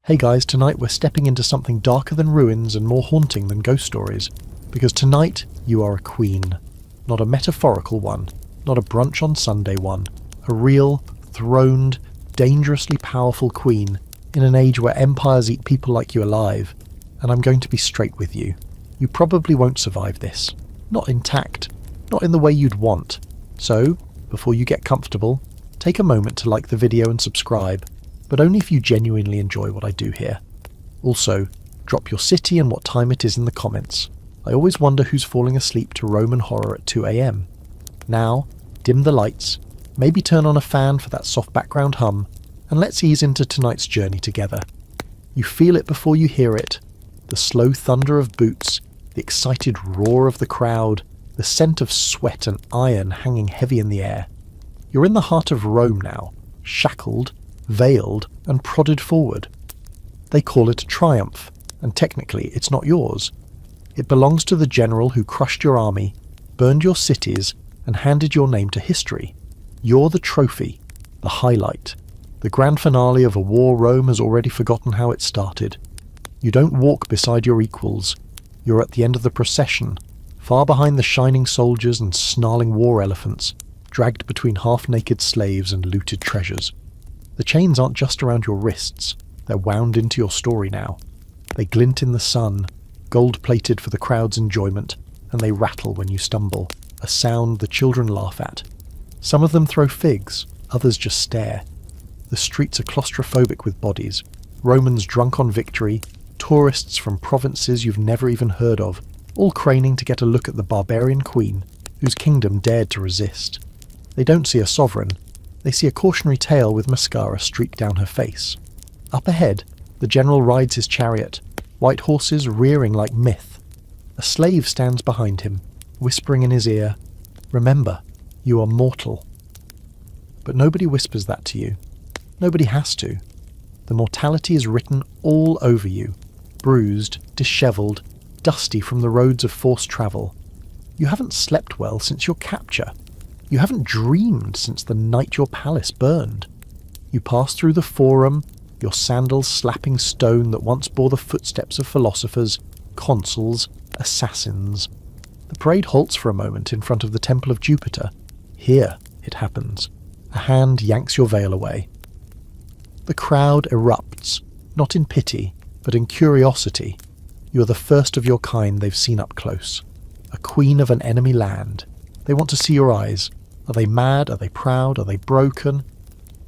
Hey guys, tonight we're stepping into something darker than ruins and more haunting than ghost stories. Because tonight, you are a queen. Not a metaphorical one, not a brunch on Sunday one. A real, throned, dangerously powerful queen in an age where empires eat people like you alive. And I'm going to be straight with you. You probably won't survive this. Not intact. Not in the way you'd want. So, before you get comfortable, take a moment to like the video and subscribe, but only if you genuinely enjoy what I do here. Also, drop your city and what time it is in the comments. I always wonder who's falling asleep to Roman horror at 2 AM. Now, dim the lights, maybe turn on a fan for that soft background hum, and let's ease into tonight's journey together. You feel it before you hear it. The slow thunder of boots, the excited roar of the crowd, the scent of sweat and iron hanging heavy in the air. You're in the heart of Rome now, shackled, veiled, and prodded forward. They call it a triumph, and technically it's not yours. It belongs to the general who crushed your army, burned your cities, and handed your name to history. You're the trophy, the highlight. The grand finale of a war Rome has already forgotten how it started. You don't walk beside your equals. You're at the end of the procession, far behind the shining soldiers and snarling war elephants, dragged between half-naked slaves and looted treasures. The chains aren't just around your wrists, they're wound into your story now. They glint in the sun, gold-plated for the crowd's enjoyment, and they rattle when you stumble, a sound the children laugh at. Some of them throw figs, others just stare. The streets are claustrophobic with bodies, Romans drunk on victory, tourists from provinces you've never even heard of, all craning to get a look at the barbarian queen, whose kingdom dared to resist. They don't see a sovereign, they see a cautionary tale with mascara streaked down her face. Up ahead, the general rides his chariot, white horses rearing like myth. A slave stands behind him, whispering in his ear, "Remember, you are mortal." But nobody whispers that to you. Nobody has to. The mortality is written all over you, bruised, dishevelled, dusty from the roads of forced travel. You haven't slept well since your capture. You haven't dreamed since the night your palace burned. You pass through the forum, your sandals slapping stone that once bore the footsteps of philosophers, consuls, assassins. The parade halts for a moment in front of the Temple of Jupiter. Here it happens. A hand yanks your veil away. The crowd erupts, not in pity, but in curiosity. You are the first of your kind they've seen up close. A queen of an enemy land. They want to see your eyes. Are they mad? Are they proud? Are they broken?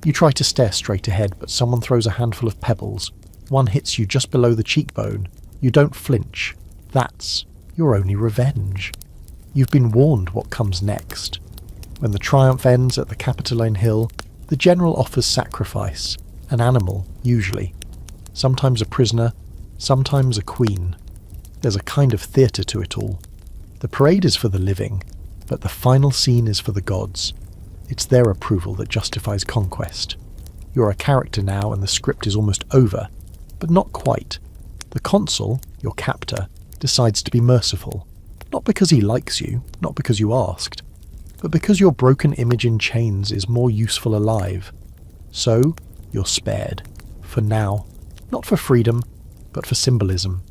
You try to stare straight ahead, but someone throws a handful of pebbles. One hits you just below the cheekbone. You don't flinch. That's your only revenge. You've been warned what comes next. When the triumph ends at the Capitoline Hill, the general offers sacrifice. An animal, usually. Sometimes a prisoner, sometimes a queen. There's a kind of theatre to it all. The parade is for the living, but the final scene is for the gods. It's their approval that justifies conquest. You're a character now and the script is almost over, but not quite. The consul, your captor, decides to be merciful. Not because he likes you, not because you asked, but because your broken image in chains is more useful alive. So, you're spared. For now. Not for freedom, but for symbolism.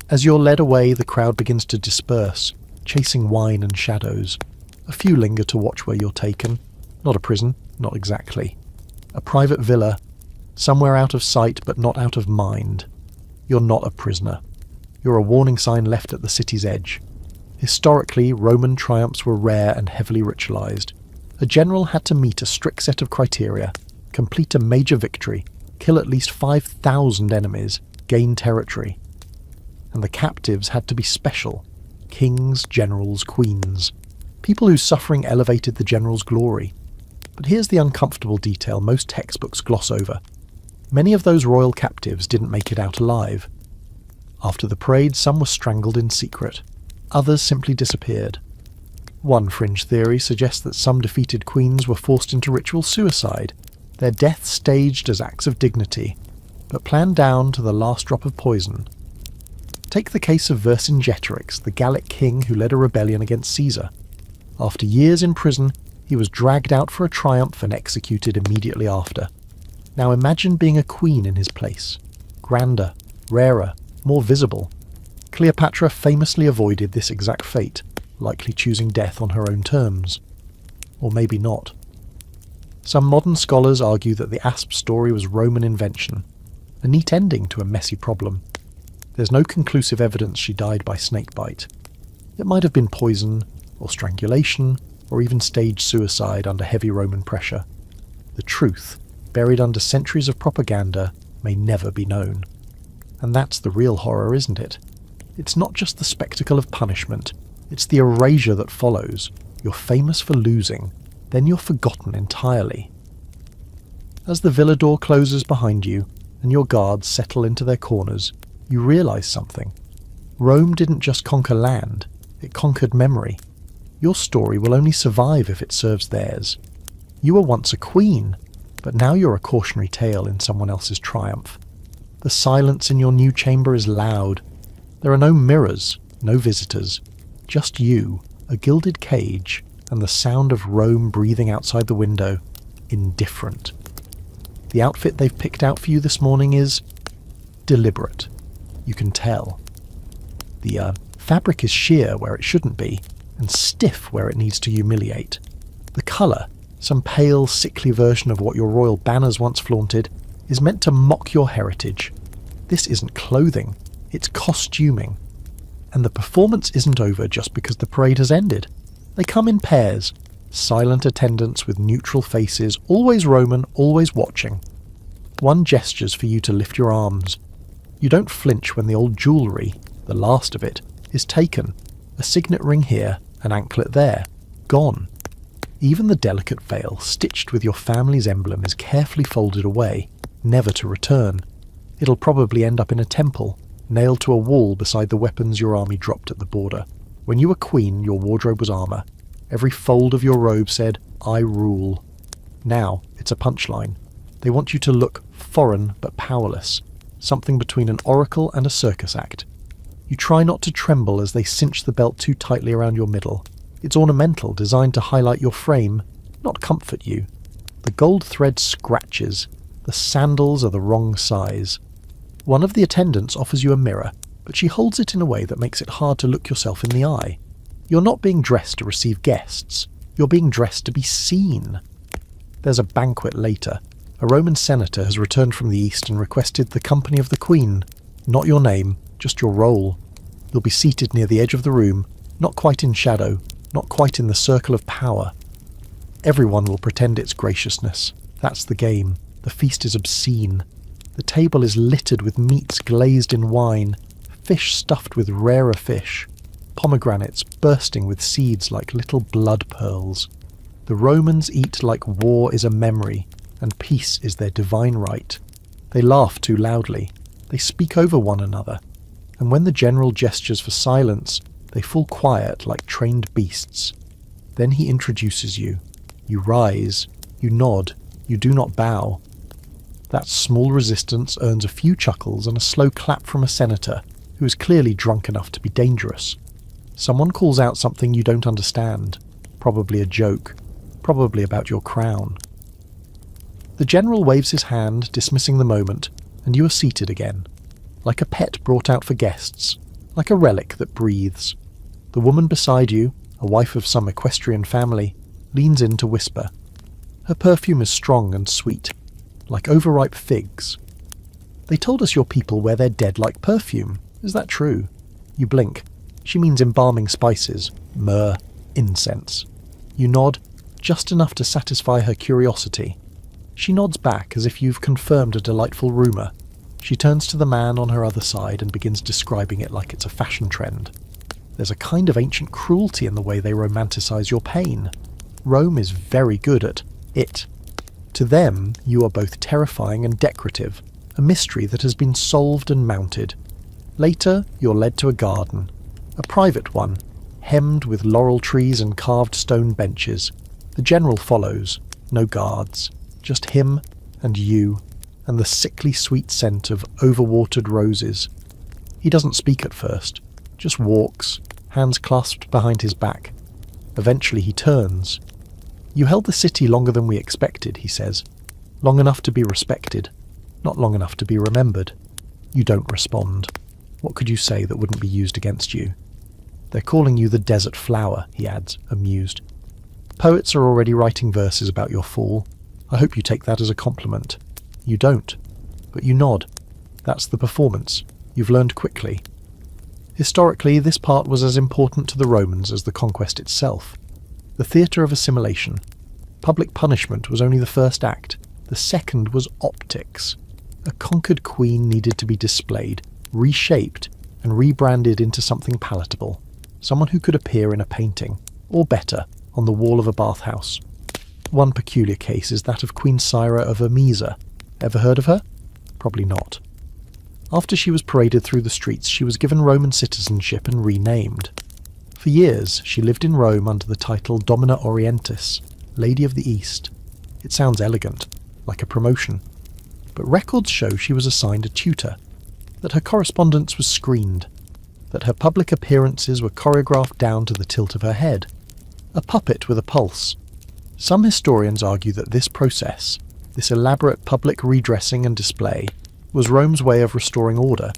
As you're led away, the crowd begins to disperse, chasing wine and shadows. A few linger to watch where you're taken. Not a prison, not exactly. A private villa, somewhere out of sight but not out of mind. You're not a prisoner. You're a warning sign left at the city's edge. Historically, Roman triumphs were rare and heavily ritualized. A general had to meet a strict set of criteria, complete a major victory, kill at least 5,000 enemies, gain territory. And the captives had to be special. Kings, generals, queens. People whose suffering elevated the general's glory. But here's the uncomfortable detail most textbooks gloss over. Many of those royal captives didn't make it out alive. After the parade, some were strangled in secret. Others simply disappeared. One fringe theory suggests that some defeated queens were forced into ritual suicide, their deaths staged as acts of dignity, but planned down to the last drop of poison. Take the case of Vercingetorix, the Gallic king who led a rebellion against Caesar. After years in prison, he was dragged out for a triumph and executed immediately after. Now imagine being a queen in his place. grander, rarer, more visible. Cleopatra famously avoided this exact fate, likely choosing death on her own terms. Or maybe not. Some modern scholars argue that the asp story was Roman invention, a neat ending to a messy problem. There's no conclusive evidence she died by snakebite. It might have been poison, or strangulation, or even staged suicide under heavy Roman pressure. The truth, buried under centuries of propaganda, may never be known. And that's the real horror, isn't it? It's not just the spectacle of punishment, it's the erasure that follows. You're famous for losing, then you're forgotten entirely. As the villa door closes behind you, and your guards settle into their corners, you realise something. Rome didn't just conquer land, it conquered memory. Your story will only survive if it serves theirs. You were once a queen, but now you're a cautionary tale in someone else's triumph. The silence in your new chamber is loud. There are no mirrors, no visitors, just you, a gilded cage, and the sound of Rome breathing outside the window, indifferent. The outfit they've picked out for you this morning is deliberate. You can tell. The fabric is sheer where it shouldn't be, and stiff where it needs to humiliate. The colour, some pale, sickly version of what your royal banners once flaunted, is meant to mock your heritage. This isn't clothing, it's costuming. And the performance isn't over just because the parade has ended. They come in pairs, silent attendants with neutral faces, always Roman, always watching. One gestures for you to lift your arms. You don't flinch when the old jewellery, the last of it, is taken. A signet ring here, an anklet there. Gone. Even the delicate veil stitched with your family's emblem is carefully folded away, never to return. It'll probably end up in a temple, nailed to a wall beside the weapons your army dropped at the border. When you were queen, your wardrobe was armour. Every fold of your robe said, "I rule." Now, it's a punchline. They want you to look foreign but powerless, something between an oracle and a circus act. You try not to tremble as they cinch the belt too tightly around your middle. It's ornamental, designed to highlight your frame, not comfort you. The gold thread scratches. The sandals are the wrong size. One of the attendants offers you a mirror, but she holds it in a way that makes it hard to look yourself in the eye. You're not being dressed to receive guests. You're being dressed to be seen. There's a banquet later. A Roman senator has returned from the east and requested the company of the queen. Not your name, just your role. You'll be seated near the edge of the room, not quite in shadow, not quite in the circle of power. Everyone will pretend it's graciousness. That's the game. The feast is obscene. The table is littered with meats glazed in wine, fish stuffed with rarer fish, pomegranates bursting with seeds like little blood pearls. The Romans eat like war is a memory, and peace is their divine right. They laugh too loudly. They speak over one another. And when the general gestures for silence, they fall quiet like trained beasts. Then he introduces you. You rise. You nod. You do not bow. That small resistance earns a few chuckles and a slow clap from a senator who is clearly drunk enough to be dangerous. Someone calls out something you don't understand. Probably a joke. Probably about your crown. The general waves his hand, dismissing the moment, and you are seated again. Like a pet brought out for guests. Like a relic that breathes. The woman beside you, a wife of some equestrian family, leans in to whisper. Her perfume is strong and sweet, like overripe figs. They told us your people wear their dead like perfume. Is that true? You blink. She means embalming spices, myrrh, incense. You nod, just enough to satisfy her curiosity. She nods back as if you've confirmed a delightful rumour. She turns to the man on her other side and begins describing it like it's a fashion trend. There's a kind of ancient cruelty in the way they romanticize your pain. Rome is very good at it. To them, you are both terrifying and decorative, a mystery that has been solved and mounted. Later, you're led to a garden, a private one, hemmed with laurel trees and carved stone benches. The general follows, no guards, just him and you, and the sickly sweet scent of overwatered roses. He doesn't speak at first, just walks, hands clasped behind his back. Eventually he turns. You held the city longer than we expected, he says. Long enough to be respected, not long enough to be remembered. You don't respond. What could you say that wouldn't be used against you? They're calling you the desert flower, he adds, amused. Poets are already writing verses about your fall. I hope you take that as a compliment. You don't, but you nod. That's the performance. You've learned quickly. Historically, this part was as important to the Romans as the conquest itself. The theatre of assimilation. Public punishment was only the first act. The second was optics. A conquered queen needed to be displayed, reshaped, and rebranded into something palatable. Someone who could appear in a painting, or better, on the wall of a bathhouse. One peculiar case is that of Queen Syra of Emesa. Ever heard of her? Probably not. After she was paraded through the streets, she was given Roman citizenship and renamed. For years, she lived in Rome under the title Domina Orientis, Lady of the East. It sounds elegant, like a promotion. But records show she was assigned a tutor, that her correspondence was screened, that her public appearances were choreographed down to the tilt of her head. A puppet with a pulse. Some historians argue that this process, this elaborate public redressing and display, was Rome's way of restoring order.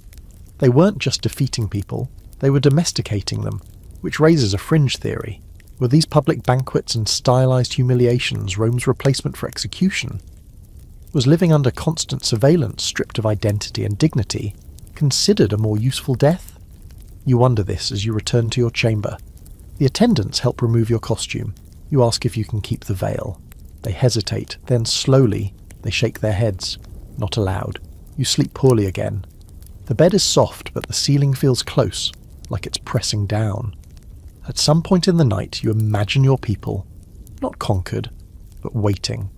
They weren't just defeating people, they were domesticating them, which raises a fringe theory. Were these public banquets and stylized humiliations Rome's replacement for execution? Was living under constant surveillance, stripped of identity and dignity, considered a more useful death? You wonder this as you return to your chamber. The attendants help remove your costume. You ask if you can keep the veil. They hesitate, then slowly, they shake their heads. Not allowed. You sleep poorly again. The bed is soft, but the ceiling feels close, like it's pressing down. At some point in the night, you imagine your people, not conquered, but waiting.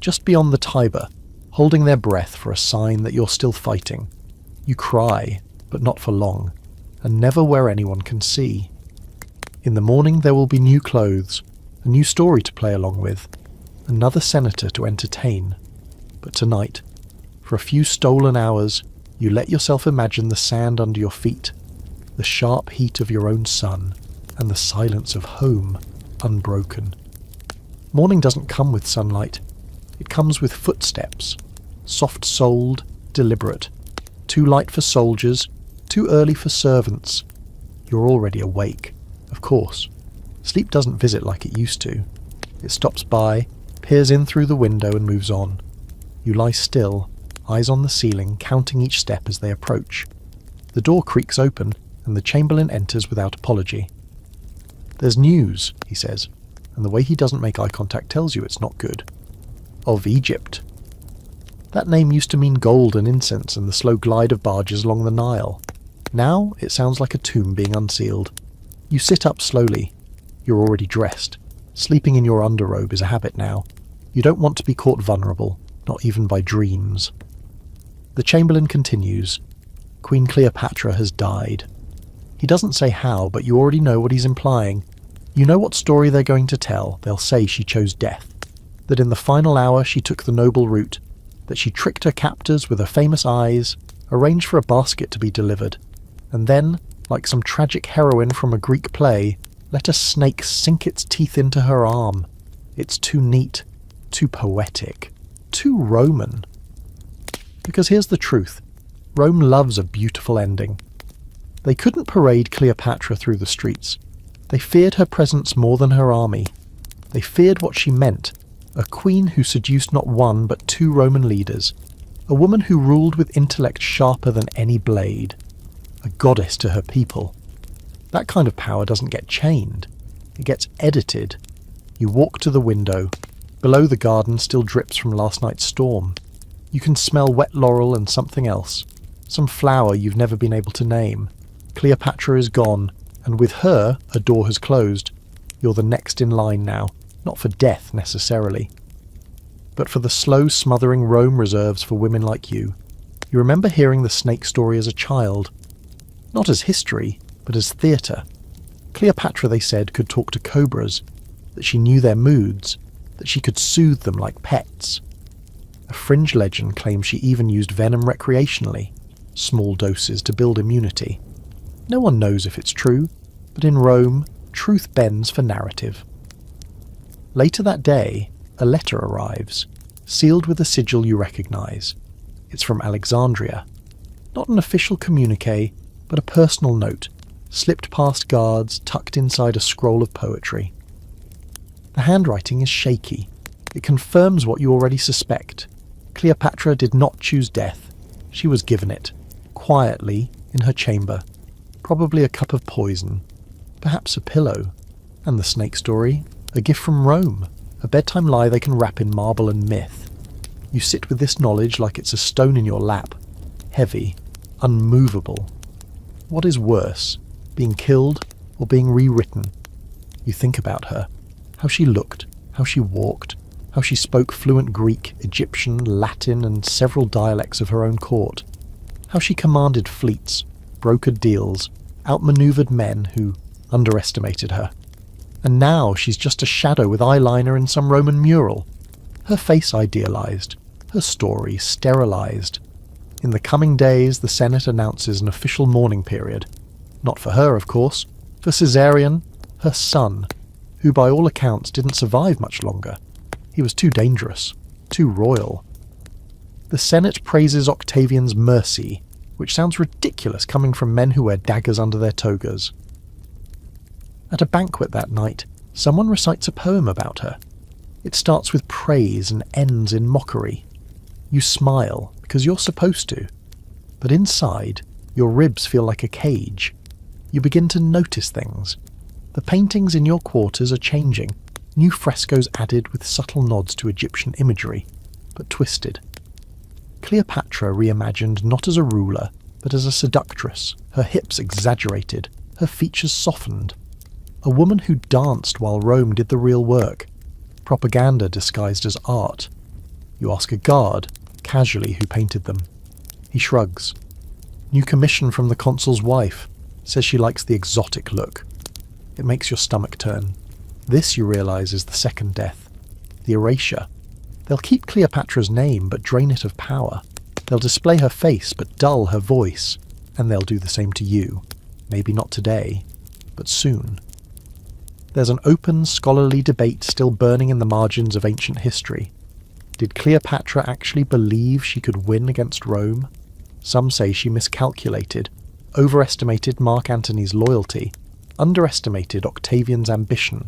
Just beyond the Tiber, holding their breath for a sign that you're still fighting. You cry, but not for long, and never where anyone can see. In the morning there will be new clothes, a new story to play along with, another senator to entertain. But tonight, for a few stolen hours, you let yourself imagine the sand under your feet, the sharp heat of your own sun, and the silence of home unbroken. Morning doesn't come with sunlight. It comes with footsteps, soft-souled, deliberate, too light for soldiers, too early for servants. You're already awake, of course. Sleep doesn't visit like it used to. It stops by, peers in through the window and moves on. You lie still, eyes on the ceiling, counting each step as they approach. The door creaks open, and the chamberlain enters without apology. "There's news," he says, and the way he doesn't make eye contact tells you it's not good. "Of Egypt." That name used to mean gold and incense and the slow glide of barges along the Nile. Now it sounds like a tomb being unsealed. You sit up slowly. You're already dressed. Sleeping in your underrobe is a habit now. You don't want to be caught vulnerable, not even by dreams. The chamberlain continues. Queen Cleopatra has died. He doesn't say how, but you already know what he's implying. You know what story they're going to tell. They'll say she chose death. That in the final hour she took the noble route. That she tricked her captors with her famous eyes, arranged for a basket to be delivered. And then, like some tragic heroine from a Greek play, let a snake sink its teeth into her arm. It's too neat, too poetic, too Roman. Because here's the truth. Rome loves a beautiful ending. They couldn't parade Cleopatra through the streets. They feared her presence more than her army. They feared what she meant, a queen who seduced not one but two Roman leaders, a woman who ruled with intellect sharper than any blade, a goddess to her people. That kind of power doesn't get chained. It gets edited. You walk to the window. Below the garden still drips from last night's storm. You can smell wet laurel and something else, some flower you've never been able to name. Cleopatra is gone, and with her a door has closed. You're the next in line now, not for death necessarily, but for the slow smothering Rome reserves for women like you. You remember hearing the snake story as a child, not as history, but as theatre. Cleopatra, they said, could talk to cobras, that she knew their moods, that she could soothe them like pets. A fringe legend claims she even used venom recreationally, small doses to build immunity. No one knows if it's true, but in Rome, truth bends for narrative. Later that day, a letter arrives, sealed with a sigil you recognize. It's from Alexandria. Not an official communique, but a personal note, slipped past guards, tucked inside a scroll of poetry. The handwriting is shaky. It confirms what you already suspect. Cleopatra did not choose death. She was given it, quietly, in her chamber. Probably a cup of poison. Perhaps a pillow. And the snake story? A gift from Rome. A bedtime lie they can wrap in marble and myth. You sit with this knowledge like it's a stone in your lap. Heavy. Unmovable. What is worse, being killed or being rewritten? You think about her. How she looked, how she walked, how she spoke fluent Greek, Egyptian, Latin, and several dialects of her own court. How she commanded fleets, brokered deals, outmaneuvered men who underestimated her. And now she's just a shadow with eyeliner in some Roman mural. Her face idealized, her story sterilized. In the coming days, the Senate announces an official mourning period. Not for her, of course. For Caesarion, her son, who by all accounts didn't survive much longer. He was too dangerous, too royal. The Senate praises Octavian's mercy, which sounds ridiculous coming from men who wear daggers under their togas. At a banquet that night, someone recites a poem about her. It starts with praise and ends in mockery. You smile, because you're supposed to. But inside, your ribs feel like a cage. You begin to notice things. The paintings in your quarters are changing, new frescoes added with subtle nods to Egyptian imagery, but twisted. Cleopatra reimagined not as a ruler, but as a seductress, her hips exaggerated, her features softened. A woman who danced while Rome did the real work. Propaganda disguised as art. You ask a guard, casually, who painted them. He shrugs. New commission from the consul's wife. Says she likes the exotic look. It makes your stomach turn. This, you realise, is the second death. The erasure. They'll keep Cleopatra's name, but drain it of power. They'll display her face, but dull her voice. And they'll do the same to you. Maybe not today, but soon. There's an open, scholarly debate still burning in the margins of ancient history. Did Cleopatra actually believe she could win against Rome? Some say she miscalculated, overestimated Mark Antony's loyalty, underestimated Octavian's ambition.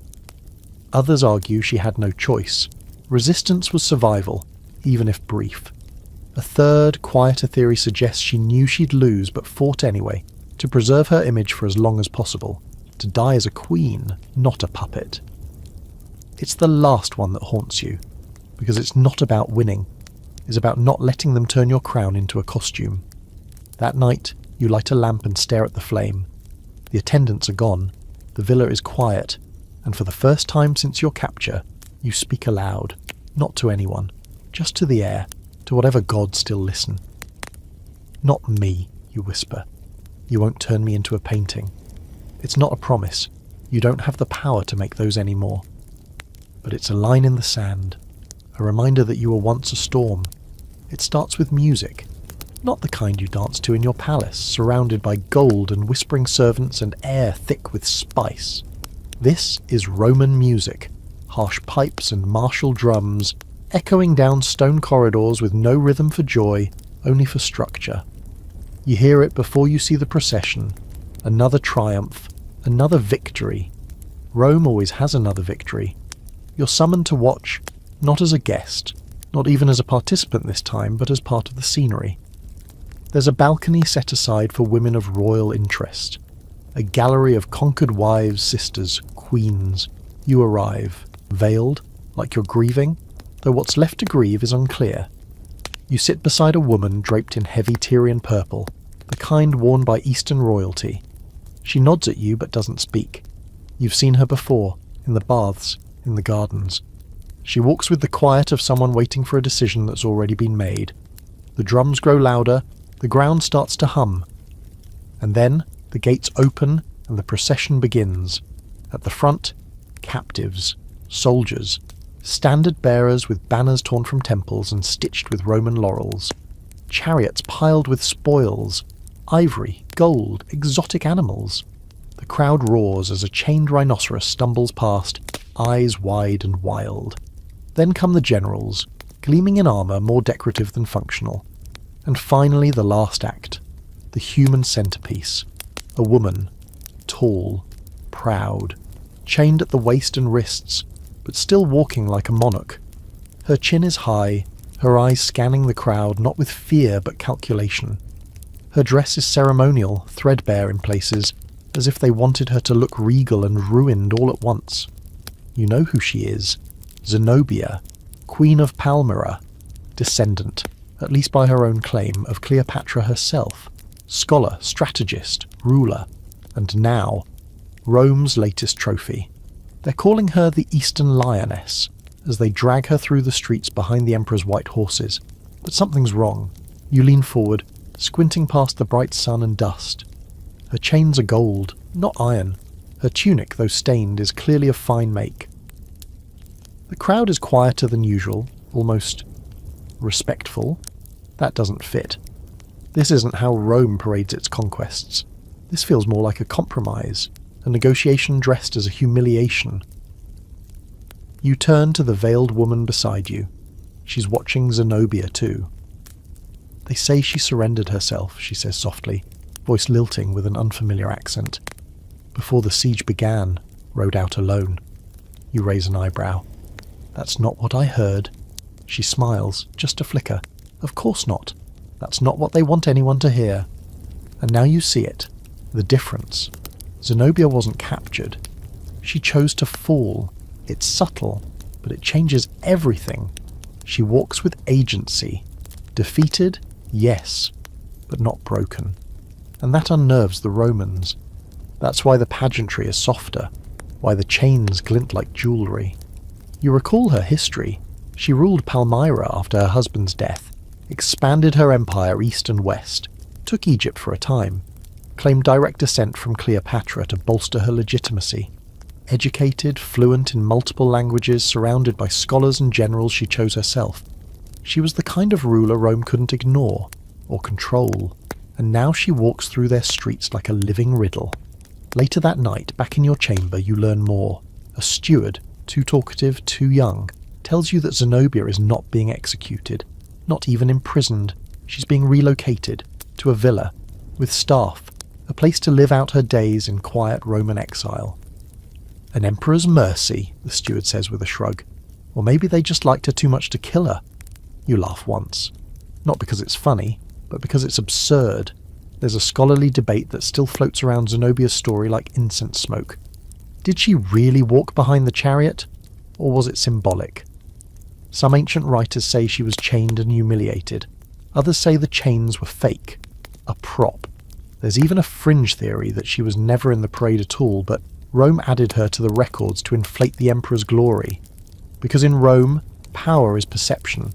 Others argue she had no choice. Resistance was survival, even if brief. A third, quieter theory suggests she knew she'd lose but fought anyway, to preserve her image for as long as possible, to die as a queen, not a puppet. It's the last one that haunts you, because it's not about winning. It's about not letting them turn your crown into a costume. That night, you light a lamp and stare at the flame. The attendants are gone, the villa is quiet, and for the first time since your capture, you speak aloud, not to anyone, just to the air, to whatever gods still listen. Not me, you whisper. You won't turn me into a painting. It's not a promise. You don't have the power to make those anymore. But it's a line in the sand, a reminder that you were once a storm. It starts with music, not the kind you dance to in your palace, surrounded by gold and whispering servants and air thick with spice. This is Roman music, harsh pipes and martial drums, echoing down stone corridors with no rhythm for joy, only for structure. You hear it before you see the procession, another triumph, another victory. Rome always has another victory. You're summoned to watch, not as a guest, not even as a participant this time, but as part of the scenery. There's a balcony set aside for women of royal interest. A gallery of conquered wives, sisters, queens. You arrive, veiled, like you're grieving, though what's left to grieve is unclear. You sit beside a woman draped in heavy Tyrian purple, the kind worn by Eastern royalty. She nods at you but doesn't speak. You've seen her before, in the baths, in the gardens. She walks with the quiet of someone waiting for a decision that's already been made. The drums grow louder, the ground starts to hum. And then the gates open and the procession begins. At the front, captives, soldiers, standard bearers with banners torn from temples and stitched with Roman laurels, chariots piled with spoils, ivory, gold, exotic animals. The crowd roars as a chained rhinoceros stumbles past, eyes wide and wild. Then come the generals, gleaming in armour more decorative than functional. And finally the last act, the human centerpiece. A woman, tall, proud, chained at the waist and wrists, but still walking like a monarch. Her chin is high, her eyes scanning the crowd not with fear but calculation. Her dress is ceremonial, threadbare in places, as if they wanted her to look regal and ruined all at once. You know who she is. Zenobia, Queen of Palmyra, descendant, at least by her own claim, of Cleopatra herself, scholar, strategist, ruler, and now, Rome's latest trophy. They're calling her the Eastern Lioness, as they drag her through the streets behind the Emperor's white horses. But something's wrong. You lean forward, squinting past the bright sun and dust. Her chains are gold, not iron. Her tunic, though stained, is clearly of fine make. The crowd is quieter than usual, almost respectful. That doesn't fit. This isn't how Rome parades its conquests. This feels more like a compromise, a negotiation dressed as a humiliation. You turn to the veiled woman beside you. She's watching Zenobia too. They say she surrendered herself, she says softly, voice lilting with an unfamiliar accent. Before the siege began, rode out alone. You raise an eyebrow. That's not what I heard. She smiles, just a flicker. Of course not. That's not what they want anyone to hear. And now you see it. The difference. Zenobia wasn't captured. She chose to fall. It's subtle, but it changes everything. She walks with agency. Defeated? Yes, but not broken. And that unnerves the Romans. That's why the pageantry is softer, why the chains glint like jewellery. You recall her history. She ruled Palmyra after her husband's death, expanded her empire east and west, took Egypt for a time, claimed direct descent from Cleopatra to bolster her legitimacy. Educated, fluent in multiple languages, surrounded by scholars and generals she chose herself. She was the kind of ruler Rome couldn't ignore or control, and now she walks through their streets like a living riddle. Later that night, back in your chamber, you learn more. A steward, too talkative, too young, tells you that Zenobia is not being executed, not even imprisoned. She's being relocated to a villa, with staff, a place to live out her days in quiet Roman exile. An emperor's mercy, the steward says with a shrug. Or maybe they just liked her too much to kill her. You laugh once. Not because it's funny, but because it's absurd. There's a scholarly debate that still floats around Zenobia's story like incense smoke. Did she really walk behind the chariot, or was it symbolic? Some ancient writers say she was chained and humiliated. Others say the chains were fake, a prop. There's even a fringe theory that she was never in the parade at all, but Rome added her to the records to inflate the emperor's glory. Because in Rome, power is perception.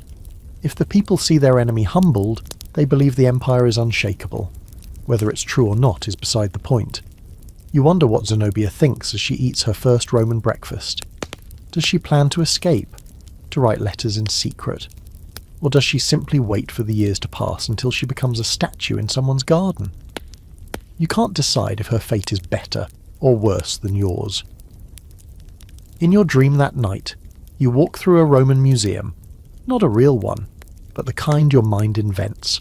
If the people see their enemy humbled, they believe the empire is unshakable. Whether it's true or not is beside the point. You wonder what Zenobia thinks as she eats her first Roman breakfast. Does she plan to escape? To write letters in secret? Or does she simply wait for the years to pass until she becomes a statue in someone's garden? You can't decide if her fate is better or worse than yours. In your dream that night, you walk through a Roman museum. Not a real one, but the kind your mind invents.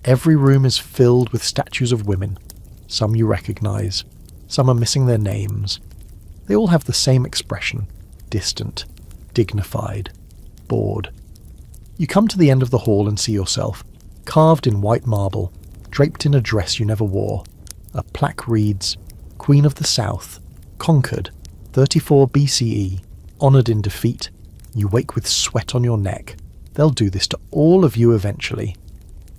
Every room is filled with statues of women. Some you recognize. Some are missing their names. They all have the same expression. Distant, dignified, bored. You come to the end of the hall and see yourself, carved in white marble, draped in a dress you never wore. A plaque reads, Queen of the South, conquered, 34 BCE, honoured in defeat. You wake with sweat on your neck. They'll do this to all of you eventually.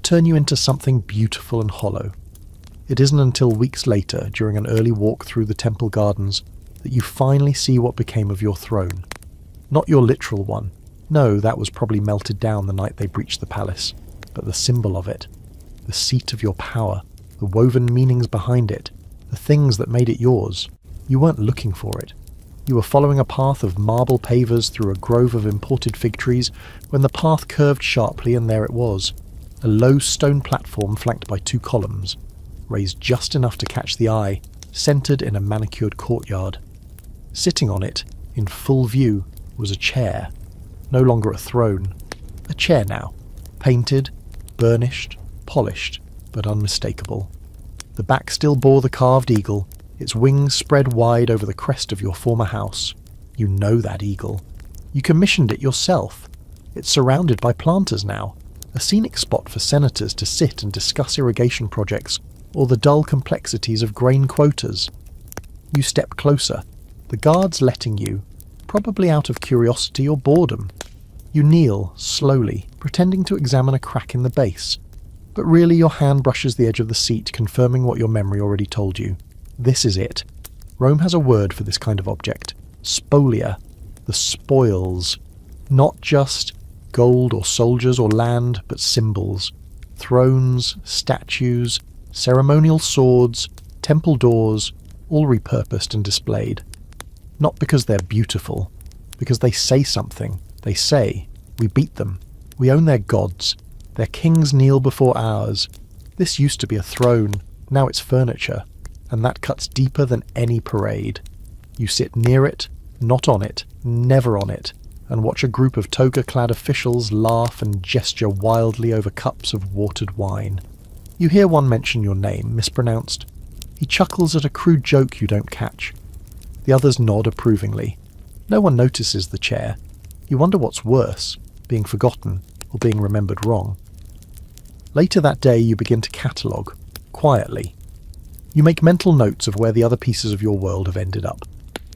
Turn you into something beautiful and hollow. It isn't until weeks later, during an early walk through the temple gardens, that you finally see what became of your throne. Not your literal one. No, that was probably melted down the night they breached the palace. But the symbol of it. The seat of your power. The woven meanings behind it. The things that made it yours. You weren't looking for it. You were following a path of marble pavers through a grove of imported fig trees when the path curved sharply, and there it was. A low stone platform flanked by 2 columns, raised just enough to catch the eye, centred in a manicured courtyard. Sitting on it, in full view, was a chair. No longer a throne. A chair now. Painted, burnished, polished. but unmistakable. The back still bore the carved eagle, its wings spread wide over the crest of your former house. You know that eagle. You commissioned it yourself. It's surrounded by planters now, a scenic spot for senators to sit and discuss irrigation projects or the dull complexities of grain quotas. You step closer, the guards letting you, probably out of curiosity or boredom. You kneel, slowly, pretending to examine a crack in the base, but really your hand brushes the edge of the seat, confirming what your memory already told you. This is it. Rome has a word for this kind of object. Spolia. The spoils. Not just gold or soldiers or land, but symbols. Thrones, statues, ceremonial swords, temple doors, all repurposed and displayed. Not because they're beautiful, because they say something. They say, we beat them. We own their gods. Their kings kneel before ours. This used to be a throne, now it's furniture, and that cuts deeper than any parade. You sit near it, not on it, never on it, and watch a group of toga-clad officials laugh and gesture wildly over cups of watered wine. You hear one mention your name, mispronounced. He chuckles at a crude joke you don't catch. The others nod approvingly. No one notices the chair. You wonder what's worse, being forgotten or being remembered wrong. Later that day you begin to catalogue, quietly. You make mental notes of where the other pieces of your world have ended up.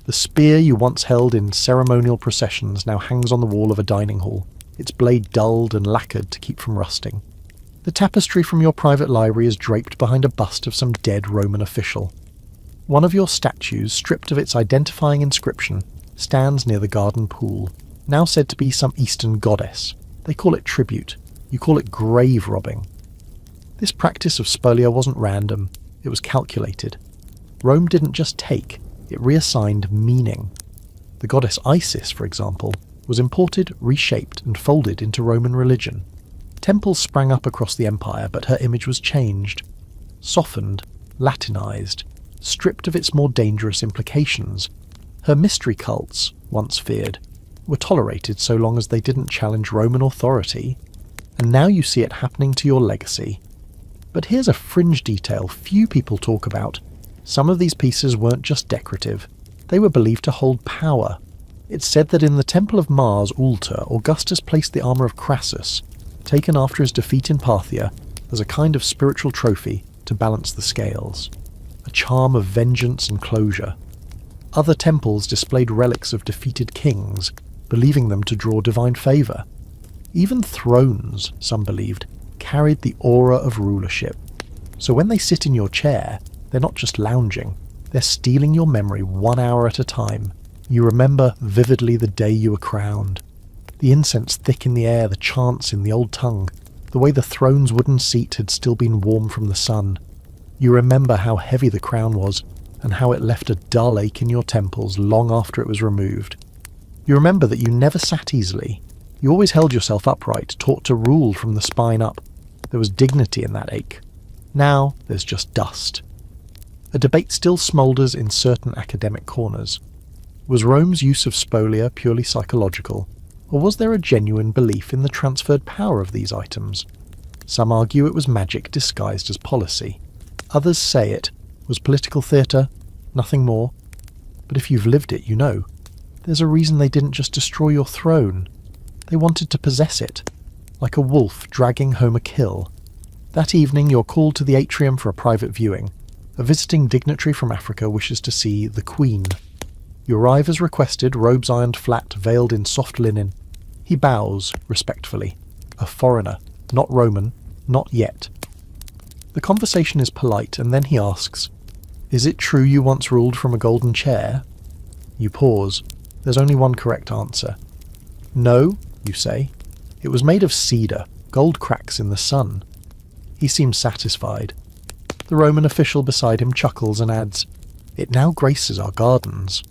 The spear you once held in ceremonial processions now hangs on the wall of a dining hall, its blade dulled and lacquered to keep from rusting. The tapestry from your private library is draped behind a bust of some dead Roman official. One of your statues, stripped of its identifying inscription, stands near the garden pool, now said to be some Eastern goddess. They call it tribute. You call it grave robbing. This practice of spolia wasn't random, it was calculated. Rome didn't just take, it reassigned meaning. The goddess Isis, for example, was imported, reshaped, and folded into Roman religion. Temples sprang up across the empire, but her image was changed, softened, Latinized, stripped of its more dangerous implications. Her mystery cults, once feared, were tolerated so long as they didn't challenge Roman authority, and now you see it happening to your legacy. But here's a fringe detail few people talk about. Some of these pieces weren't just decorative, they were believed to hold power. It's said that in the Temple of Mars altar, Augustus placed the armour of Crassus, taken after his defeat in Parthia, as a kind of spiritual trophy to balance the scales, a charm of vengeance and closure. Other temples displayed relics of defeated kings, believing them to draw divine favour. Even thrones, some believed, carried the aura of rulership. So when they sit in your chair, they're not just lounging, they're stealing your memory 1 hour at a time. You remember vividly the day you were crowned. The incense thick in the air, the chants in the old tongue, the way the throne's wooden seat had still been warm from the sun. You remember how heavy the crown was, and how it left a dull ache in your temples long after it was removed. You remember that you never sat easily. You always held yourself upright, taught to rule from the spine up. There was dignity in that ache. Now there's just dust. A debate still smoulders in certain academic corners. Was Rome's use of spolia purely psychological, or was there a genuine belief in the transferred power of these items? Some argue it was magic disguised as policy. Others say it was political theatre, nothing more. But if you've lived it, you know. There's a reason they didn't just destroy your throne. They wanted to possess it, like a wolf dragging home a kill. That evening you're called to the atrium for a private viewing. A visiting dignitary from Africa wishes to see the Queen. You arrive as requested, robes ironed flat, veiled in soft linen. He bows, respectfully. A foreigner, not Roman, not yet. The conversation is polite, and then he asks, "Is it true you once ruled from a golden chair?" You pause. There's only one correct answer. "No," you say. "It was made of cedar, gold cracks in the sun." He seems satisfied. The Roman official beside him chuckles and adds, "It now graces our gardens."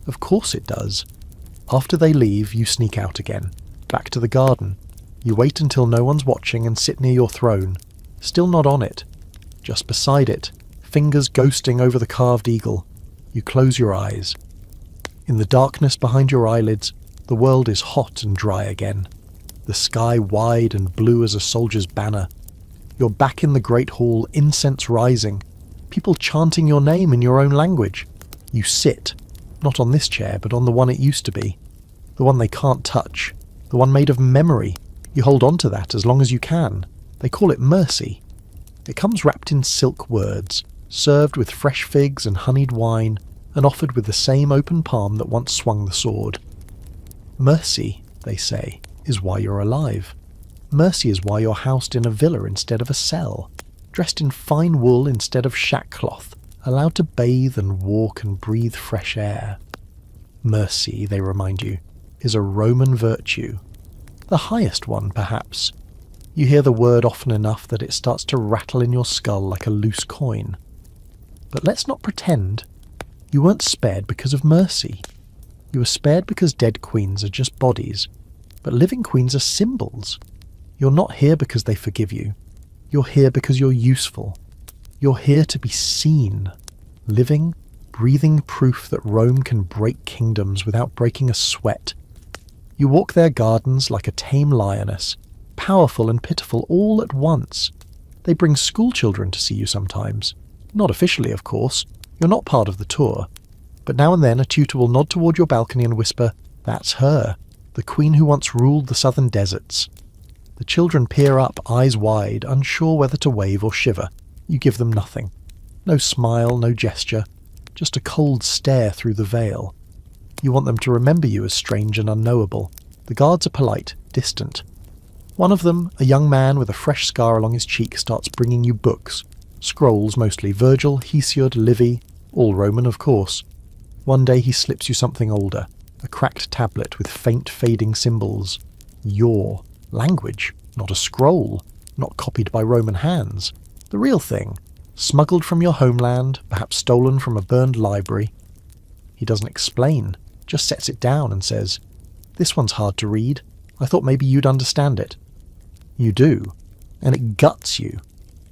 Of course it does. After they leave, you sneak out again, back to the garden. You wait until no one's watching and sit near your throne, still not on it, just beside it, fingers ghosting over the carved eagle. You close your eyes. In the darkness behind your eyelids, the world is hot and dry again, the sky wide and blue as a soldier's banner. You're back in the Great Hall, incense rising, people chanting your name in your own language. You sit, not on this chair, but on the one it used to be, the one they can't touch, the one made of memory. You hold on to that as long as you can. They call it mercy. It comes wrapped in silk words, served with fresh figs and honeyed wine, and offered with the same open palm that once swung the sword. Mercy, they say, is why you're alive. Mercy is why you're housed in a villa instead of a cell, dressed in fine wool instead of shackcloth, allowed to bathe and walk and breathe fresh air. Mercy, they remind you, is a Roman virtue. The highest one, perhaps. You hear the word often enough that it starts to rattle in your skull like a loose coin. But let's not pretend. You weren't spared because of mercy. You were spared because dead queens are just bodies, but living queens are symbols. You're not here because they forgive you. You're here because you're useful. You're here to be seen. Living, breathing proof that Rome can break kingdoms without breaking a sweat. You walk their gardens like a tame lioness, powerful and pitiful all at once. They bring schoolchildren to see you sometimes. Not officially, of course. You're not part of the tour. But now and then a tutor will nod toward your balcony and whisper, "That's her, the queen who once ruled the southern deserts." The children peer up, eyes wide, unsure whether to wave or shiver. You give them nothing. No smile, no gesture, just a cold stare through the veil. You want them to remember you as strange and unknowable. The guards are polite, distant. One of them, a young man with a fresh scar along his cheek, starts bringing you books. Scrolls mostly, Virgil, Hesiod, Livy, all Roman of course. One day he slips you something older, a cracked tablet with faint fading symbols. Your language, not a scroll, not copied by Roman hands. The real thing, smuggled from your homeland, perhaps stolen from a burned library. He doesn't explain, just sets it down and says, "This one's hard to read. I thought maybe you'd understand it." You do, and it guts you.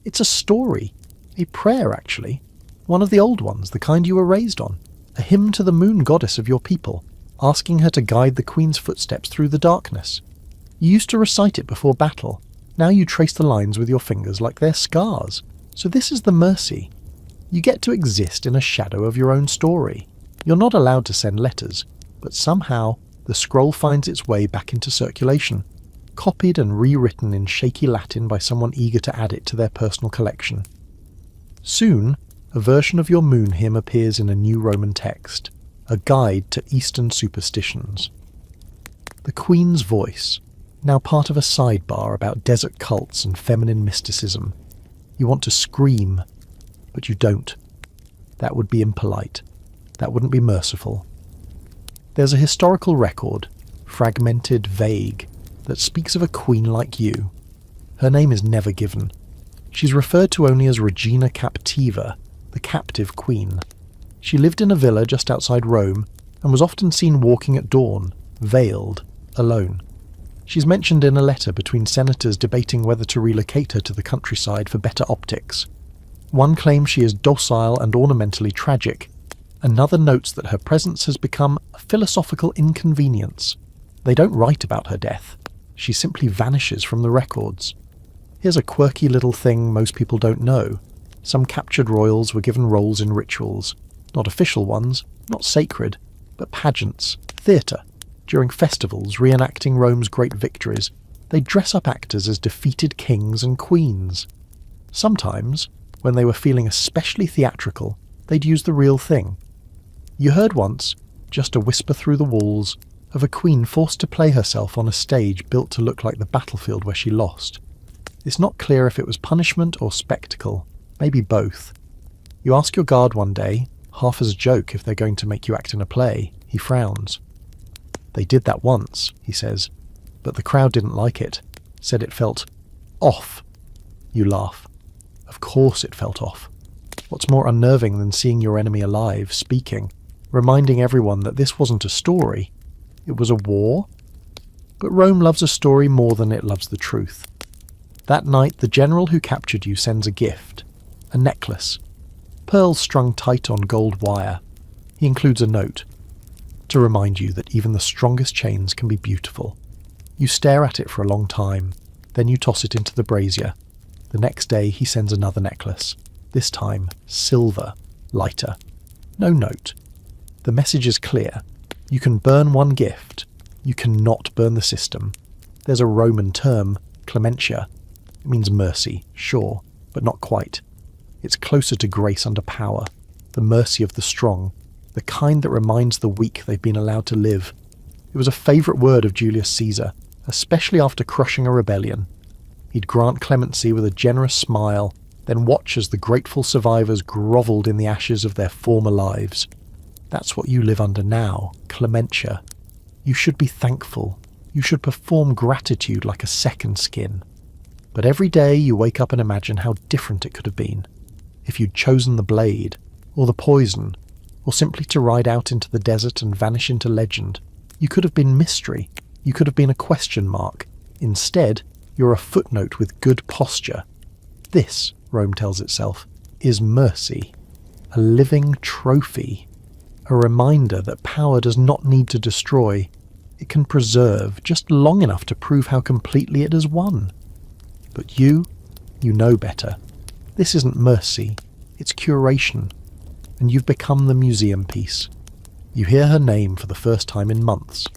It's a story, a prayer actually, one of the old ones, the kind you were raised on, a hymn to the moon goddess of your people, asking her to guide the queen's footsteps through the darkness. You used to recite it before battle. Now you trace the lines with your fingers like they're scars. So this is the mercy. You get to exist in a shadow of your own story. You're not allowed to send letters, but somehow the scroll finds its way back into circulation, copied and rewritten in shaky Latin by someone eager to add it to their personal collection. Soon, a version of your moon hymn appears in a new Roman text, a guide to Eastern superstitions. The Queen's voice, now part of a sidebar about desert cults and feminine mysticism. You want to scream, but you don't. That would be impolite. That wouldn't be merciful. There's a historical record, fragmented, vague, that speaks of a queen like you. Her name is never given. She's referred to only as Regina Captiva, the captive queen. She lived in a villa just outside Rome and was often seen walking at dawn, veiled, alone. She's mentioned in a letter between senators debating whether to relocate her to the countryside for better optics. One claims she is docile and ornamentally tragic. Another notes that her presence has become a philosophical inconvenience. They don't write about her death. She simply vanishes from the records. Here's a quirky little thing most people don't know. Some captured royals were given roles in rituals. Not official ones, not sacred, but pageants, theatre. During festivals reenacting Rome's great victories, they dress up actors as defeated kings and queens. Sometimes, when they were feeling especially theatrical, they'd use the real thing. You heard once, just a whisper through the walls, of a queen forced to play herself on a stage built to look like the battlefield where she lost. It's not clear if it was punishment or spectacle, maybe both. You ask your guard one day, half as a joke if they're going to make you act in a play. He frowns. "They did that once," he says, "but the crowd didn't like it, said it felt off." You laugh. Of course it felt off. What's more unnerving than seeing your enemy alive, speaking, reminding everyone that this wasn't a story, it was a war? But Rome loves a story more than it loves the truth. That night the general who captured you sends a gift, a necklace, pearls strung tight on gold wire. He includes a note, to remind you that even the strongest chains can be beautiful. You stare at it for a long time, then you toss it into the brazier. The next day he sends another necklace, this time silver, lighter. No note. The message is clear. You can burn one gift. You cannot burn the system. There's a Roman term, clementia. It means mercy, sure, but not quite. It's closer to grace under power, the mercy of the strong, the kind that reminds the weak they've been allowed to live. It was a favourite word of Julius Caesar, especially after crushing a rebellion. He'd grant clemency with a generous smile, then watch as the grateful survivors grovelled in the ashes of their former lives. That's what you live under now, clementia. You should be thankful. You should perform gratitude like a second skin. But every day you wake up and imagine how different it could have been. If you'd chosen the blade, or the poison, or simply to ride out into the desert and vanish into legend. You could have been mystery. You could have been a question mark. Instead, you're a footnote with good posture. This, Rome tells itself, is mercy. A living trophy. A reminder that power does not need to destroy. It can preserve just long enough to prove how completely it has won. But you know better. This isn't mercy, it's curation. And you've become the museum piece. You hear her name for the first time in months,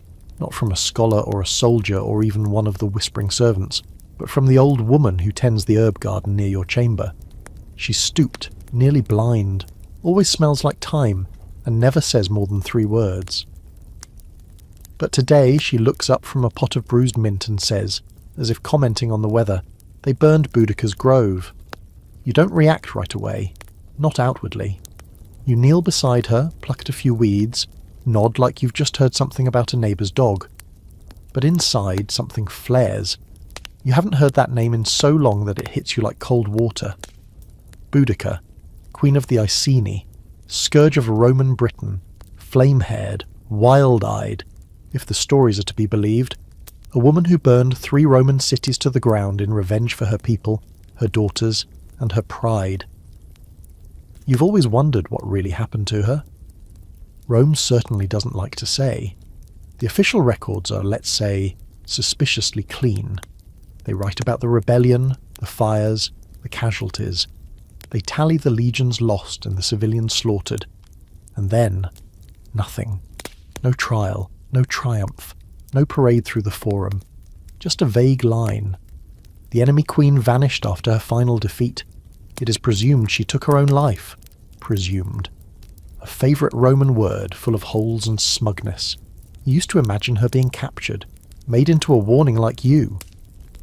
not from a scholar or a soldier or even one of the whispering servants, but from the old woman who tends the herb garden near your chamber. She's stooped, nearly blind, always smells like thyme, and never says more than 3 words. But today she looks up from a pot of bruised mint and says, as if commenting on the weather, "They burned Boudicca's grove." You don't react right away, not outwardly. You kneel beside her, pluck at a few weeds, nod like you've just heard something about a neighbour's dog. But inside something flares. You haven't heard that name in so long that it hits you like cold water. Boudicca, Queen of the Iceni, scourge of Roman Britain, flame-haired, wild-eyed, if the stories are to be believed, a woman who burned 3 Roman cities to the ground in revenge for her people, her daughters, and her pride. You've always wondered what really happened to her. Rome certainly doesn't like to say. The official records are, let's say, suspiciously clean. They write about the rebellion, the fires, the casualties. They tally the legions lost and the civilians slaughtered. And then, nothing. No trial, no triumph, no parade through the forum. Just a vague line. The enemy queen vanished after her final defeat. It is presumed she took her own life. Presumed. A favourite Roman word full of holes and smugness. You used to imagine her being captured, made into a warning like you.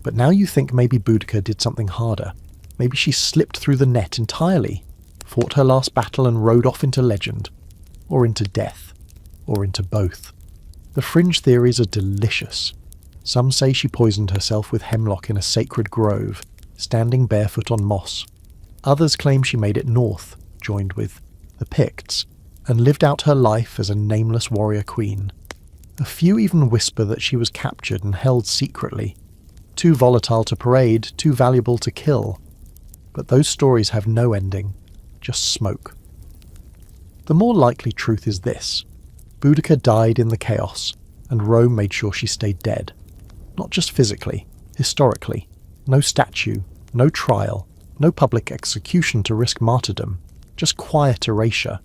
But now you think maybe Boudicca did something harder. Maybe she slipped through the net entirely, fought her last battle and rode off into legend. Or into death. Or into both. The fringe theories are delicious. Some say she poisoned herself with hemlock in a sacred grove, standing barefoot on moss. Others claim she made it north, joined with the Picts, and lived out her life as a nameless warrior queen. A few even whisper that she was captured and held secretly, too volatile to parade, too valuable to kill. But those stories have no ending, just smoke. The more likely truth is this. Boudicca died in the chaos, and Rome made sure she stayed dead. Not just physically, historically. No statue, no trial, no public execution to risk martyrdom, just quiet erasure.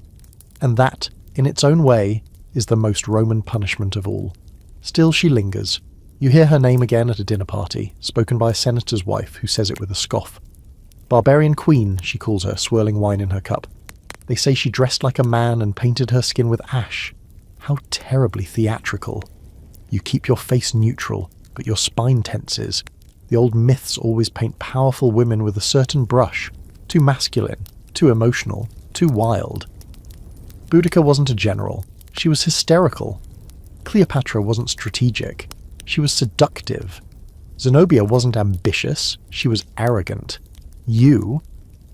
And that, in its own way, is the most Roman punishment of all. Still she lingers. You hear her name again at a dinner party, spoken by a senator's wife who says it with a scoff. Barbarian Queen, she calls her, swirling wine in her cup. They say she dressed like a man and painted her skin with ash. How terribly theatrical. You keep your face neutral, but your spine tenses. The old myths always paint powerful women with a certain brush. Too masculine, too emotional, too wild. Boudicca wasn't a general. She was hysterical. Cleopatra wasn't strategic. She was seductive. Zenobia wasn't ambitious. She was arrogant. You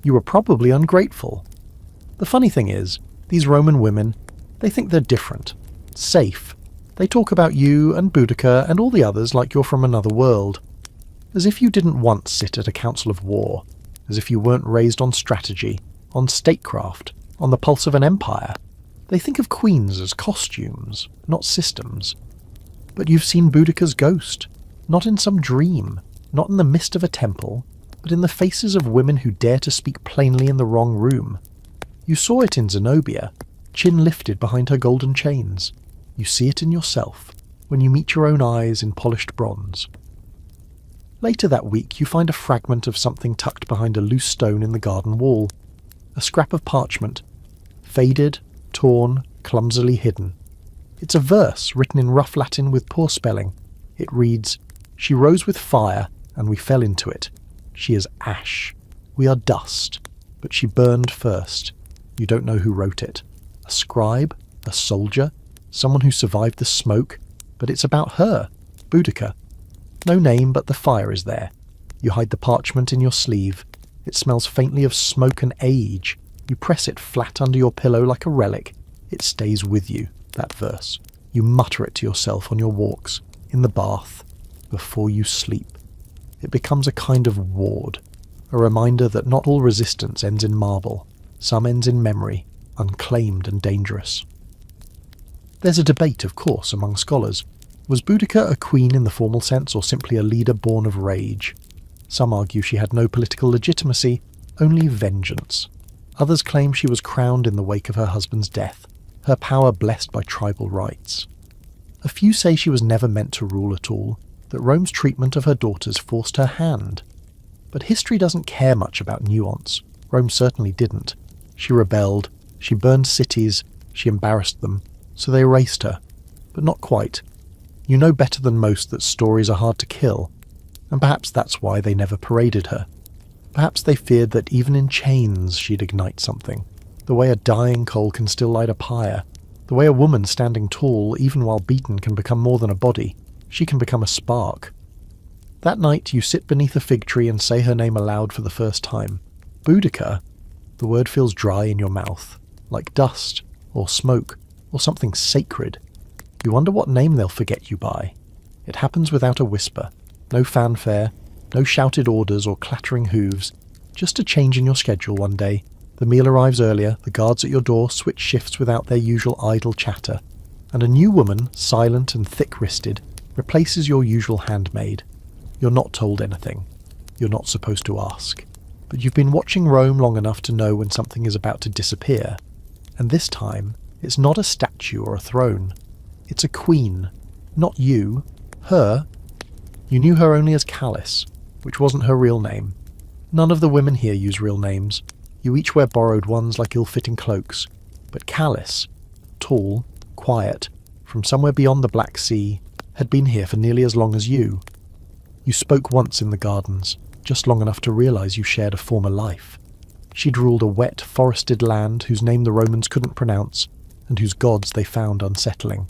were probably ungrateful. The funny thing is, these Roman women, they think they're different. Safe. They talk about you and Boudicca and all the others like you're from another world. As if you didn't once sit at a council of war. As if you weren't raised on strategy, on statecraft, on the pulse of an empire. They think of queens as costumes, not systems. But you've seen Boudicca's ghost. Not in some dream. Not in the mist of a temple. but in the faces of women who dare to speak plainly in the wrong room. You saw it in Zenobia, chin lifted behind her golden chains. You see it in yourself when you meet your own eyes in polished bronze. Later that week you find a fragment of something tucked behind a loose stone in the garden wall. A scrap of parchment, faded, torn, clumsily hidden. It's a verse written in rough Latin with poor spelling. It reads, "She rose with fire, and we fell into it. She is ash. We are dust, but she burned first." You don't know who wrote it. A scribe? A soldier? Someone who survived the smoke? But it's about her, Boudica. No name, but the fire is there. You hide the parchment in your sleeve. It smells faintly of smoke and age. You press it flat under your pillow like a relic. It stays with you, that verse. You mutter it to yourself on your walks, in the bath, before you sleep. It becomes a kind of ward, a reminder that not all resistance ends in marble. Some ends in memory, unclaimed and dangerous. There's a debate, of course, among scholars. Was Boudica a queen in the formal sense, or simply a leader born of rage? Some argue she had no political legitimacy, only vengeance. Others claim she was crowned in the wake of her husband's death, her power blessed by tribal rites. A few say she was never meant to rule at all, that Rome's treatment of her daughters forced her hand. But history doesn't care much about nuance. Rome certainly didn't. She rebelled, she burned cities, she embarrassed them, so they erased her. But not quite. You know better than most that stories are hard to kill, and perhaps that's why they never paraded her. Perhaps they feared that even in chains she'd ignite something, the way a dying coal can still light a pyre, the way a woman standing tall, even while beaten, can become more than a body. She can become a spark. That night you sit beneath a fig tree and say her name aloud for the first time. Boudica. The word feels dry in your mouth, like dust, or smoke, or something sacred. You wonder what name they'll forget you by. It happens without a whisper, no fanfare, no shouted orders or clattering hooves, just a change in your schedule one day. The meal arrives earlier, the guards at your door switch shifts without their usual idle chatter, and a new woman, silent and thick-wristed, replaces your usual handmaid. You're not told anything. You're not supposed to ask. But you've been watching Rome long enough to know when something is about to disappear. And this time, it's not a statue or a throne. It's a queen. Not you. Her. You knew her only as Callis, which wasn't her real name. None of the women here use real names. You each wear borrowed ones like ill-fitting cloaks. But Callis, tall, quiet, from somewhere beyond the Black Sea, had been here for nearly as long as you. You spoke once in the gardens, just long enough to realise you shared a former life. She'd ruled a wet, forested land whose name the Romans couldn't pronounce, and whose gods they found unsettling.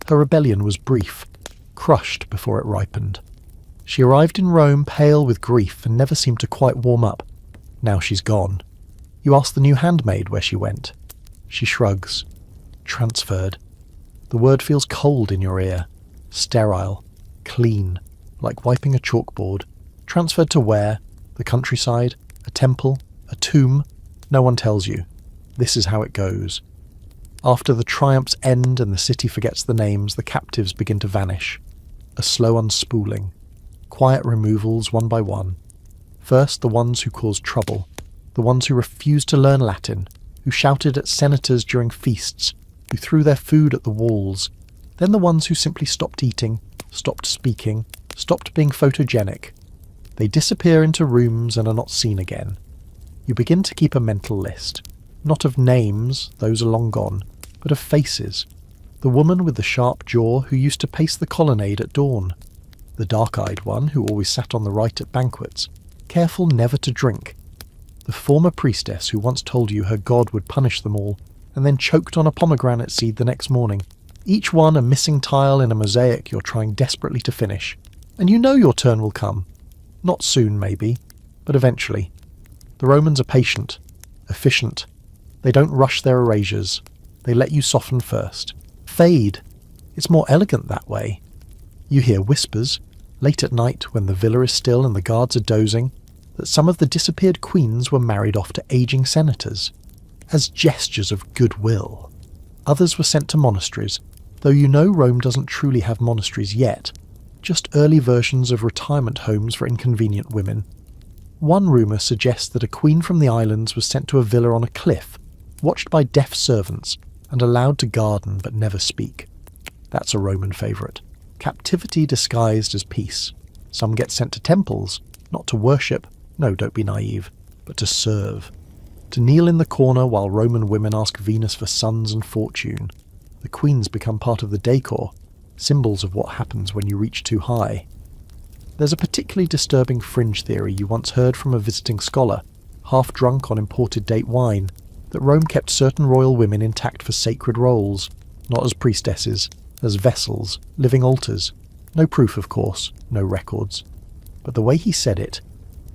Her rebellion was brief, crushed before it ripened. She arrived in Rome pale with grief and never seemed to quite warm up. Now she's gone. You ask the new handmaid where she went. She shrugs. Transferred. The word feels cold in your ear. Sterile. Clean. Like wiping a chalkboard. Transferred to where? The countryside? A temple? A tomb? No one tells you. This is how it goes. After the triumphs end and the city forgets the names, the captives begin to vanish. A slow unspooling. Quiet removals one by one. First, the ones who caused trouble. The ones who refused to learn Latin, who shouted at senators during feasts, who threw their food at the walls. Then the ones who simply stopped eating, stopped speaking, stopped being photogenic. They disappear into rooms and are not seen again. You begin to keep a mental list. Not of names, those are long gone, but of faces. The woman with the sharp jaw who used to pace the colonnade at dawn. The dark-eyed one who always sat on the right at banquets, careful never to drink. The former priestess who once told you her god would punish them all, and then choked on a pomegranate seed the next morning. Each one a missing tile in a mosaic you're trying desperately to finish. And you know your turn will come. Not soon, maybe, but eventually. The Romans are patient, efficient. They don't rush their erasures. They let you soften first. Fade. It's more elegant that way. You hear whispers, late at night when the villa is still and the guards are dozing, that some of the disappeared queens were married off to aging senators, as gestures of goodwill. Others were sent to monasteries, though you know Rome doesn't truly have monasteries yet, just early versions of retirement homes for inconvenient women. One rumour suggests that a queen from the islands was sent to a villa on a cliff, watched by deaf servants, and allowed to garden but never speak. That's a Roman favourite. Captivity disguised as peace. Some get sent to temples, not to worship, no, don't be naive, but to serve. To kneel in the corner while Roman women ask Venus for sons and fortune. The queens become part of the decor, symbols of what happens when you reach too high. There's a particularly disturbing fringe theory you once heard from a visiting scholar, half drunk on imported date wine, that Rome kept certain royal women intact for sacred roles, not as priestesses, as vessels, living altars. No proof, of course, no records. But the way he said it,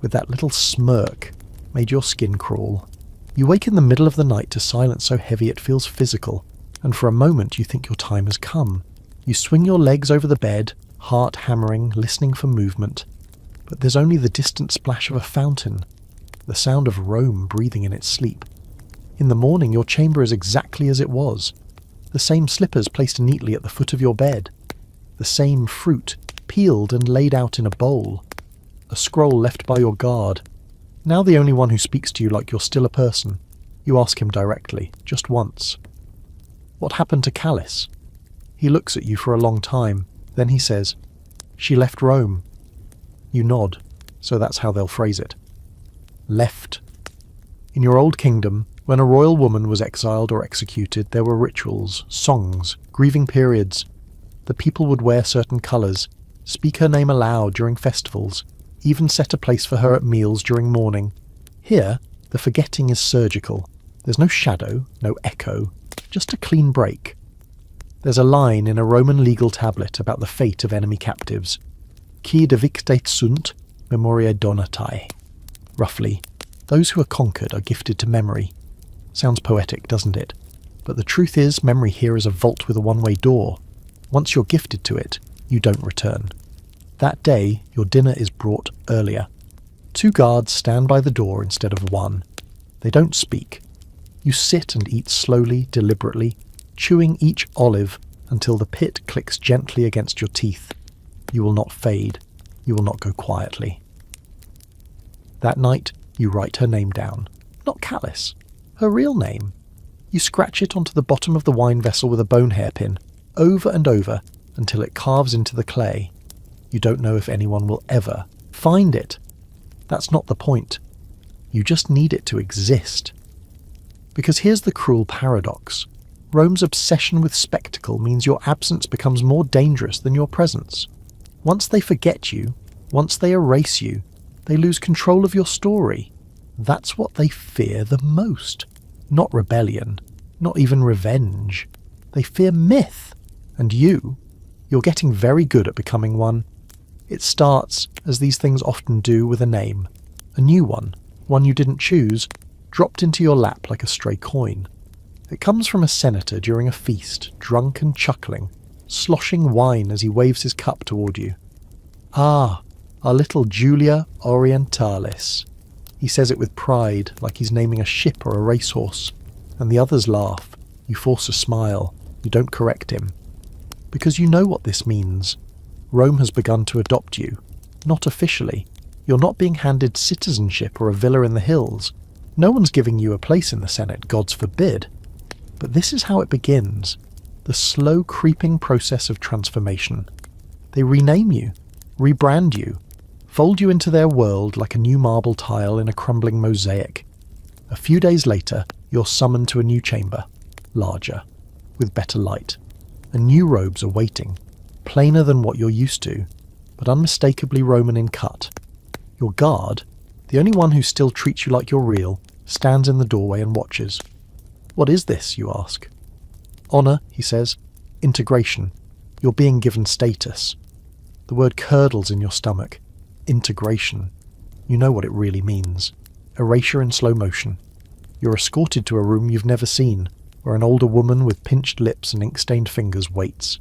with that little smirk, made your skin crawl. You wake in the middle of the night to silence so heavy it feels physical, and for a moment you think your time has come. You swing your legs over the bed, heart hammering, listening for movement. But there's only the distant splash of a fountain, the sound of Rome breathing in its sleep. In the morning your chamber is exactly as it was. The same slippers placed neatly at the foot of your bed. The same fruit, peeled and laid out in a bowl. A scroll left by your guard. Now the only one who speaks to you like you're still a person. You ask him directly, just once. What happened to Callis? He looks at you for a long time. Then he says, "She left Rome." You nod, so that's how they'll phrase it. Left. In your old kingdom, when a royal woman was exiled or executed, there were rituals, songs, grieving periods. The people would wear certain colours, speak her name aloud during festivals, even set a place for her at meals during mourning. Here, the forgetting is surgical. There's no shadow, no echo, just a clean break. There's a line in a Roman legal tablet about the fate of enemy captives. Qui devictate sunt, memoriae donatai. Roughly, those who are conquered are gifted to memory. Sounds poetic, doesn't it? But the truth is, memory here is a vault with a one-way door. Once you're gifted to it, you don't return. That day, your dinner is brought earlier. 2 guards stand by the door instead of 1. They don't speak. You sit and eat slowly, deliberately, chewing each olive until the pit clicks gently against your teeth. You will not fade. You will not go quietly. That night, you write her name down. Not Callis. Her real name. You scratch it onto the bottom of the wine vessel with a bone hairpin, over and over, until it carves into the clay. You don't know if anyone will ever find it. That's not the point. You just need it to exist. Because here's the cruel paradox. Rome's obsession with spectacle means your absence becomes more dangerous than your presence. Once they forget you, once they erase you, they lose control of your story. That's what they fear the most. Not rebellion, not even revenge. They fear myth. And you're getting very good at becoming one. It starts, as these things often do, with a name. A new one you didn't choose, dropped into your lap like a stray coin. It comes from a senator during a feast, drunk and chuckling, sloshing wine as he waves his cup toward you. Ah, our little Julia Orientalis. He says it with pride, like he's naming a ship or a racehorse. And the others laugh. You force a smile. You don't correct him. Because you know what this means. Rome has begun to adopt you. Not officially. You're not being handed citizenship or a villa in the hills. No one's giving you a place in the Senate, God's forbid. But this is how it begins. The slow creeping process of transformation. They rename you, rebrand you, fold you into their world like a new marble tile in a crumbling mosaic. A few days later, you're summoned to a new chamber, larger, with better light. And new robes are waiting, plainer than what you're used to, but unmistakably Roman in cut. Your guard, the only one who still treats you like you're real, stands in the doorway and watches. What is this, you ask? Honour, he says. Integration. You're being given status. The word curdles in your stomach. Integration. You know what it really means. Erasure in slow motion. You're escorted to a room you've never seen, where an older woman with pinched lips and ink-stained fingers waits.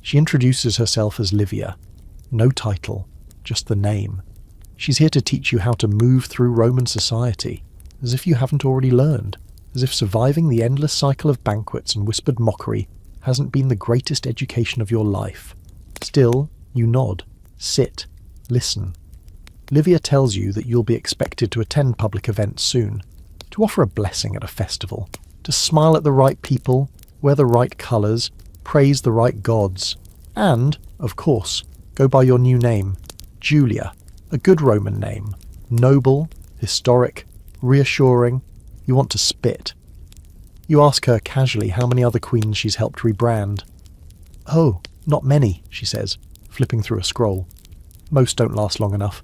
She introduces herself as Livia. No title, just the name. She's here to teach you how to move through Roman society, as if you haven't already learned, as if surviving the endless cycle of banquets and whispered mockery hasn't been the greatest education of your life. Still, you nod, sit, listen. Livia tells you that you'll be expected to attend public events soon, to offer a blessing at a festival, to smile at the right people, wear the right colours, praise the right gods, and, of course, go by your new name, Julia, a good Roman name, noble, historic, reassuring. You want to spit. You ask her casually how many other queens she's helped rebrand. Oh, not many, she says, flipping through a scroll. Most don't last long enough.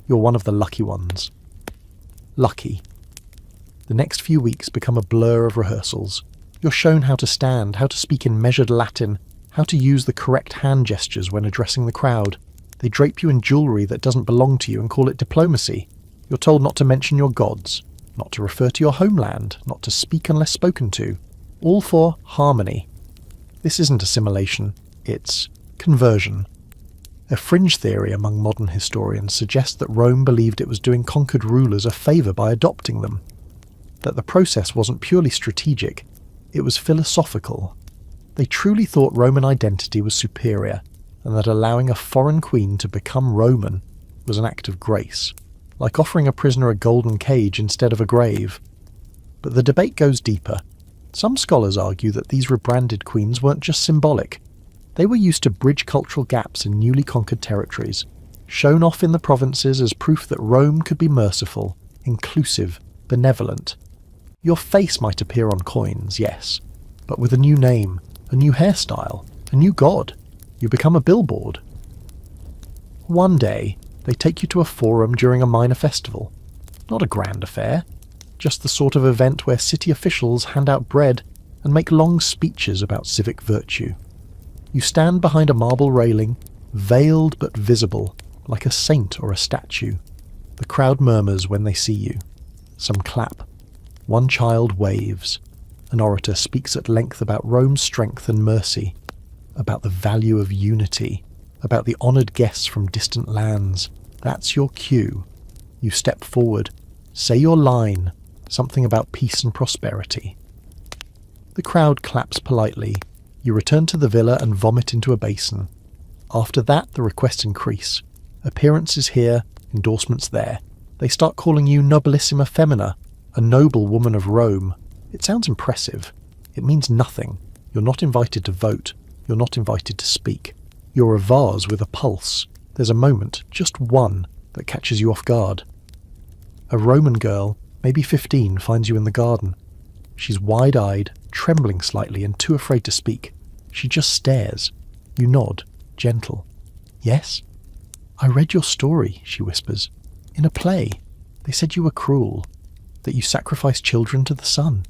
You're one of the lucky ones. Lucky. The next few weeks become a blur of rehearsals. You're shown how to stand, how to speak in measured Latin, how to use the correct hand gestures when addressing the crowd. They drape you in jewellery that doesn't belong to you and call it diplomacy. You're told not to mention your gods, not to refer to your homeland, not to speak unless spoken to. All for harmony. This isn't assimilation, it's conversion. A fringe theory among modern historians suggests that Rome believed it was doing conquered rulers a favour by adopting them. That the process wasn't purely strategic, it was philosophical. They truly thought Roman identity was superior, and that allowing a foreign queen to become Roman was an act of grace, like offering a prisoner a golden cage instead of a grave. But the debate goes deeper. Some scholars argue that these rebranded queens weren't just symbolic. They were used to bridge cultural gaps in newly conquered territories, shown off in the provinces as proof that Rome could be merciful, inclusive, benevolent. Your face might appear on coins, yes, but with a new name, a new hairstyle, a new god, you become a billboard. One day, they take you to a forum during a minor festival. Not a grand affair, just the sort of event where city officials hand out bread and make long speeches about civic virtue. You stand behind a marble railing, veiled but visible, like a saint or a statue. The crowd murmurs when they see you. Some clap. One child waves. An orator speaks at length about Rome's strength and mercy, about the value of unity, about the honoured guests from distant lands. That's your cue. You step forward, say your line, something about peace and prosperity. The crowd claps politely. You return to the villa and vomit into a basin. After that, the requests increase. Appearances here, endorsements there. They start calling you Nobilissima Femina, a noble woman of Rome. It sounds impressive. It means nothing. You're not invited to vote. You're not invited to speak. You're a vase with a pulse. There's a moment, just one, that catches you off guard. A Roman girl, maybe 15, finds you in the garden. She's wide-eyed, trembling slightly and too afraid to speak. She just stares. You nod, gentle. Yes? I read your story, she whispers. In a play. They said you were cruel. That you sacrificed children to the sun.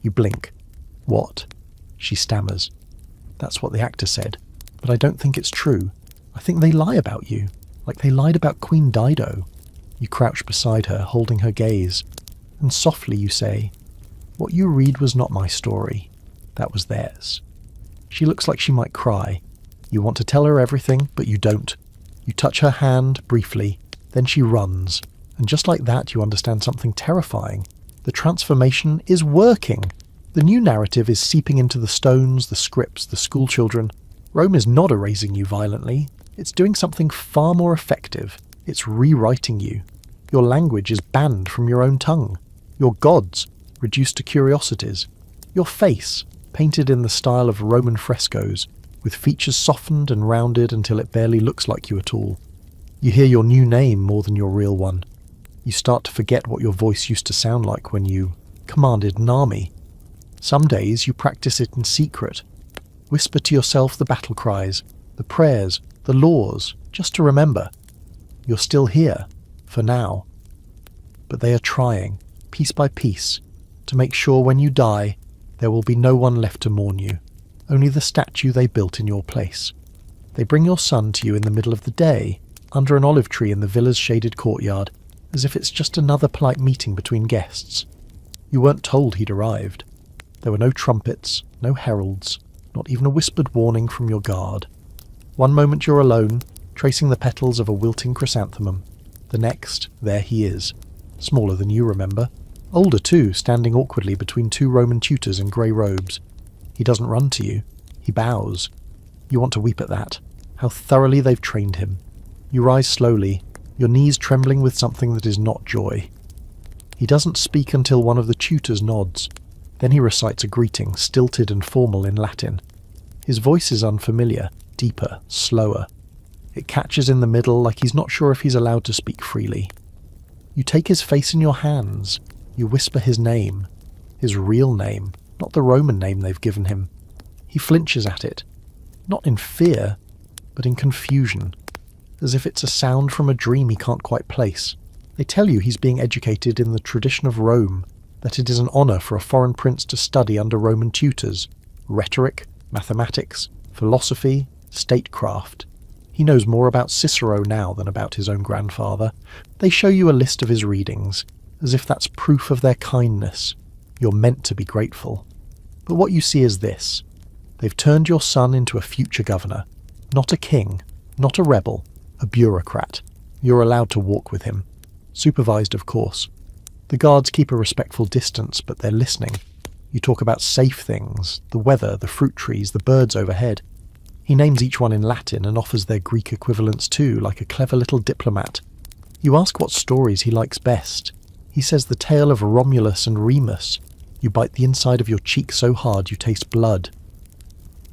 You blink. What? She stammers. That's what the actor said. But I don't think it's true. I think they lie about you. Like they lied about Queen Dido. You crouch beside her, holding her gaze. And softly you say, what you read was not my story. That was theirs. She looks like she might cry. You want to tell her everything, but you don't. You touch her hand, briefly. Then she runs. And just like that, you understand something terrifying. The transformation is working. The new narrative is seeping into the stones, the scripts, the schoolchildren. Rome is not erasing you violently. It's doing something far more effective. It's rewriting you. Your language is banned from your own tongue. Your gods reduced to curiosities. Your face, painted in the style of Roman frescoes, with features softened and rounded until it barely looks like you at all. You hear your new name more than your real one. You start to forget what your voice used to sound like when you commanded an army. Some days you practice it in secret. Whisper to yourself the battle cries, the prayers, the laws, just to remember. You're still here, for now. But they are trying, piece by piece, to make sure when you die, there will be no one left to mourn you, only the statue they built in your place. They bring your son to you in the middle of the day, under an olive tree in the villa's shaded courtyard, as if it's just another polite meeting between guests. You weren't told he'd arrived. There were no trumpets, no heralds, not even a whispered warning from your guard. One moment you're alone, tracing the petals of a wilting chrysanthemum. The next, there he is, smaller than you remember. Older too, standing awkwardly between two Roman tutors in grey robes. He doesn't run to you. He bows. You want to weep at that. How thoroughly they've trained him. You rise slowly, your knees trembling with something that is not joy. He doesn't speak until one of the tutors nods. Then he recites a greeting, stilted and formal in Latin. His voice is unfamiliar, deeper, slower. It catches in the middle like he's not sure if he's allowed to speak freely. You take his face in your hands. You whisper his name. His real name, not the Roman name they've given him. He flinches at it. Not in fear, but in confusion. As if it's a sound from a dream he can't quite place. They tell you he's being educated in the tradition of Rome, that it is an honour for a foreign prince to study under Roman tutors. Rhetoric, mathematics, philosophy, statecraft. He knows more about Cicero now than about his own grandfather. They show you a list of his readings, as if that's proof of their kindness. You're meant to be grateful. But what you see is this. They've turned your son into a future governor. Not a king, not a rebel, a bureaucrat. You're allowed to walk with him. Supervised, of course. The guards keep a respectful distance, but they're listening. You talk about safe things, the weather, the fruit trees, the birds overhead. He names each one in Latin and offers their Greek equivalents too, like a clever little diplomat. You ask what stories he likes best. He says the tale of Romulus and Remus. You bite the inside of your cheek so hard you taste blood.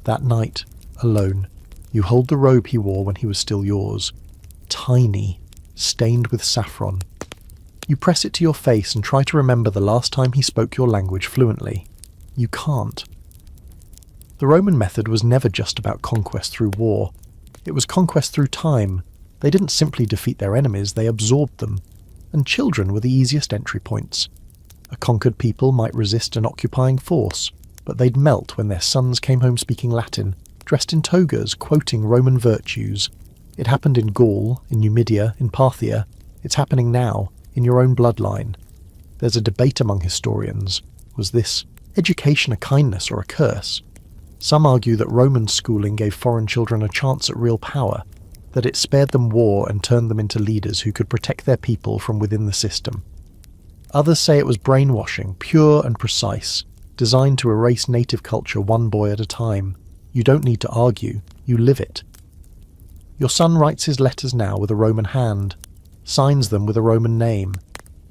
That night, alone, you hold the robe he wore when he was still yours. Tiny, stained with saffron. You press it to your face and try to remember the last time he spoke your language fluently. You can't. The Roman method was never just about conquest through war. It was conquest through time. They didn't simply defeat their enemies, they absorbed them. And children were the easiest entry points. A conquered people might resist an occupying force, but they'd melt when their sons came home speaking Latin, dressed in togas, quoting Roman virtues. It happened in Gaul, in Numidia, in Parthia. It's happening now, in your own bloodline. There's a debate among historians. Was this education a kindness or a curse? Some argue that Roman schooling gave foreign children a chance at real power, that it spared them war and turned them into leaders who could protect their people from within the system. Others say it was brainwashing, pure and precise, designed to erase native culture one boy at a time. You don't need to argue, you live it. Your son writes his letters now with a Roman hand, signs them with a Roman name.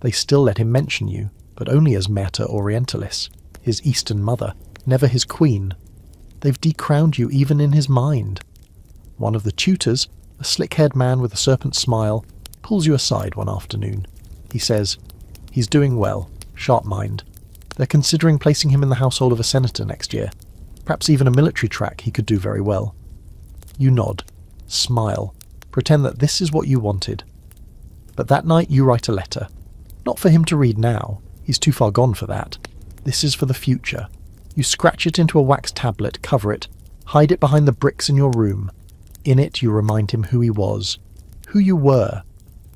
They still let him mention you, but only as Mater Orientalis, his Eastern mother, never his queen. They've decrowned you even in his mind. One of the tutors, a slick-haired man with a serpent smile, pulls you aside one afternoon. He says, he's doing well, sharp mind. They're considering placing him in the household of a senator next year. Perhaps even a military track he could do very well. You nod, smile, pretend that this is what you wanted. But that night you write a letter. Not for him to read now, he's too far gone for that. This is for the future. You scratch it into a wax tablet, cover it, hide it behind the bricks in your room. In it you remind him who he was, who you were,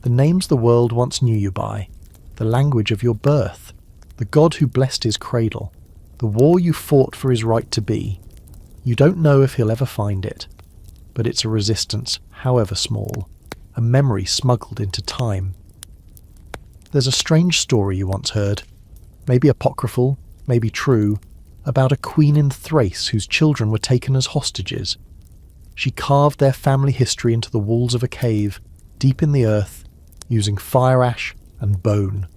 the names the world once knew you by, the language of your birth, the God who blessed his cradle, the war you fought for his right to be. You don't know if he'll ever find it, but it's a resistance, however small, a memory smuggled into time. There's a strange story you once heard, maybe apocryphal, maybe true, about a queen in Thrace whose children were taken as hostages. She carved their family history into the walls of a cave, deep in the earth, using fire ash and bone.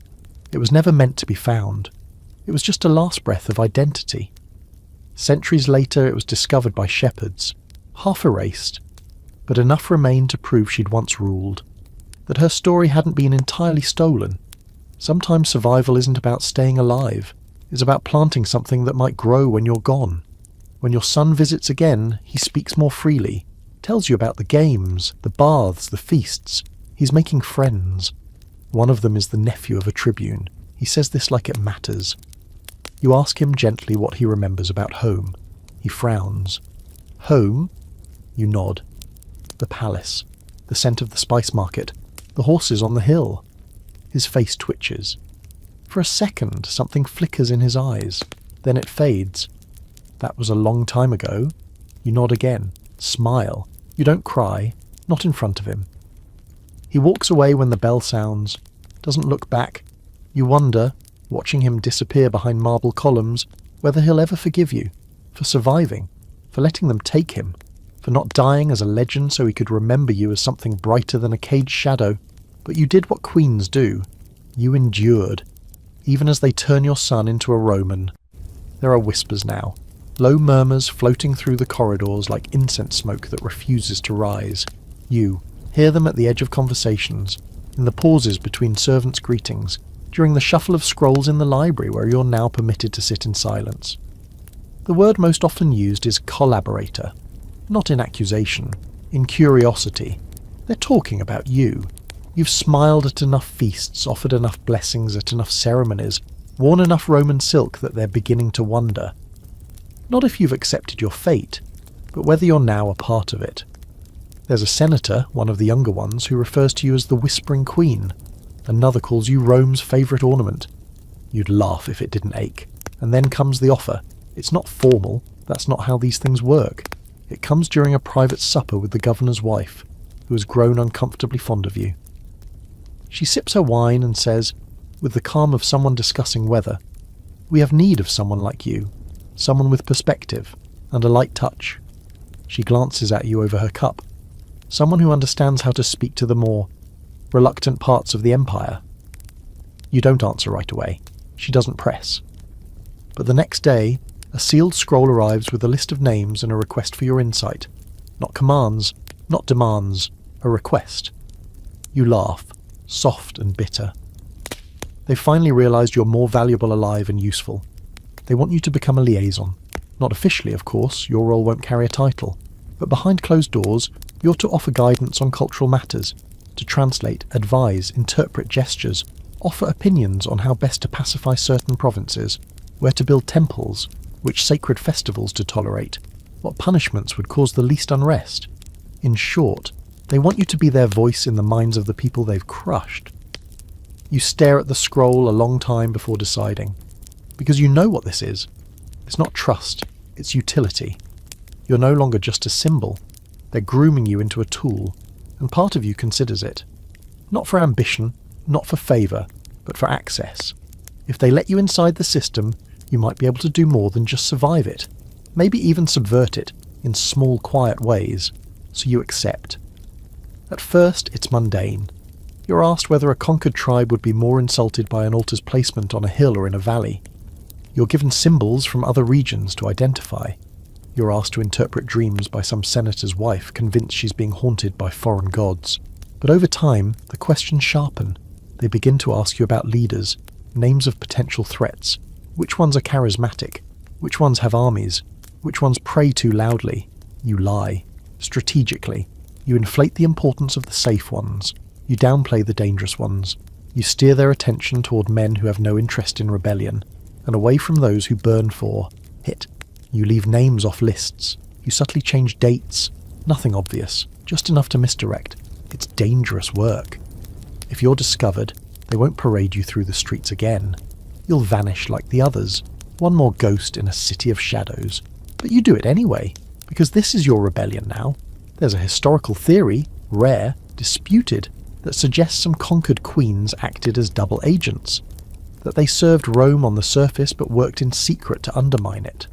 It was never meant to be found. It was just a last breath of identity. Centuries later it was discovered by shepherds, half erased, but enough remained to prove she'd once ruled, that her story hadn't been entirely stolen. Sometimes survival isn't about staying alive. It's about planting something that might grow when you're gone. When your son visits again, he speaks more freely, tells you about the games, the baths, the feasts. He's making friends. One of them is the nephew of a tribune. He says this like it matters. You ask him gently what he remembers about home. He frowns. Home? You nod. The palace, the scent of the spice market, the horses on the hill. His face twitches. For a second, something flickers in his eyes. Then it fades. That was a long time ago. You nod again. Smile. You don't cry. Not in front of him. He walks away when the bell sounds. Doesn't look back. You wonder, watching him disappear behind marble columns, whether he'll ever forgive you. For surviving. For letting them take him. For not dying as a legend so he could remember you as something brighter than a caged shadow. But you did what queens do. You endured, even as they turn your son into a Roman. There are whispers now, low murmurs floating through the corridors like incense smoke that refuses to rise. You hear them at the edge of conversations, in the pauses between servants' greetings, during the shuffle of scrolls in the library where you're now permitted to sit in silence. The word most often used is collaborator, not in accusation, in curiosity. They're talking about you. You've smiled at enough feasts, offered enough blessings at enough ceremonies, worn enough Roman silk that they're beginning to wonder. Not if you've accepted your fate, but whether you're now a part of it. There's a senator, one of the younger ones, who refers to you as the Whispering Queen. Another calls you Rome's favourite ornament. You'd laugh if it didn't ache. And then comes the offer. It's not formal, that's not how these things work. It comes during a private supper with the governor's wife, who has grown uncomfortably fond of you. She sips her wine and says, with the calm of someone discussing weather, "We have need of someone like you, someone with perspective and a light touch." She glances at you over her cup. Someone who understands how to speak to the more reluctant parts of the empire. You don't answer right away. She doesn't press. But the next day, a sealed scroll arrives with a list of names and a request for your insight. Not commands, not demands, a request. You laugh, soft and bitter. They've finally realised you're more valuable alive and useful. They want you to become a liaison. Not officially, of course, your role won't carry a title. But behind closed doors, you're to offer guidance on cultural matters, to translate, advise, interpret gestures, offer opinions on how best to pacify certain provinces, where to build temples, which sacred festivals to tolerate, what punishments would cause the least unrest. In short, they want you to be their voice in the minds of the people they've crushed. You stare at the scroll a long time before deciding, because you know what this is. It's not trust, it's utility. You're no longer just a symbol. They're grooming you into a tool, and part of you considers it. Not for ambition, not for favour, but for access. If they let you inside the system, you might be able to do more than just survive it, maybe even subvert it in small, quiet ways, so you accept. At first, it's mundane. You're asked whether a conquered tribe would be more insulted by an altar's placement on a hill or in a valley. You're given symbols from other regions to identify. You're asked to interpret dreams by some senator's wife convinced she's being haunted by foreign gods. But over time, the questions sharpen. They begin to ask you about leaders, names of potential threats. Which ones are charismatic? Which ones have armies? Which ones pray too loudly? You lie. Strategically. You inflate the importance of the safe ones. You downplay the dangerous ones. You steer their attention toward men who have no interest in rebellion, and away from those who burn for hit. You leave names off lists. You subtly change dates. Nothing obvious, just enough to misdirect. It's dangerous work. If you're discovered, they won't parade you through the streets again. You'll vanish like the others, one more ghost in a city of shadows. But you do it anyway, because this is your rebellion now. There's a historical theory, rare, disputed, that suggests some conquered queens acted as double agents, that they served Rome on the surface but worked in secret to undermine it.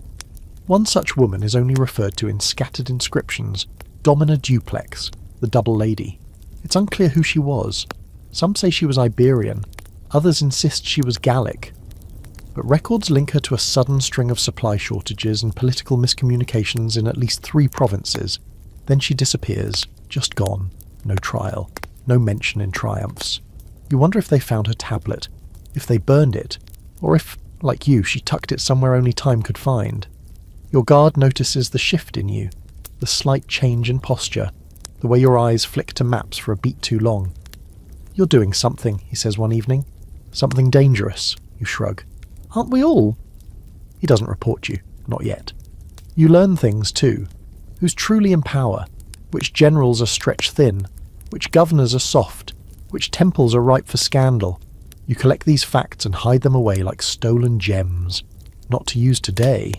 One such woman is only referred to in scattered inscriptions, Domina Duplex, the double lady. It's unclear who she was. Some say she was Iberian, others insist she was Gallic. But records link her to a sudden string of supply shortages and political miscommunications in at least 3 provinces. Then she disappears, just gone, no trial, no mention in triumphs. You wonder if they found her tablet, if they burned it, or if, like you, she tucked it somewhere only time could find. Your guard notices the shift in you, the slight change in posture, the way your eyes flick to maps for a beat too long. "You're doing something," he says one evening. "Something dangerous," you shrug. "Aren't we all?" He doesn't report you, not yet. You learn things too. Who's truly in power, which generals are stretched thin, which governors are soft, which temples are ripe for scandal. You collect these facts and hide them away like stolen gems, not to use today,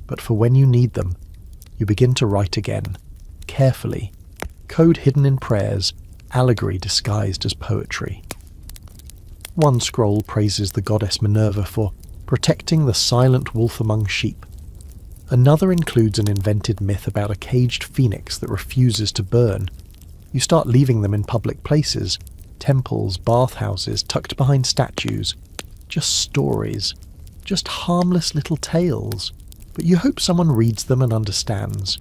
but for when you need them. You begin to write again, carefully, code hidden in prayers, allegory disguised as poetry. One scroll praises the goddess Minerva for protecting the silent wolf among sheep. Another includes an invented myth about a caged phoenix that refuses to burn. You start leaving them in public places, Temples, bathhouses, tucked behind statues. Just stories. Just harmless little tales. But you hope someone reads them and understands.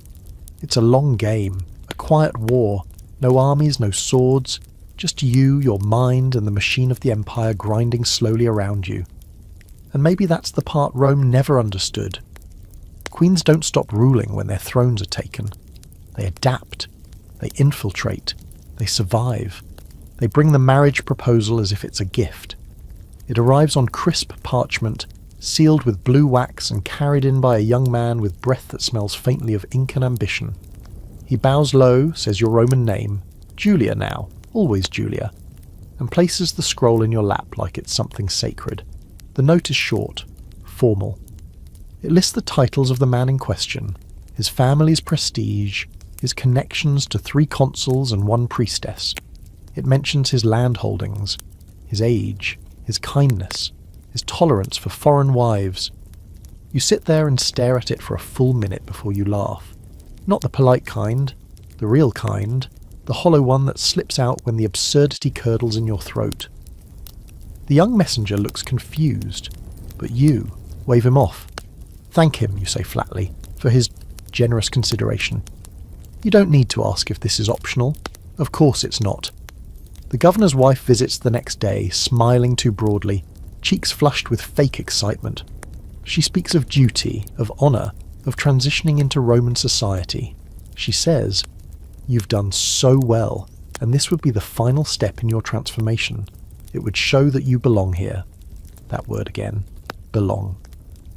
It's a long game, a quiet war. No armies, no swords. Just you, your mind, and the machine of the empire grinding slowly around you. And maybe that's the part Rome never understood. Queens don't stop ruling when their thrones are taken. They adapt. They infiltrate. They survive. They bring the marriage proposal as if it's a gift. It arrives on crisp parchment, sealed with blue wax and carried in by a young man with breath that smells faintly of ink and ambition. He bows low, says your Roman name, Julia now, always Julia, and places the scroll in your lap like it's something sacred. The note is short, formal. It lists the titles of the man in question, his family's prestige, his connections to 3 consuls and 1 priestess. It mentions his land holdings, his age, his kindness, his tolerance for foreign wives. You sit there and stare at it for a full minute before you laugh. Not the polite kind, the real kind, the hollow one that slips out when the absurdity curdles in your throat. The young messenger looks confused, but you wave him off. Thank him, you say flatly, for his generous consideration. You don't need to ask if this is optional. Of course it's not. The governor's wife visits the next day, smiling too broadly, cheeks flushed with fake excitement. She speaks of duty, of honour, of transitioning into Roman society. She says, "You've done so well, and this would be the final step in your transformation. It would show that you belong here." That word again, belong.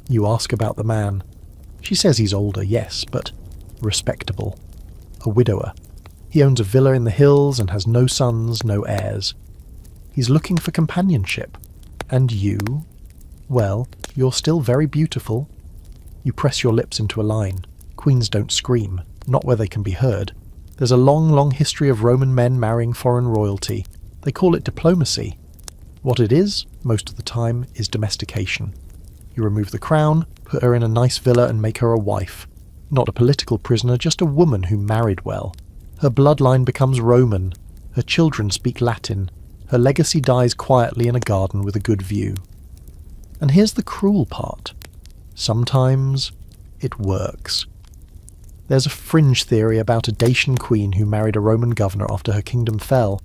You ask about the man. She says he's older, yes, but respectable. A widower. He owns a villa in the hills and has no sons, no heirs. He's looking for companionship. And you? Well, you're still very beautiful. You press your lips into a line. Queens don't scream, not where they can be heard. There's a long, long history of Roman men marrying foreign royalty. They call it diplomacy. What it is, most of the time, is domestication. You remove the crown, put her in a nice villa and make her a wife. Not a political prisoner, just a woman who married well. Her bloodline becomes Roman. Her children speak Latin. Her legacy dies quietly in a garden with a good view. And here's the cruel part. Sometimes it works. There's a fringe theory about a Dacian queen who married a Roman governor after her kingdom fell.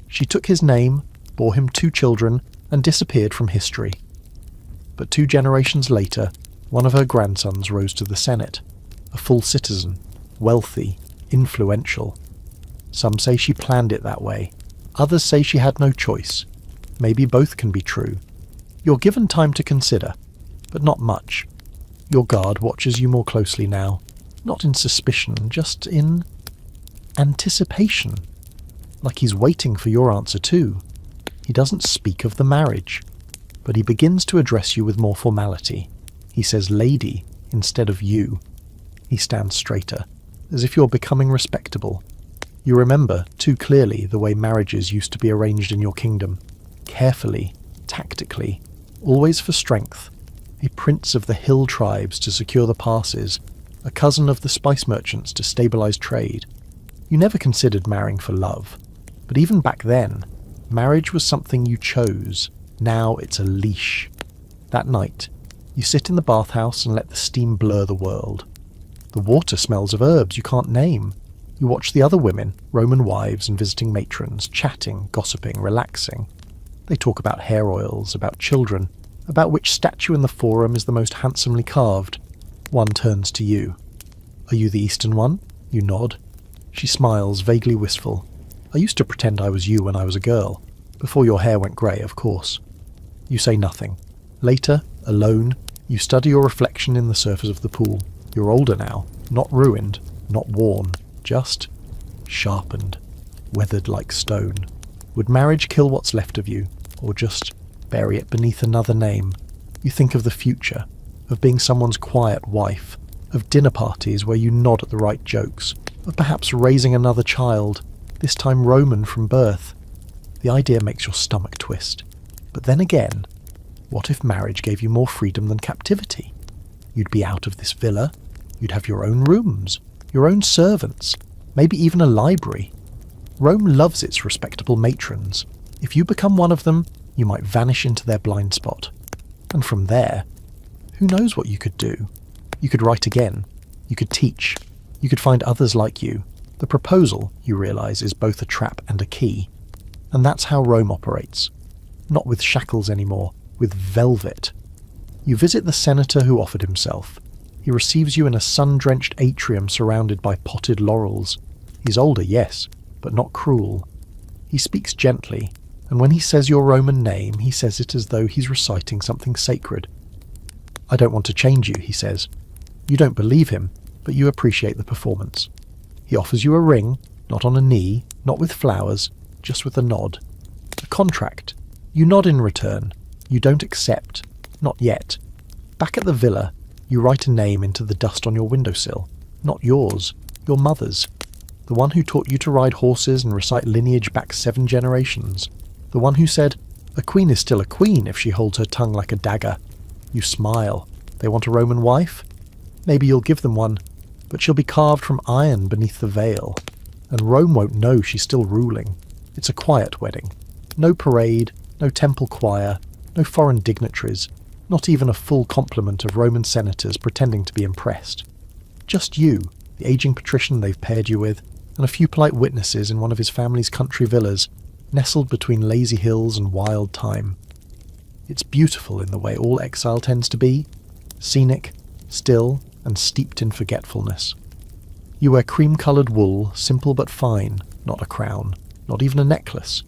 She took his name, bore him 2 children, and disappeared from history. But 2 generations later, one of her grandsons rose to the Senate, a full citizen, wealthy, influential. Some say she planned it that way. Others say she had no choice. Maybe both can be true. You're given time to consider, but not much. Your guard watches you more closely now, not in suspicion, just in anticipation. Like he's waiting for your answer too. He doesn't speak of the marriage, but he begins to address you with more formality. He says lady instead of you. He stands straighter, as if you're becoming respectable. You remember, too clearly, the way marriages used to be arranged in your kingdom. Carefully, tactically, always for strength. A prince of the hill tribes to secure the passes, a cousin of the spice merchants to stabilize trade. You never considered marrying for love. But even back then, marriage was something you chose. Now it's a leash. That night, you sit in the bathhouse and let the steam blur the world. The water smells of herbs you can't name. You watch the other women, Roman wives and visiting matrons, chatting, gossiping, relaxing. They talk about hair oils, about children, about which statue in the forum is the most handsomely carved. One turns to you. "Are you the Eastern one?" You nod. She smiles, vaguely wistful. "I used to pretend I was you when I was a girl. Before your hair went grey, of course." You say nothing. Later, alone, you study your reflection in the surface of the pool. You're older now, not ruined, not worn, just sharpened, weathered like stone. Would marriage kill what's left of you, or just bury it beneath another name? You think of the future, of being someone's quiet wife, of dinner parties where you nod at the right jokes, of perhaps raising another child, this time Roman from birth. The idea makes your stomach twist. But then again, what if marriage gave you more freedom than captivity? You'd be out of this villa, you'd have your own rooms, your own servants, maybe even a library. Rome loves its respectable matrons. If you become one of them, you might vanish into their blind spot. And from there, who knows what you could do? You could write again. You could teach. You could find others like you. The proposal, you realise, is both a trap and a key. And that's how Rome operates. Not with shackles anymore, with velvet. You visit the senator who offered himself. He receives you in a sun-drenched atrium surrounded by potted laurels. He's older, yes, but not cruel. He speaks gently, and when he says your Roman name, he says it as though he's reciting something sacred. I don't want to change you, he says. You don't believe him, but you appreciate the performance. He offers you a ring, not on a knee, not with flowers, just with a nod. A contract. You nod in return. You don't accept. Not yet. Back at the villa, you write a name into the dust on your windowsill. Not yours, your mother's. The one who taught you to ride horses and recite lineage back 7 generations. The one who said, a queen is still a queen if she holds her tongue like a dagger. You smile. They want a Roman wife? Maybe you'll give them one, but she'll be carved from iron beneath the veil. And Rome won't know she's still ruling. It's a quiet wedding. No parade, no temple choir, no foreign dignitaries, not even a full complement of Roman senators pretending to be impressed. Just you, the aging patrician they've paired you with, and a few polite witnesses in one of his family's country villas, nestled between lazy hills and wild thyme. It's beautiful in the way all exile tends to be, scenic, still, and steeped in forgetfulness. You wear cream-coloured wool, simple but fine, not a crown, not even a necklace.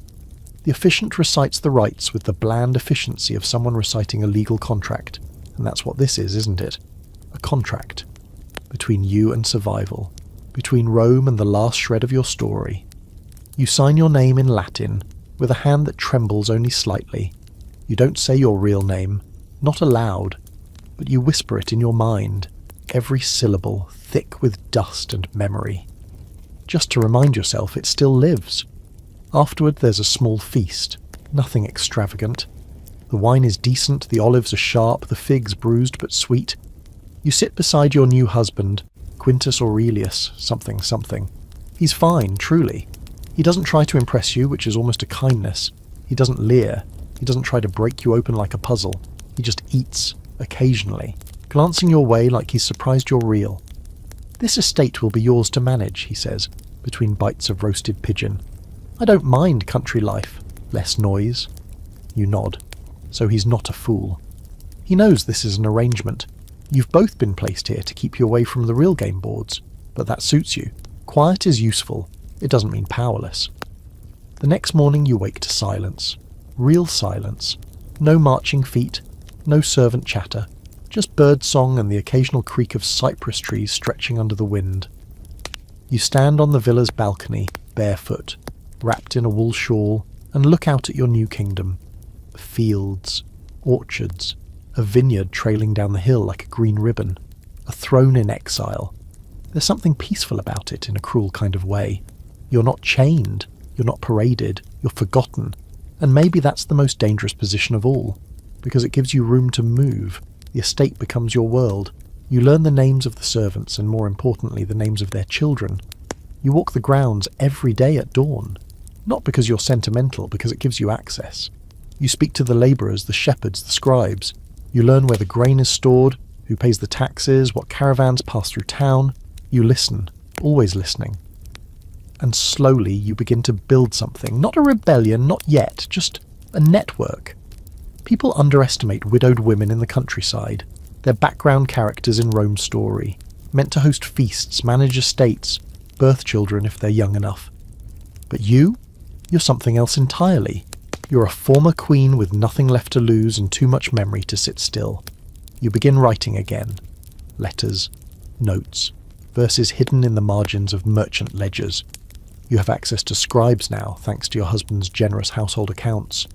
The officiant recites the rites with the bland efficiency of someone reciting a legal contract, and that's what this is, isn't it? A contract. Between you and survival. Between Rome and the last shred of your story. You sign your name in Latin, with a hand that trembles only slightly. You don't say your real name, not aloud, but you whisper it in your mind, every syllable thick with dust and memory. Just to remind yourself it still lives. Afterward there's a small feast, nothing extravagant. The wine is decent, the olives are sharp, the figs bruised but sweet. You sit beside your new husband, Quintus Aurelius, something. He's fine, truly. He doesn't try to impress you, which is almost a kindness. He doesn't leer. He doesn't try to break you open like a puzzle. He just eats, occasionally, glancing your way like he's surprised you're real. This estate will be yours to manage, he says, between bites of roasted pigeon. I don't mind country life. Less noise. You nod. So he's not a fool. He knows this is an arrangement. You've both been placed here to keep you away from the real game boards, but that suits you. Quiet is useful. It doesn't mean powerless. The next morning you wake to silence. Real silence. No marching feet. No servant chatter. Just bird song and the occasional creak of cypress trees stretching under the wind. You stand on the villa's balcony, barefoot, wrapped in a wool shawl, and look out at your new kingdom. Fields, orchards, a vineyard trailing down the hill like a green ribbon, a throne in exile. There's something peaceful about it in a cruel kind of way. You're not chained, you're not paraded, you're forgotten, and maybe that's the most dangerous position of all, because it gives you room to move. The estate becomes your world. You learn the names of the servants and, more importantly, the names of their children. You walk the grounds every day at dawn, not because you're sentimental, because it gives you access. You speak to the labourers, the shepherds, the scribes. You learn where the grain is stored, who pays the taxes, what caravans pass through town. You listen, always listening. And slowly you begin to build something, not a rebellion, not yet, just a network. People underestimate widowed women in the countryside. They're background characters in Rome's story, meant to host feasts, manage estates, birth children if they're young enough. But you're something else entirely. You're a former queen with nothing left to lose and too much memory to sit still. You begin writing again. Letters, notes, verses hidden in the margins of merchant ledgers. You have access to scribes now, thanks to your husband's generous household accounts.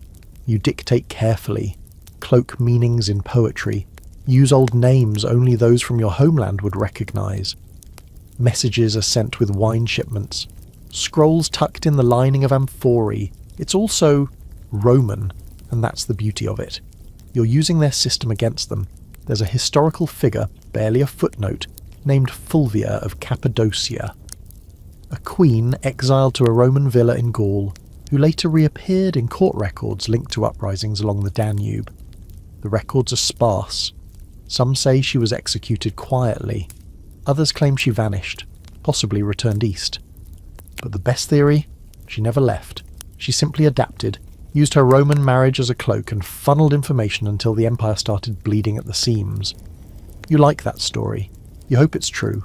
You dictate carefully, cloak meanings in poetry, use old names only those from your homeland would recognize. Messages are sent with wine shipments. Scrolls tucked in the lining of amphorae. It's also Roman, and that's the beauty of it. You're using their system against them. There's a historical figure, barely a footnote, named Fulvia of Cappadocia. A queen exiled to a Roman villa in Gaul, who later reappeared in court records linked to uprisings along the Danube. The records are sparse. Some say she was executed quietly. Others claim she vanished, possibly returned east. But the best theory? She never left. She simply adapted, used her Roman marriage as a cloak, and funneled information until the empire started bleeding at the seams. You like that story. You hope it's true.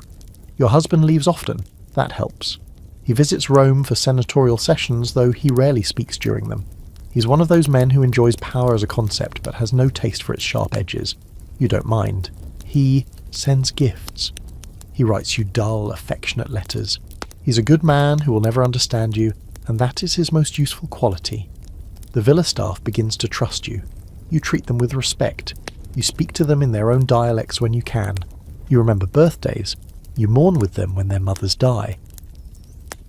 Your husband leaves often. That helps. He visits Rome for senatorial sessions, though he rarely speaks during them. He's one of those men who enjoys power as a concept but has no taste for its sharp edges. You don't mind. He sends gifts. He writes you dull, affectionate letters. He's a good man who will never understand you, and that is his most useful quality. The villa staff begins to trust you. You treat them with respect. You speak to them in their own dialects when you can. You remember birthdays. You mourn with them when their mothers die.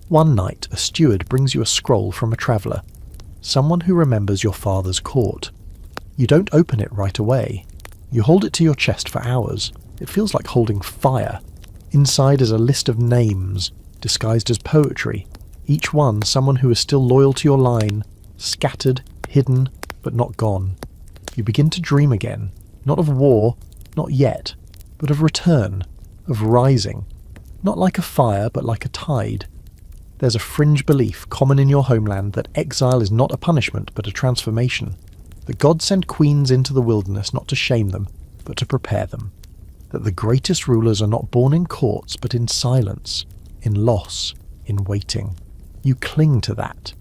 One night, a steward brings you a scroll from a traveller, someone who remembers your father's court. You don't open it right away. You hold it to your chest for hours. It feels like holding fire. Inside is a list of names, disguised as poetry, each one someone who is still loyal to your line, scattered, hidden, but not gone. You begin to dream again, not of war, not yet, but of return, of rising, not like a fire, but like a tide. There's a fringe belief common in your homeland that exile is not a punishment but a transformation, that God sent queens into the wilderness not to shame them, but to prepare them, that the greatest rulers are not born in courts but in silence, in loss, in waiting. You cling to that,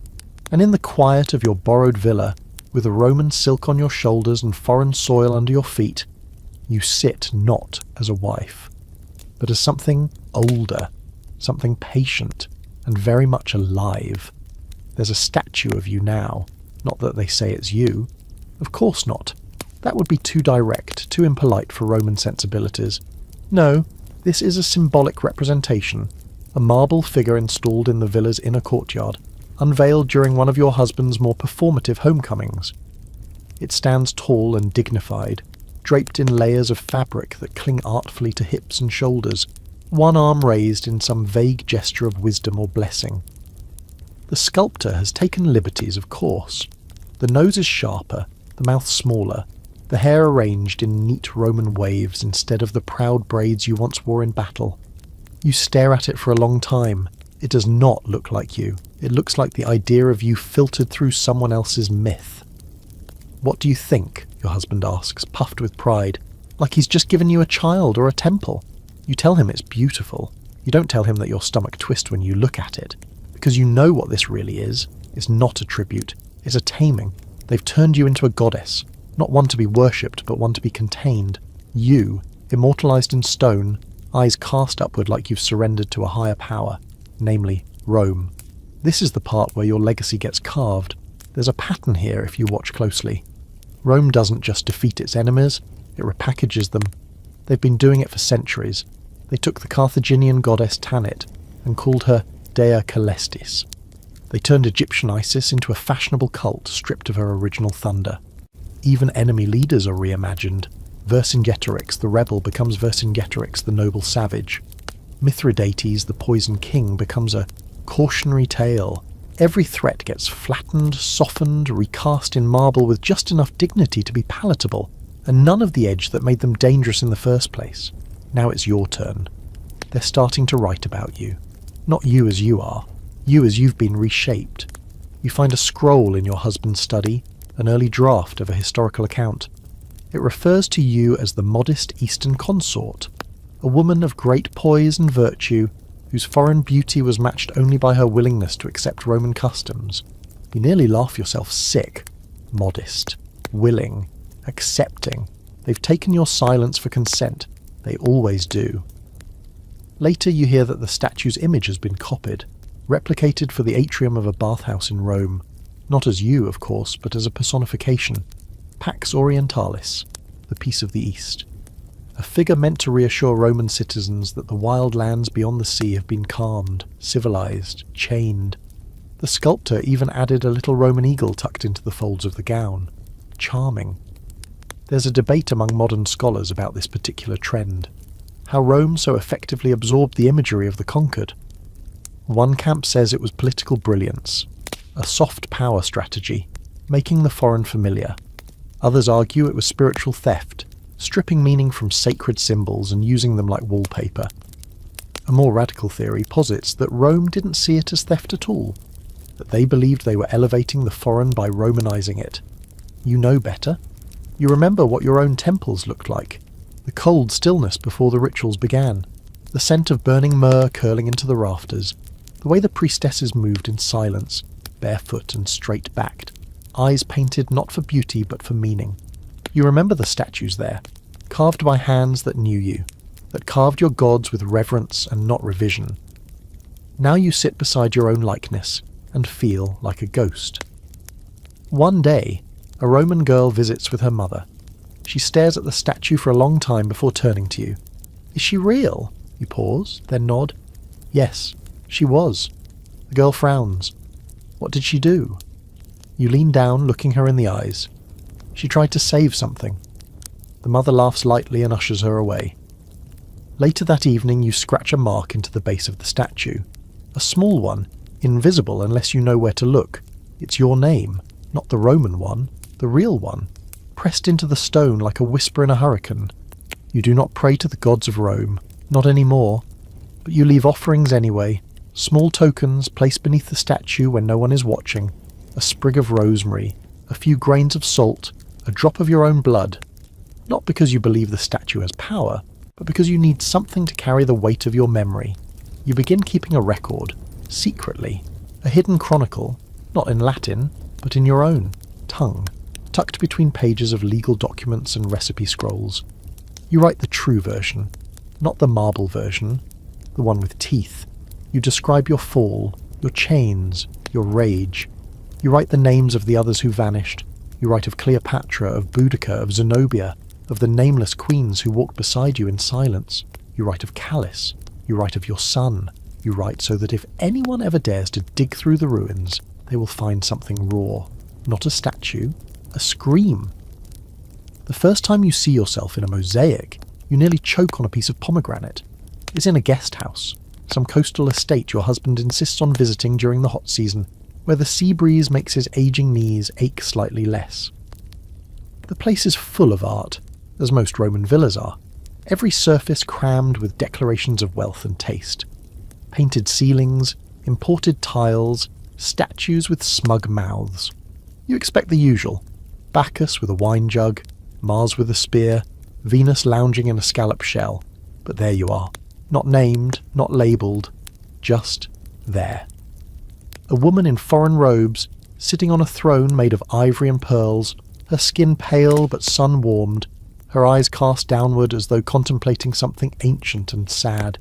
and in the quiet of your borrowed villa, with a Roman silk on your shoulders and foreign soil under your feet, you sit not as a wife, but as something older, something patient, and very much alive. There's a statue of you now, not that they say it's you. Of course not. That would be too direct, too impolite for Roman sensibilities. No, this is a symbolic representation, a marble figure installed in the villa's inner courtyard, unveiled during one of your husband's more performative homecomings. It stands tall and dignified, draped in layers of fabric that cling artfully to hips and shoulders, one arm raised in some vague gesture of wisdom or blessing. The sculptor has taken liberties, of course. The nose is sharper, the mouth smaller, the hair arranged in neat Roman waves instead of the proud braids you once wore in battle. You stare at it for a long time. It does not look like you. It looks like the idea of you filtered through someone else's myth. "What do you think?" your husband asks, puffed with pride, like he's just given you a child or a temple. You tell him it's beautiful. You don't tell him that your stomach twists when you look at it, because you know what this really is. It's not a tribute. It's a taming. They've turned you into a goddess, not one to be worshipped, but one to be contained. You, immortalized in stone, eyes cast upward like you've surrendered to a higher power, namely Rome. This is the part where your legacy gets carved. There's a pattern here if you watch closely. Rome doesn't just defeat its enemies, it repackages them. They've been doing it for centuries. They took the Carthaginian goddess Tanit and called her Dea Celestis. They turned Egyptian Isis into a fashionable cult stripped of her original thunder. Even enemy leaders are reimagined. Vercingetorix, the rebel, becomes Vercingetorix, the noble savage. Mithridates, the poison king, becomes a cautionary tale. Every threat gets flattened, softened, recast in marble with just enough dignity to be palatable, and none of the edge that made them dangerous in the first place. Now it's your turn. They're starting to write about you. Not you as you are. You as you've been reshaped. You find a scroll in your husband's study, an early draft of a historical account. It refers to you as the modest Eastern consort, a woman of great poise and virtue, whose foreign beauty was matched only by her willingness to accept Roman customs. You nearly laugh yourself sick. Modest, willing, accepting. They've taken your silence for consent. They always do. Later you hear that the statue's image has been copied, replicated for the atrium of a bathhouse in Rome, not as you, of course, but as a personification. Pax Orientalis, the peace of the East. A figure meant to reassure Roman citizens that the wild lands beyond the sea have been calmed, civilized, chained. The sculptor even added a little Roman eagle tucked into the folds of the gown. Charming. There's a debate among modern scholars about this particular trend, how Rome so effectively absorbed the imagery of the conquered. One camp says it was political brilliance. a soft power strategy, making the foreign familiar. Others argue it was spiritual theft, stripping meaning from sacred symbols and using them like wallpaper. A more radical theory posits that Rome didn't see it as theft at all, that they believed they were elevating the foreign by Romanizing it. You know better. You remember what your own temples looked like, the cold stillness before the rituals began, the scent of burning myrrh curling into the rafters, the way the priestesses moved in silence, barefoot and straight-backed, eyes painted not for beauty but for meaning. You remember the statues there, carved by hands that knew you, that carved your gods with reverence and not revision. Now you sit beside your own likeness and feel like a ghost. One day, a Roman girl visits with her mother. She stares at the statue for a long time before turning to you. Is she real? You pause, then nod. Yes, she was. The girl frowns. What did she do? You lean down, looking her in the eyes. She tried to save something. The mother laughs lightly and ushers her away. Later that evening you scratch a mark into the base of the statue. A small one, invisible unless you know where to look. It's your name, not the Roman one, the real one, pressed into the stone like a whisper in a hurricane. You do not pray to the gods of Rome, not anymore, but you leave offerings anyway, small tokens placed beneath the statue when no one is watching, a sprig of rosemary, a few grains of salt, a drop of your own blood, not because you believe the statue has power, but because you need something to carry the weight of your memory. You begin keeping a record, secretly, a hidden chronicle, not in Latin, but in your own tongue, tucked between pages of legal documents and recipe scrolls. You write the true version, not the marble version, the one with teeth. You describe your fall, your chains, your rage. You write the names of the others who vanished. You write of Cleopatra, of Boudica, of Zenobia, of the nameless queens who walked beside you in silence. You write of Callis. You write of your son. You write so that if anyone ever dares to dig through the ruins, they will find something raw. Not a statue, a scream. The first time you see yourself in a mosaic, you nearly choke on a piece of pomegranate. It's in a guest house, some coastal estate your husband insists on visiting during the hot season, where the sea breeze makes his aging knees ache slightly less. The place is full of art, as most Roman villas are, every surface crammed with declarations of wealth and taste. Painted ceilings, imported tiles, statues with smug mouths. You expect the usual: Bacchus with a wine jug, Mars with a spear, Venus lounging in a scallop shell. But there you are, not named, not labelled, just there. A woman in foreign robes, sitting on a throne made of ivory and pearls, her skin pale but sun-warmed, her eyes cast downward as though contemplating something ancient and sad.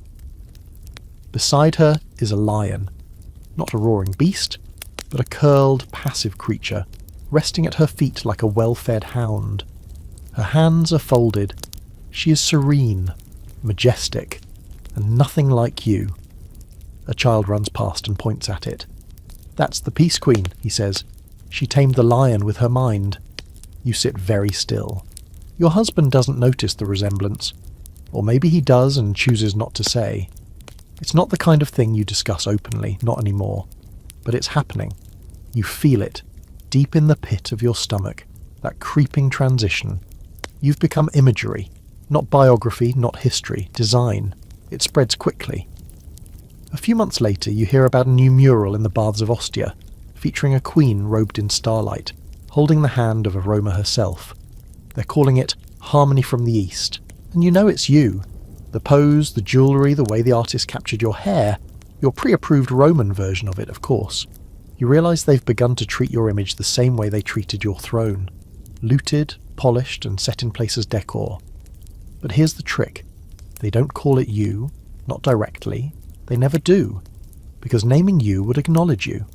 Beside her is a lion, not a roaring beast, but a curled, passive creature, resting at her feet like a well-fed hound. Her hands are folded. She is serene, majestic, and nothing like you. A child runs past and points at it. That's the Peace Queen, he says. She tamed the lion with her mind. You sit very still. Your husband doesn't notice the resemblance. Or maybe he does and chooses not to say. It's not the kind of thing you discuss openly, not anymore. But it's happening. You feel it, deep in the pit of your stomach, that creeping transition. You've become imagery, not biography, not history, design. It spreads quickly. A few months later, you hear about a new mural in the baths of Ostia, featuring a queen robed in starlight, holding the hand of Aroma herself. They're calling it Harmony from the East, and you know it's you. The pose, the jewellery, the way the artist captured your hair, your pre-approved Roman version of it, of course. You realise they've begun to treat your image the same way they treated your throne. Looted, polished, and set in place as decor. But here's the trick. They don't call it you, not directly. They never do, because naming you would acknowledge you.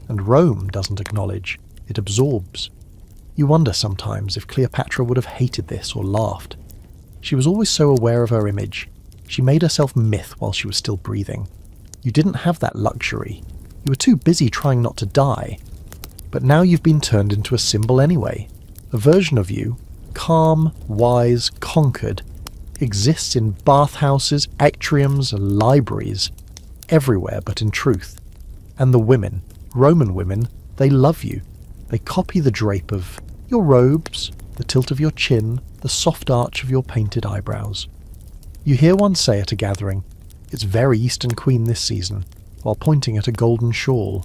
And Rome doesn't acknowledge, it absorbs. You wonder sometimes if Cleopatra would have hated this or laughed. She was always so aware of her image. She made herself myth while she was still breathing. You didn't have that luxury. You were too busy trying not to die. But now you've been turned into a symbol anyway. A version of you, calm, wise, conquered, exists in bathhouses, atriums, libraries, everywhere but in truth. And the women, Roman women, They love you. They copy the drape of your robes, the tilt of your chin, the soft arch of your painted eyebrows. You hear one say at a gathering, "It's very Eastern Queen this season," while pointing at a golden shawl.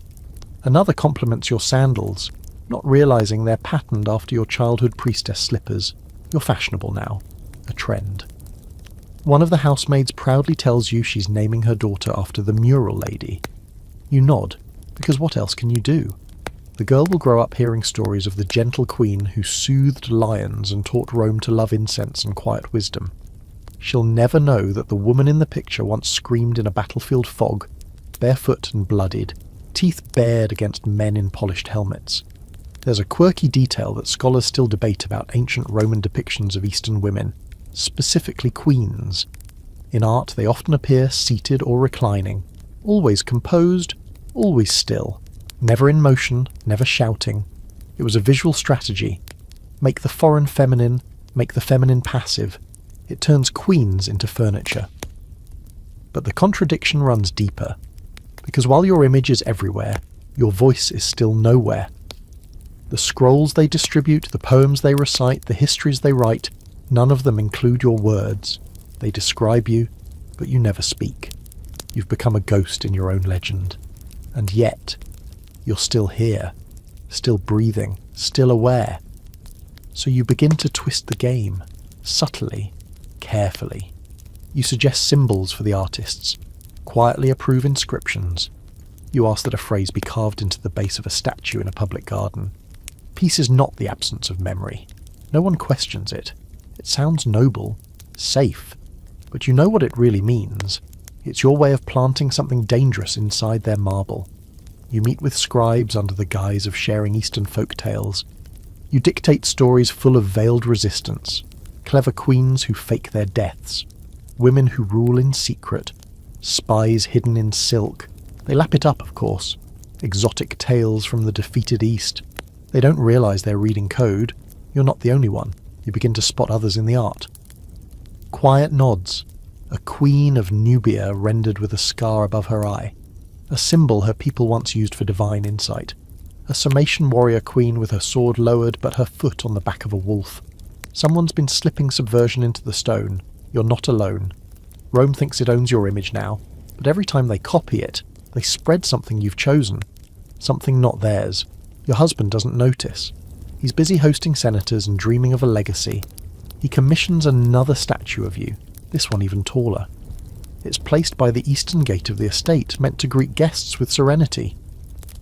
Another compliments your sandals, not realizing they're patterned after your childhood priestess slippers. You're fashionable now. A trend. One of the housemaids proudly tells you she's naming her daughter after the mural lady. You nod, because what else can you do? The girl will grow up hearing stories of the gentle queen who soothed lions and taught Rome to love incense and quiet wisdom. She'll never know that the woman in the picture once screamed in a battlefield fog, barefoot and bloodied, teeth bared against men in polished helmets. There's a quirky detail that scholars still debate about ancient Roman depictions of Eastern women, specifically queens. In art, they often appear seated or reclining, always composed, always still, never in motion, never shouting. It was a visual strategy. Make the foreign feminine, make the feminine passive. It turns queens into furniture. But the contradiction runs deeper, because while your image is everywhere, your voice is still nowhere. The scrolls they distribute, the poems they recite, the histories they write, none of them include your words. They describe you, but you never speak. You've become a ghost in your own legend. And yet, you're still here, still breathing, still aware. So you begin to twist the game, subtly, carefully. You suggest symbols for the artists, quietly approve inscriptions. You ask that a phrase be carved into the base of a statue in a public garden. Peace is not the absence of memory. No one questions it. It sounds noble, safe, but you know what it really means. It's your way of planting something dangerous inside their marble. You meet with scribes under the guise of sharing Eastern folk tales. You dictate stories full of veiled resistance, clever queens who fake their deaths, women who rule in secret, spies hidden in silk. They lap it up, of course. Exotic tales from the defeated East. They don't realize they're reading code. You're not the only one. You begin to spot others in the art. Quiet nods. A queen of Nubia rendered with a scar above her eye. A symbol her people once used for divine insight. A Sarmatian warrior queen with her sword lowered but her foot on the back of a wolf. Someone's been slipping subversion into the stone. You're not alone. Rome thinks it owns your image now, but every time they copy it, they spread something you've chosen. Something not theirs. Your husband doesn't notice. He's busy hosting senators and dreaming of a legacy. He commissions another statue of you, this one even taller. It's placed by the eastern gate of the estate, meant to greet guests with serenity.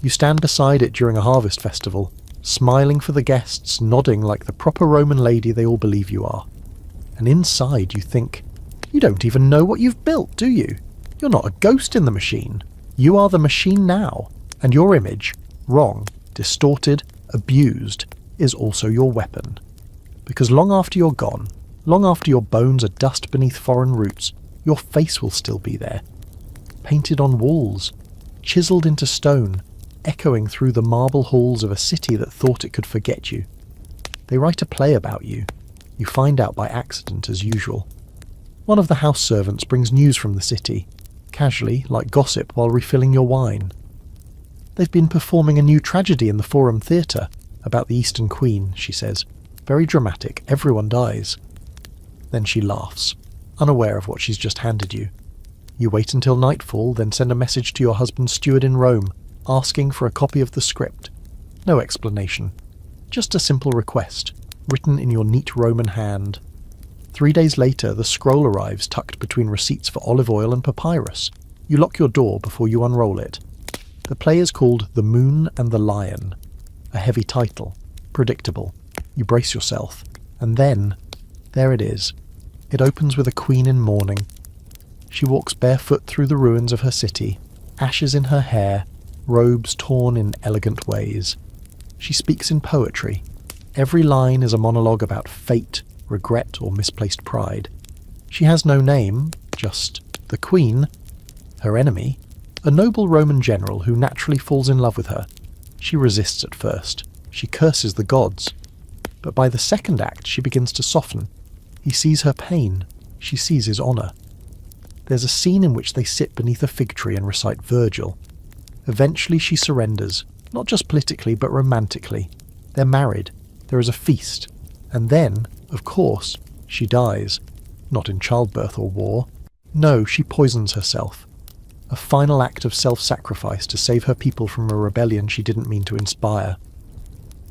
You stand beside it during a harvest festival, smiling for the guests, nodding like the proper Roman lady they all believe you are. And inside you think, you don't even know what you've built, do you? You're not a ghost in the machine. You are the machine now, and your image, wrong, distorted, abused, is also your weapon. Because long after you're gone, long after your bones are dust beneath foreign roots, your face will still be there. Painted on walls, chiselled into stone, echoing through the marble halls of a city that thought it could forget you. They write a play about you. You find out by accident as usual. One of the house servants brings news from the city, casually, like gossip, while refilling your wine. They've been performing a new tragedy in the Forum Theatre about the Eastern Queen, she says. Very dramatic, everyone dies. Then she laughs, unaware of what she's just handed you. You wait until nightfall, then send a message to your husband's steward in Rome, asking for a copy of the script. No explanation. Just a simple request, written in your neat Roman hand. 3 days later, the scroll arrives tucked between receipts for olive oil and papyrus. You lock your door before you unroll it. The play is called The Moon and the Lion. A heavy title. Predictable. You brace yourself. And then, there it is. It opens with a queen in mourning. She walks barefoot through the ruins of her city, ashes in her hair, robes torn in elegant ways. She speaks in poetry. Every line is a monologue about fate, regret, or misplaced pride. She has no name, just the queen, her enemy, a noble Roman general who naturally falls in love with her. She resists at first. She curses the gods. But by the second act she begins to soften. He sees her pain. She sees his honour. There's a scene in which they sit beneath a fig tree and recite Virgil. Eventually she surrenders, Not just politically, but romantically. They're married. There is a feast. And then, of course, she dies. Not in childbirth or war. No, she poisons herself. A final act of self-sacrifice to save her people from a rebellion she didn't mean to inspire.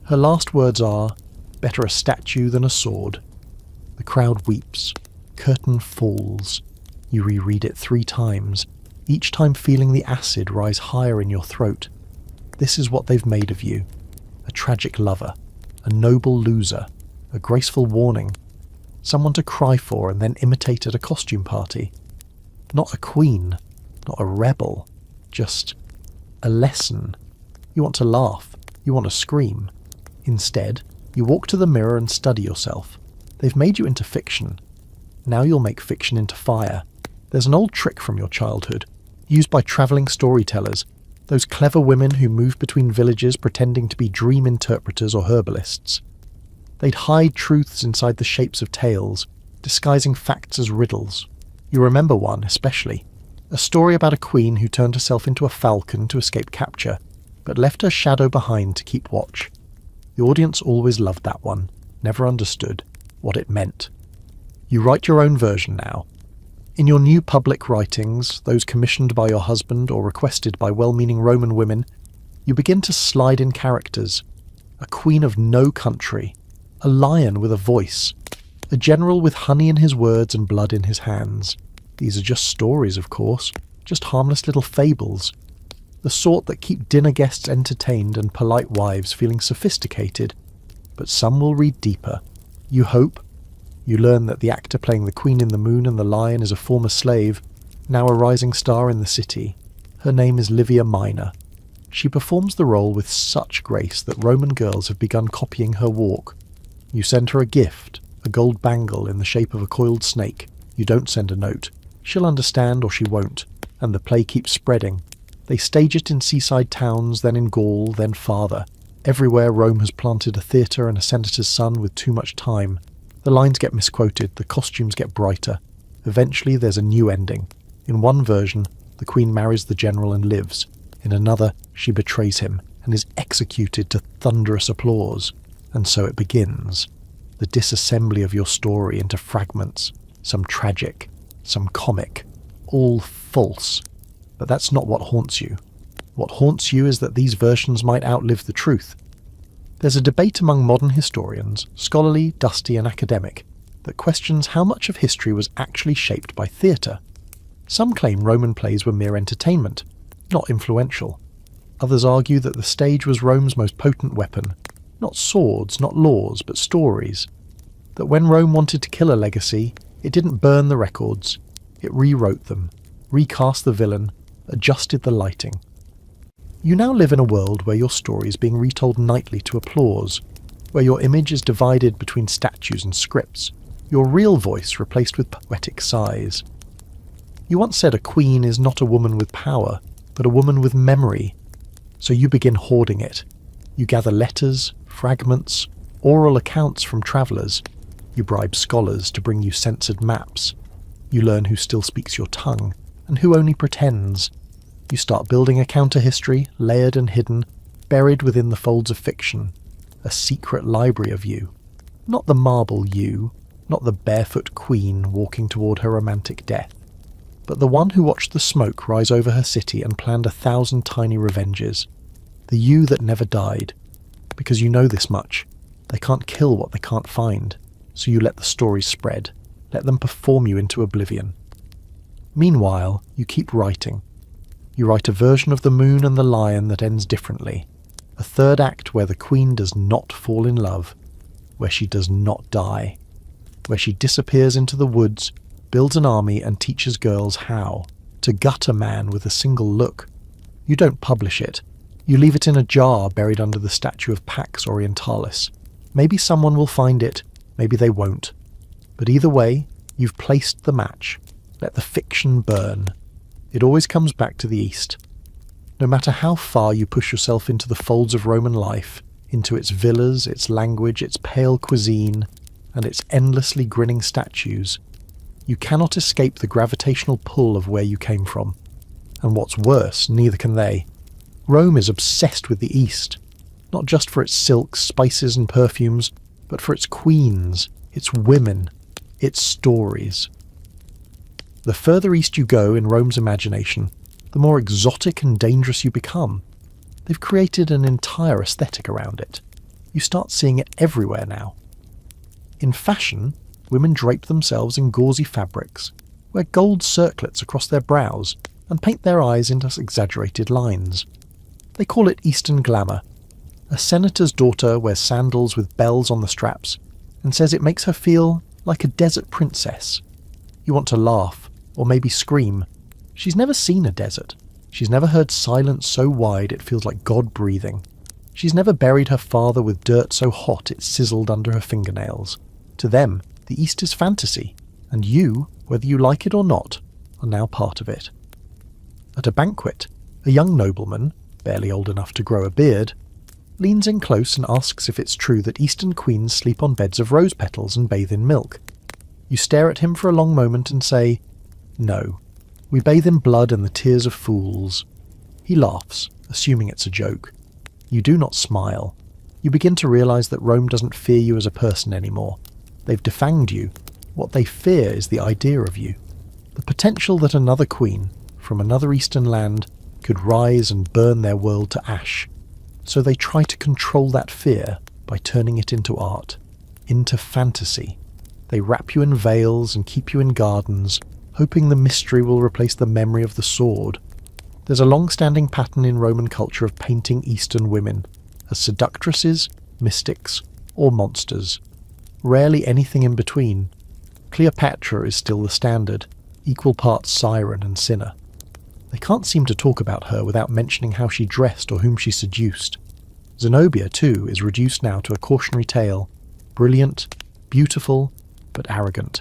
Her last words are, "Better a statue than a sword." The crowd weeps. Curtain falls. You reread it 3 times, each time feeling the acid rise higher in your throat. This is what they've made of you. A tragic lover. A noble loser. A graceful warning. Someone to cry for and then imitate at a costume party. Not a queen. Not a rebel. Just a lesson. You want to laugh. You want to scream. Instead, you walk to the mirror and study yourself. They've made you into fiction. Now you'll make fiction into fire. There's an old trick from your childhood, used by travelling storytellers, those clever women who move between villages pretending to be dream interpreters or herbalists. They'd hide truths inside the shapes of tales, disguising facts as riddles. You remember one, especially. A story about a queen who turned herself into a falcon to escape capture, but left her shadow behind to keep watch. The audience always loved that one, never understood what it meant. You write your own version now. In your new public writings, those commissioned by your husband or requested by well-meaning Roman women, you begin to slide in characters. A queen of no country, a lion with a voice, a general with honey in his words and blood in his hands. These are just stories, of course, just harmless little fables. The sort that keep dinner guests entertained and polite wives feeling sophisticated. But some will read deeper. You hope. You learn that the actor playing the Queen in the Moon and the Lion is a former slave, now a rising star in the city. Her name is Livia Minor. She performs the role with such grace that Roman girls have begun copying her walk. You send her a gift, a gold bangle in the shape of a coiled snake. You don't send a note. She'll understand or she won't, and the play keeps spreading. They stage it in seaside towns, then in Gaul, then farther. Everywhere Rome has planted a theatre and a senator's son with too much time. The lines get misquoted, the costumes get brighter. Eventually there's a new ending. In one version, the queen marries the general and lives. In another, she betrays him and is executed to thunderous applause. And so it begins. The disassembly of your story into fragments, some tragic, some comic, all false. But that's not what haunts you. What haunts you is that these versions might outlive the truth. There's a debate among modern historians, scholarly, dusty and academic, that questions how much of history was actually shaped by theatre. Some claim Roman plays were mere entertainment, not influential. Others argue that the stage was Rome's most potent weapon, not swords, not laws, but stories. That when Rome wanted to kill a legacy, it didn't burn the records, it rewrote them, recast the villain, adjusted the lighting. You now live in a world where your story is being retold nightly to applause, where your image is divided between statues and scripts, your real voice replaced with poetic sighs. You once said a queen is not a woman with power, but a woman with memory. So you begin hoarding it. You gather letters, fragments, oral accounts from travellers. You bribe scholars to bring you censored maps. You learn who still speaks your tongue, and who only pretends. You start building a counter-history, layered and hidden, buried within the folds of fiction. A secret library of you. Not the marble you, not the barefoot queen walking toward her romantic death, but the one who watched the smoke rise over her city and planned 1,000 tiny revenges. The you that never died. Because you know this much. They can't kill what they can't find, so you let the stories spread. Let them perform you into oblivion. Meanwhile, you keep writing. You write a version of the moon and the lion that ends differently. A third act where the queen does not fall in love, where she does not die, where she disappears into the woods, builds an army and teaches girls how to gut a man with a single look. You don't publish it. You leave it in a jar buried under the statue of Pax Orientalis. Maybe someone will find it, maybe they won't. But either way, you've placed the match. Let the fiction burn. It always comes back to the East. No matter how far you push yourself into the folds of Roman life, into its villas, its language, its pale cuisine, and its endlessly grinning statues, you cannot escape the gravitational pull of where you came from. And what's worse, neither can they. Rome is obsessed with the East, not just for its silks, spices and perfumes, but for its queens, its women, its stories. The further east you go in Rome's imagination, the more exotic and dangerous you become. They've created an entire aesthetic around it. You start seeing it everywhere now. In fashion, women drape themselves in gauzy fabrics, wear gold circlets across their brows, and paint their eyes into exaggerated lines. They call it Eastern glamour. A senator's daughter wears sandals with bells on the straps and says it makes her feel like a desert princess. You want to laugh, or maybe scream. She's never seen a desert. She's never heard silence so wide it feels like God breathing. She's never buried her father with dirt so hot it sizzled under her fingernails. To them, the East is fantasy, and you, whether you like it or not, are now part of it. At a banquet, a young nobleman, barely old enough to grow a beard, leans in close and asks if it's true that Eastern queens sleep on beds of rose petals and bathe in milk. You stare at him for a long moment and say, "No, we bathe in blood and the tears of fools." He laughs, assuming it's a joke. You do not smile. You begin to realize that Rome doesn't fear you as a person anymore. They've defanged you. What they fear is the idea of you. The potential that another queen, from another eastern land, could rise and burn their world to ash. So they try to control that fear by turning it into art, into fantasy. They wrap you in veils and keep you in gardens, hoping the mystery will replace the memory of the sword. There's a long-standing pattern in Roman culture of painting Eastern women as seductresses, mystics, or monsters. Rarely anything in between. Cleopatra is still the standard, equal parts siren and sinner. They can't seem to talk about her without mentioning how she dressed or whom she seduced. Zenobia, too, is reduced now to a cautionary tale, brilliant, beautiful, but arrogant.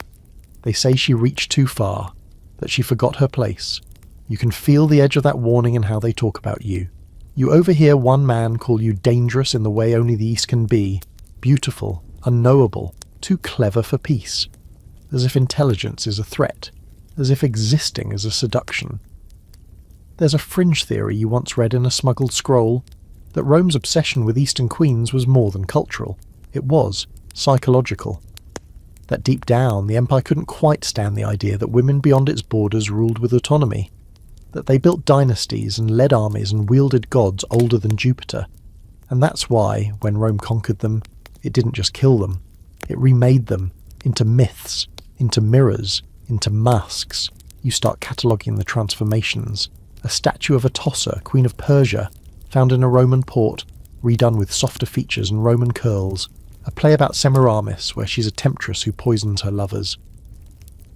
They say she reached too far, that she forgot her place. You can feel the edge of that warning in how they talk about you. You overhear one man call you dangerous in the way only the East can be, beautiful, unknowable, too clever for peace. As if intelligence is a threat, as if existing is a seduction. There's a fringe theory you once read in a smuggled scroll, that Rome's obsession with Eastern queens was more than cultural. It was psychological. That deep down, the empire couldn't quite stand the idea that women beyond its borders ruled with autonomy. That they built dynasties and led armies and wielded gods older than Jupiter. And that's why, when Rome conquered them, it didn't just kill them. It remade them into myths, into mirrors, into masks. You start cataloguing the transformations. A statue of Atossa, Queen of Persia, found in a Roman port, redone with softer features and Roman curls. A play about Semiramis, where she's a temptress who poisons her lovers.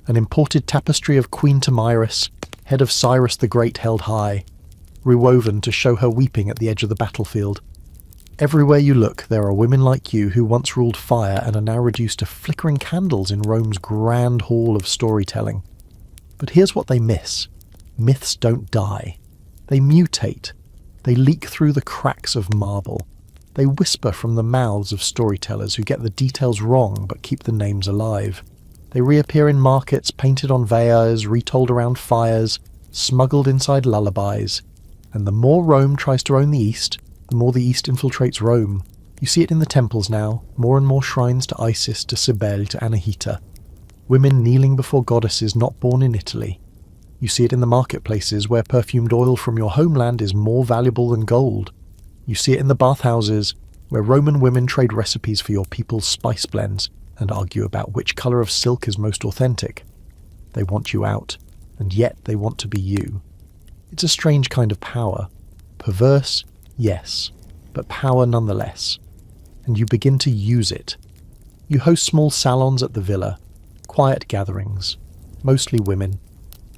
An imported tapestry of Queen Tamiris, head of Cyrus the Great held high, rewoven to show her weeping at the edge of the battlefield. Everywhere you look, there are women like you who once ruled fire and are now reduced to flickering candles in Rome's grand hall of storytelling. But here's what they miss. Myths don't die. They mutate. They leak through the cracks of marble. They whisper from the mouths of storytellers who get the details wrong but keep the names alive. They reappear in markets painted on veils, retold around fires, smuggled inside lullabies. And the more Rome tries to own the East, the more the East infiltrates Rome. You see it in the temples now, more and more shrines to Isis, to Cybele, to Anahita. Women kneeling before goddesses not born in Italy. You see it in the marketplaces where perfumed oil from your homeland is more valuable than gold. You see it in the bathhouses where Roman women trade recipes for your people's spice blends and argue about which colour of silk is most authentic. They want you out, and yet they want to be you. It's a strange kind of power. Perverse, yes, but power nonetheless. And you begin to use it. You host small salons at the villa, quiet gatherings, mostly women.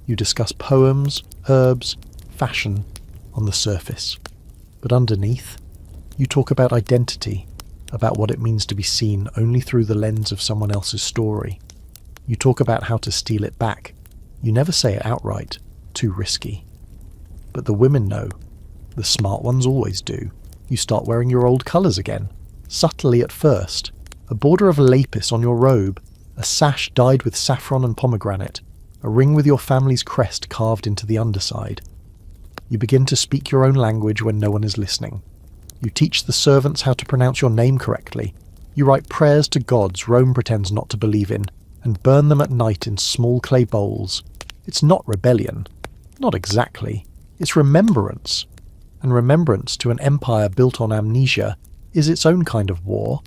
You discuss poems, herbs, fashion on the surface. But underneath, you talk about identity, about what it means to be seen only through the lens of someone else's story. You talk about how to steal it back. You never say it outright, too risky. But the women know. The smart ones always do. You start wearing your old colours again, subtly at first. A border of lapis on your robe, a sash dyed with saffron and pomegranate, a ring with your family's crest carved into the underside. You begin to speak your own language when no one is listening. You teach the servants how to pronounce your name correctly. You write prayers to gods Rome pretends not to believe in, and burn them at night in small clay bowls. It's not rebellion. Not exactly. It's remembrance. And remembrance to an empire built on amnesia is its own kind of war.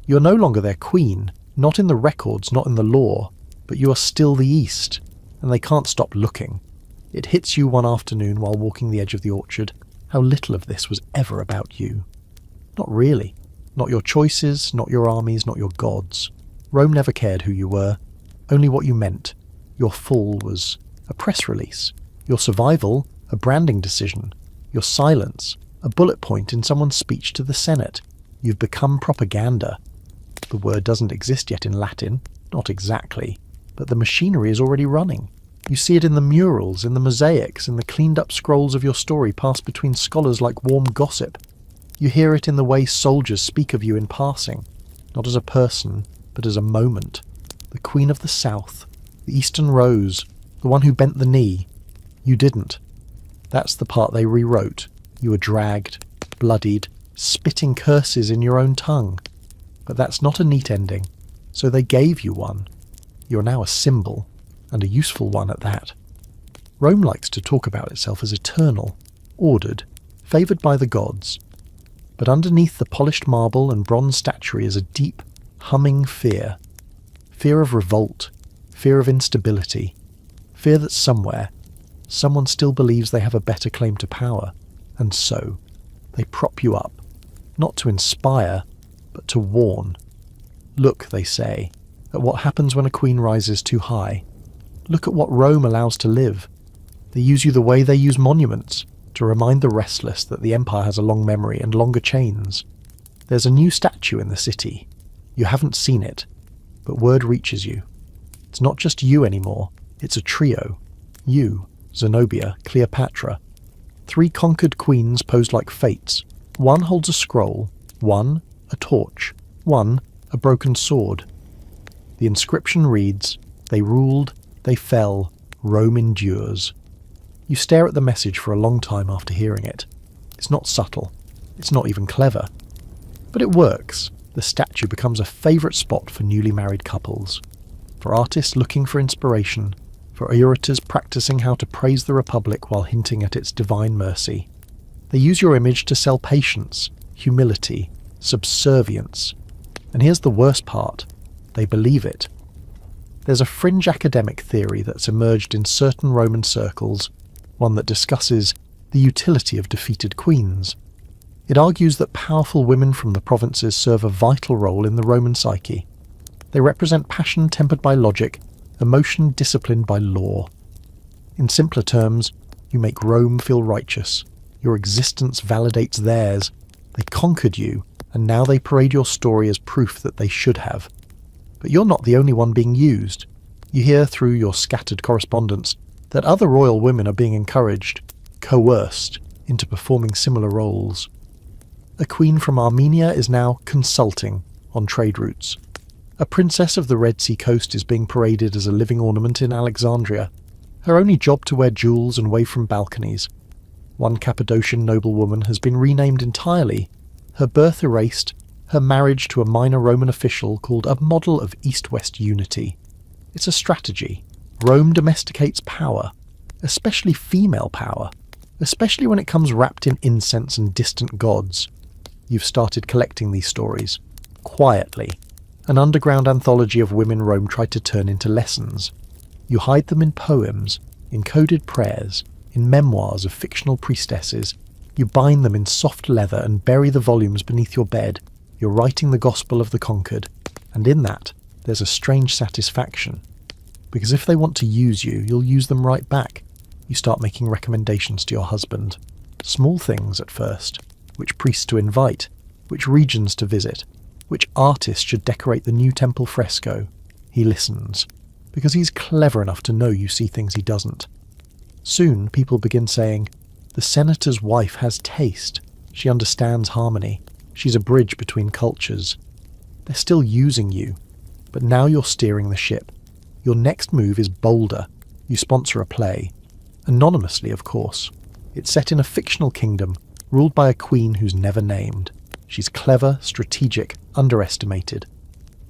You're no longer their queen, not in the records, not in the law, but you are still the East, and they can't stop looking. It hits you one afternoon while walking the edge of the orchard how little of this was ever about you. Not really. Not your choices, not your armies, not your gods. Rome never cared who you were, only what you meant. Your fall was a press release. Your survival, a branding decision. Your silence, a bullet point in someone's speech to the Senate. You've become propaganda. The word doesn't exist yet in Latin, not exactly, but the machinery is already running. You see it in the murals, in the mosaics, in the cleaned-up scrolls of your story passed between scholars like warm gossip. You hear it in the way soldiers speak of you in passing, not as a person, but as a moment. The Queen of the South, the Eastern Rose, the one who bent the knee. You didn't. That's the part they rewrote. You were dragged, bloodied, spitting curses in your own tongue. But that's not a neat ending, so they gave you one. You're now a symbol, and a useful one at that. Rome likes to talk about itself as eternal, ordered, favoured by the gods. But underneath the polished marble and bronze statuary is a deep, humming fear. Fear of revolt, fear of instability, fear that somewhere, someone still believes they have a better claim to power, and so they prop you up, not to inspire, but to warn. Look, they say, at what happens when a queen rises too high. Look at what Rome allows to live. They use you the way they use monuments, to remind the restless that the empire has a long memory and longer chains. There's a new statue in the city. You haven't seen it, but word reaches you. It's not just you anymore, it's a trio. You, Zenobia, Cleopatra. 3 conquered queens posed like fates. One holds a scroll, one a torch, one a broken sword. The inscription reads, "They ruled, they fell, Rome endures." You stare at the message for a long time after hearing it. It's not subtle. It's not even clever. But it works. The statue becomes a favourite spot for newly married couples, for artists looking for inspiration, for orators practising how to praise the Republic while hinting at its divine mercy. They use your image to sell patience, humility, subservience. And here's the worst part. They believe it. There's a fringe academic theory that's emerged in certain Roman circles, one that discusses the utility of defeated queens. It argues that powerful women from the provinces serve a vital role in the Roman psyche. They represent passion tempered by logic, emotion disciplined by law. In simpler terms, you make Rome feel righteous. Your existence validates theirs. They conquered you, and now they parade your story as proof that they should have. But you're not the only one being used. You hear through your scattered correspondence that other royal women are being encouraged, coerced, into performing similar roles. A queen from Armenia is now consulting on trade routes. A princess of the Red Sea coast is being paraded as a living ornament in Alexandria, her only job to wear jewels and wave from balconies. One Cappadocian noblewoman has been renamed entirely, her birth erased, her marriage to a minor Roman official called a model of East-West unity. It's a strategy. Rome domesticates power, especially female power, especially when it comes wrapped in incense and distant gods. You've started collecting these stories, quietly, an underground anthology of women Rome tried to turn into lessons. You hide them in poems, in coded prayers, in memoirs of fictional priestesses. You bind them in soft leather and bury the volumes beneath your bed. You're writing the gospel of the conquered, and in that, there's a strange satisfaction. Because if they want to use you, you'll use them right back. You start making recommendations to your husband. Small things at first. Which priests to invite, which regions to visit, which artist should decorate the new temple fresco. He listens, because he's clever enough to know you see things he doesn't. Soon people begin saying, "The senator's wife has taste. She understands harmony. She's a bridge between cultures." They're still using you, but now you're steering the ship. Your next move is bolder. You sponsor a play. Anonymously, of course. It's set in a fictional kingdom, ruled by a queen who's never named. She's clever, strategic, underestimated.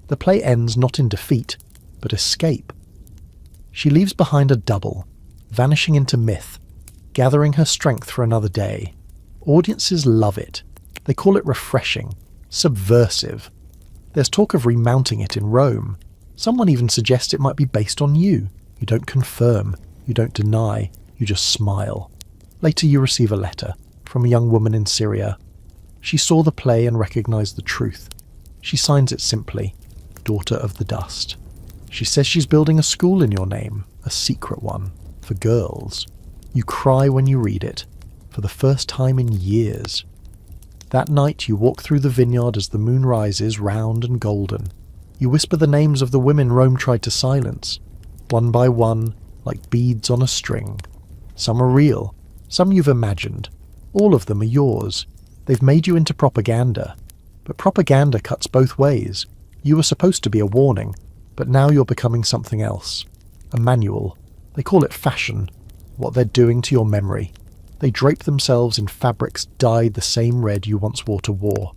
The play ends not in defeat, but escape. She leaves behind a double, vanishing into myth, gathering her strength for another day. Audiences love it. They call it refreshing, subversive. There's talk of remounting it in Rome. Someone even suggests it might be based on you. You don't confirm, you don't deny, you just smile. Later you receive a letter from a young woman in Syria. She saw the play and recognized the truth. She signs it simply, Daughter of the Dust. She says she's building a school in your name, a secret one, for girls. You cry when you read it, for the first time in years. That night you walk through the vineyard as the moon rises round and golden. You whisper the names of the women Rome tried to silence, one by one, like beads on a string. Some are real, some you've imagined. All of them are yours. They've made you into propaganda. But propaganda cuts both ways. You were supposed to be a warning, but now you're becoming something else. A manual. They call it fashion. What they're doing to your memory. They drape themselves in fabrics dyed the same red you once wore to war.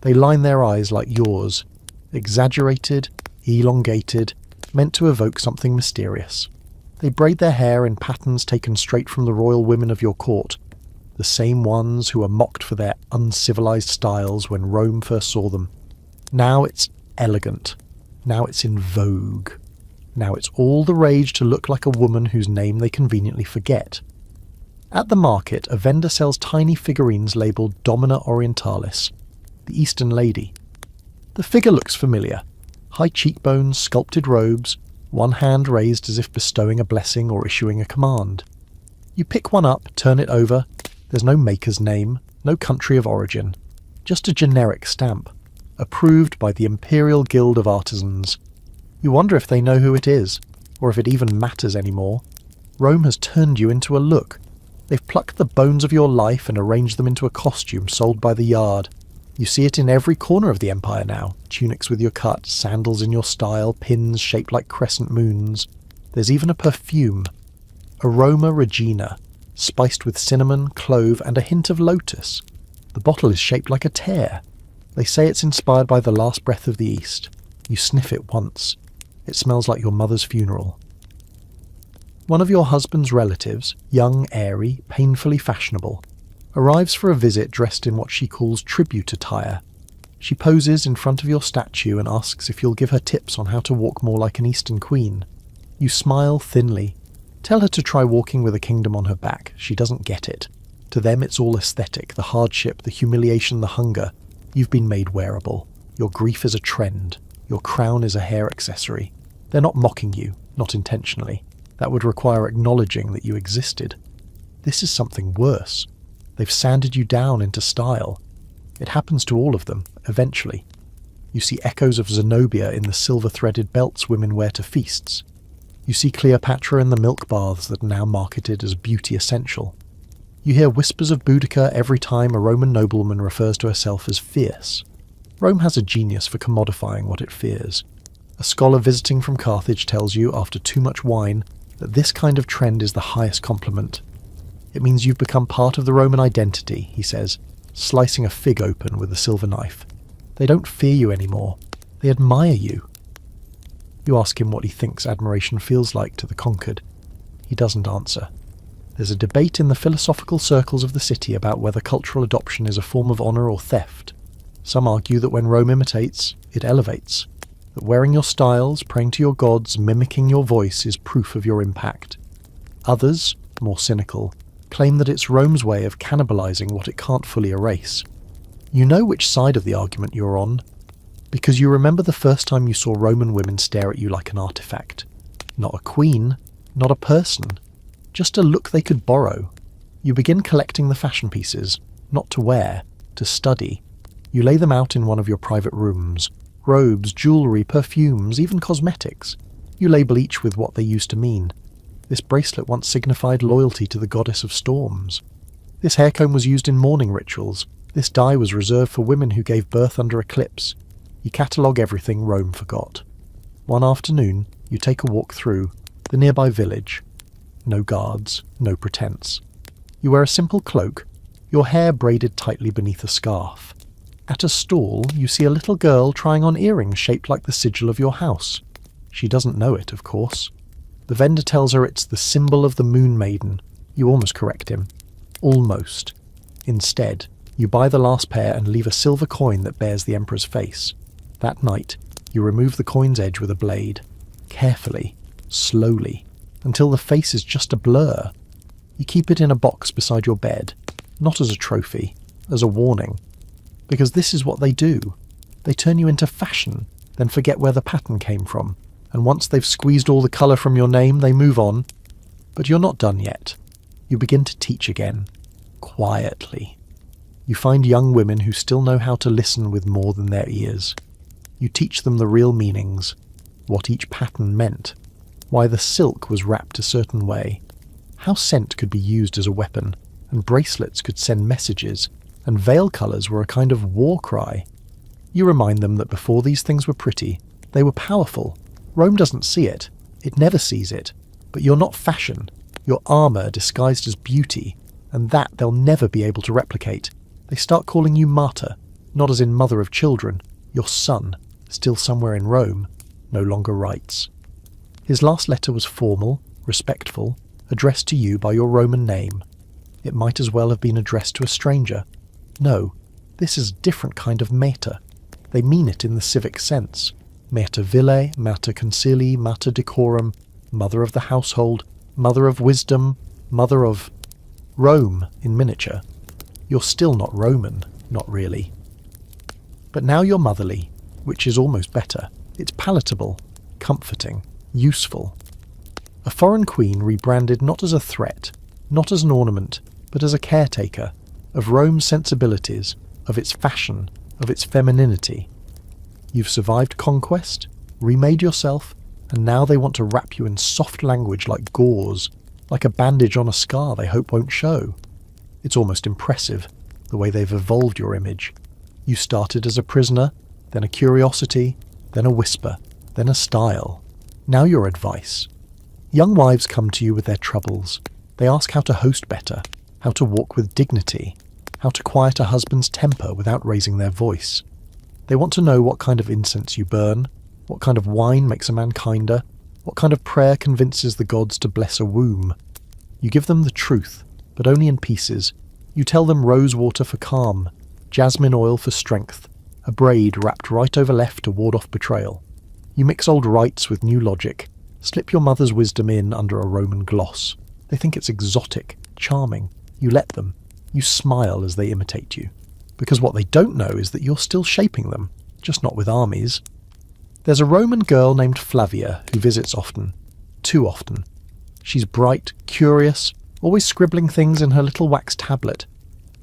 They line their eyes like yours. Exaggerated, elongated, meant to evoke something mysterious. They braid their hair in patterns taken straight from the royal women of your court, the same ones who were mocked for their uncivilized styles when Rome first saw them. Now it's elegant. Now it's in vogue. Now it's all the rage to look like a woman whose name they conveniently forget. At the market, a vendor sells tiny figurines labelled Domina Orientalis, the Eastern Lady. The figure looks familiar. High cheekbones, sculpted robes, one hand raised as if bestowing a blessing or issuing a command. You pick one up, turn it over. There's no maker's name, no country of origin. Just a generic stamp, approved by the Imperial Guild of Artisans. You wonder if they know who it is, or if it even matters anymore. Rome has turned you into a look. They've plucked the bones of your life and arranged them into a costume sold by the yard. You see it in every corner of the empire now. Tunics with your cut, sandals in your style, pins shaped like crescent moons. There's even a perfume. Aroma Regina, spiced with cinnamon, clove and a hint of lotus. The bottle is shaped like a tear. They say it's inspired by the last breath of the East. You sniff it once. It smells like your mother's funeral. One of your husband's relatives, young, airy, painfully fashionable, arrives for a visit dressed in what she calls tribute attire. She poses in front of your statue and asks if you'll give her tips on how to walk more like an Eastern queen. You smile thinly. Tell her to try walking with a kingdom on her back. She doesn't get it. To them it's all aesthetic, the hardship, the humiliation, the hunger. You've been made wearable. Your grief is a trend. Your crown is a hair accessory. They're not mocking you, not intentionally. That would require acknowledging that you existed. This is something worse. They've sanded you down into style. It happens to all of them, eventually. You see echoes of Zenobia in the silver-threaded belts women wear to feasts. You see Cleopatra in the milk baths that are now marketed as beauty essential. You hear whispers of Boudica every time a Roman noblewoman refers to herself as fierce. Rome has a genius for commodifying what it fears. A scholar visiting from Carthage tells you, after too much wine, that this kind of trend is the highest compliment. It means you've become part of the Roman identity, he says, slicing a fig open with a silver knife. They don't fear you anymore. They admire you. You ask him what he thinks admiration feels like to the conquered. He doesn't answer. There's a debate in the philosophical circles of the city about whether cultural adoption is a form of honour or theft. Some argue that when Rome imitates, it elevates. That wearing your styles, praying to your gods, mimicking your voice is proof of your impact. Others, more cynical, claim that it's Rome's way of cannibalizing what it can't fully erase. You know which side of the argument you're on, because you remember the first time you saw Roman women stare at you like an artifact. Not a queen, not a person, just a look they could borrow. You begin collecting the fashion pieces, not to wear, to study. You lay them out in one of your private rooms. Robes, jewellery, perfumes, even cosmetics. You label each with what they used to mean. This bracelet once signified loyalty to the goddess of storms. This hair comb was used in mourning rituals. This dye was reserved for women who gave birth under eclipse. You catalogue everything Rome forgot. One afternoon, you take a walk through the nearby village. No guards, no pretense. You wear a simple cloak, your hair braided tightly beneath a scarf. At a stall, you see a little girl trying on earrings shaped like the sigil of your house. She doesn't know it, of course. The vendor tells her it's the symbol of the Moon Maiden. You almost correct him. Almost. Instead, you buy the last pair and leave a silver coin that bears the Emperor's face. That night, you remove the coin's edge with a blade. Carefully, slowly, until the face is just a blur. You keep it in a box beside your bed, not as a trophy, as a warning. Because this is what they do. They turn you into fashion, then forget where the pattern came from. And once they've squeezed all the colour from your name, they move on. But you're not done yet. You begin to teach again. Quietly. You find young women who still know how to listen with more than their ears. You teach them the real meanings, what each pattern meant, why the silk was wrapped a certain way, how scent could be used as a weapon, and bracelets could send messages, and veil colours were a kind of war cry. You remind them that before these things were pretty, they were powerful. Rome doesn't see it. It never sees it. But you're not fashion. You're armour disguised as beauty, and that they'll never be able to replicate. They start calling you Martyr, not as in mother of children. Your son, still somewhere in Rome, no longer writes. His last letter was formal, respectful, addressed to you by your Roman name. It might as well have been addressed to a stranger. No, this is a different kind of mater. They mean it in the civic sense. Mater villae, mater concili, mater decorum, mother of the household, mother of wisdom, mother of Rome in miniature. You're still not Roman, not really. But now you're motherly, which is almost better. It's palatable, comforting, useful. A foreign queen rebranded not as a threat, not as an ornament, but as a caretaker of Rome's sensibilities, of its fashion, of its femininity. You've survived conquest, remade yourself, and now they want to wrap you in soft language like gauze, like a bandage on a scar they hope won't show. It's almost impressive, the way they've evolved your image. You started as a prisoner, then a curiosity, then a whisper, then a style. Now you're advice. Young wives come to you with their troubles. They ask how to host better, how to walk with dignity, how to quiet a husband's temper without raising their voice. They want to know what kind of incense you burn, what kind of wine makes a man kinder, what kind of prayer convinces the gods to bless a womb. You give them the truth, but only in pieces. You tell them rose water for calm, jasmine oil for strength, a braid wrapped right over left to ward off betrayal. You mix old rites with new logic, slip your mother's wisdom in under a Roman gloss. They think it's exotic, charming. You let them. You smile as they imitate you. Because what they don't know is that you're still shaping them, just not with armies. There's a Roman girl named Flavia who visits often. Too often. She's bright, curious, always scribbling things in her little wax tablet.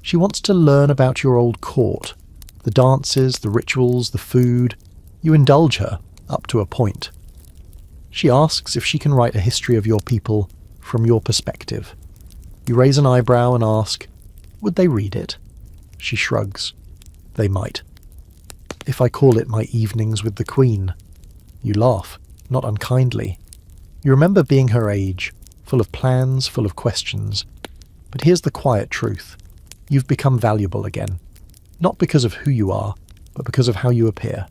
She wants to learn about your old court, the dances, the rituals, the food. You indulge her, up to a point. She asks if she can write a history of your people from your perspective. You raise an eyebrow and ask, would they read it? She shrugs. They might. If I call it my evenings with the Queen? You laugh, not unkindly. You remember being her age, full of plans, full of questions. But here's the quiet truth. You've become valuable again. Not because of who you are, but because of how you appear.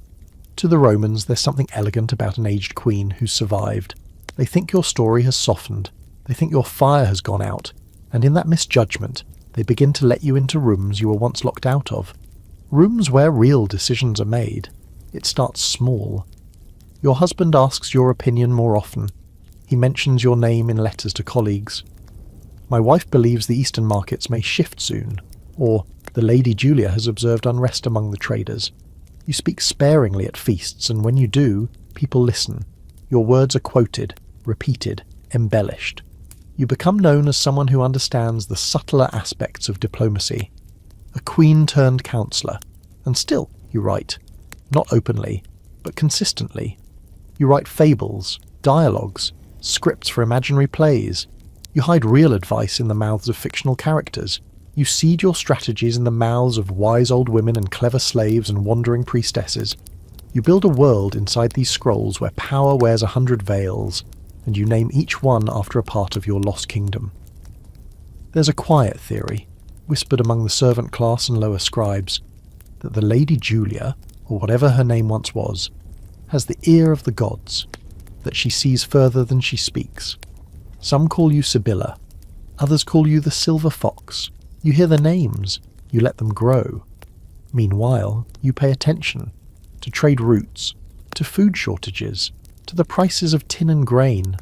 To the Romans, there's something elegant about an aged queen who's survived. They think your story has softened. They think your fire has gone out. And in that misjudgment, they begin to let you into rooms you were once locked out of. Rooms where real decisions are made. It starts small. Your husband asks your opinion more often. He mentions your name in letters to colleagues. My wife believes the eastern markets may shift soon, or the Lady Julia has observed unrest among the traders. You speak sparingly at feasts, and when you do, people listen. Your words are quoted, repeated, embellished. You become known as someone who understands the subtler aspects of diplomacy. A queen-turned-counsellor. And still, you write. Not openly, but consistently. You write fables, dialogues, scripts for imaginary plays. You hide real advice in the mouths of fictional characters. You seed your strategies in the mouths of wise old women and clever slaves and wandering priestesses. You build a world inside these scrolls where power wears 100 veils, and you name each one after a part of your lost kingdom. There's a quiet theory, whispered among the servant class and lower scribes, that the Lady Julia, or whatever her name once was, has the ear of the gods, that she sees further than she speaks. Some call you Sibylla, others call you the Silver Fox. You hear the names, you let them grow. Meanwhile, you pay attention to trade routes, to food shortages, to the prices of tin and grain.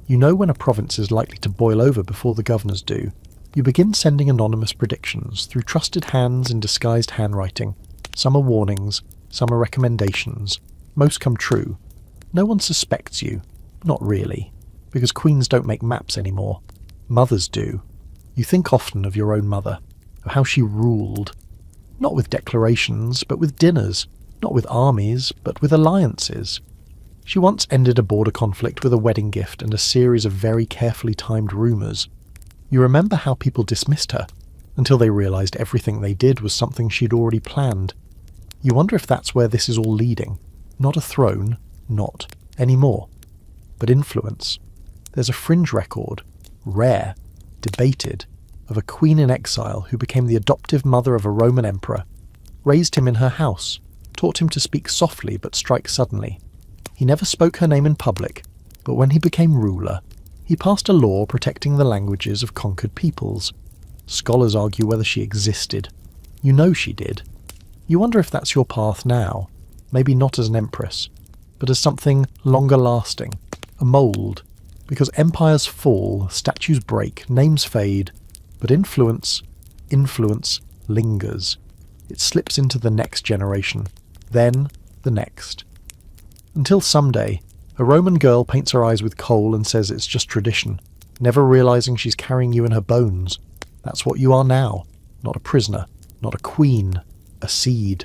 You know when a province is likely to boil over before the governors do. You begin sending anonymous predictions through trusted hands in disguised handwriting. Some are warnings, some are recommendations. Most come true. No one suspects you. Not really, because queens don't make maps anymore. Mothers do. You think often of your own mother, of how she ruled. Not with declarations, but with dinners. Not with armies, but with alliances. She once ended a border conflict with a wedding gift and a series of very carefully timed rumours. You remember how people dismissed her, until they realised everything they did was something she'd already planned. You wonder if that's where this is all leading. Not a throne, not anymore, but influence. There's a fringe record, rare, debated, of a queen in exile who became the adoptive mother of a Roman emperor, raised him in her house, taught him to speak softly but strike suddenly. He never spoke her name in public, but when he became ruler, he passed a law protecting the languages of conquered peoples. Scholars argue whether she existed. You know she did. You wonder if that's your path now, maybe not as an empress, but as something longer lasting, a mould, because empires fall, statues break, names fade, but influence lingers. It slips into the next generation, then the next. Until someday, a Roman girl paints her eyes with coal and says it's just tradition, never realising she's carrying you in her bones. That's what you are now, not a prisoner, not a queen, a seed.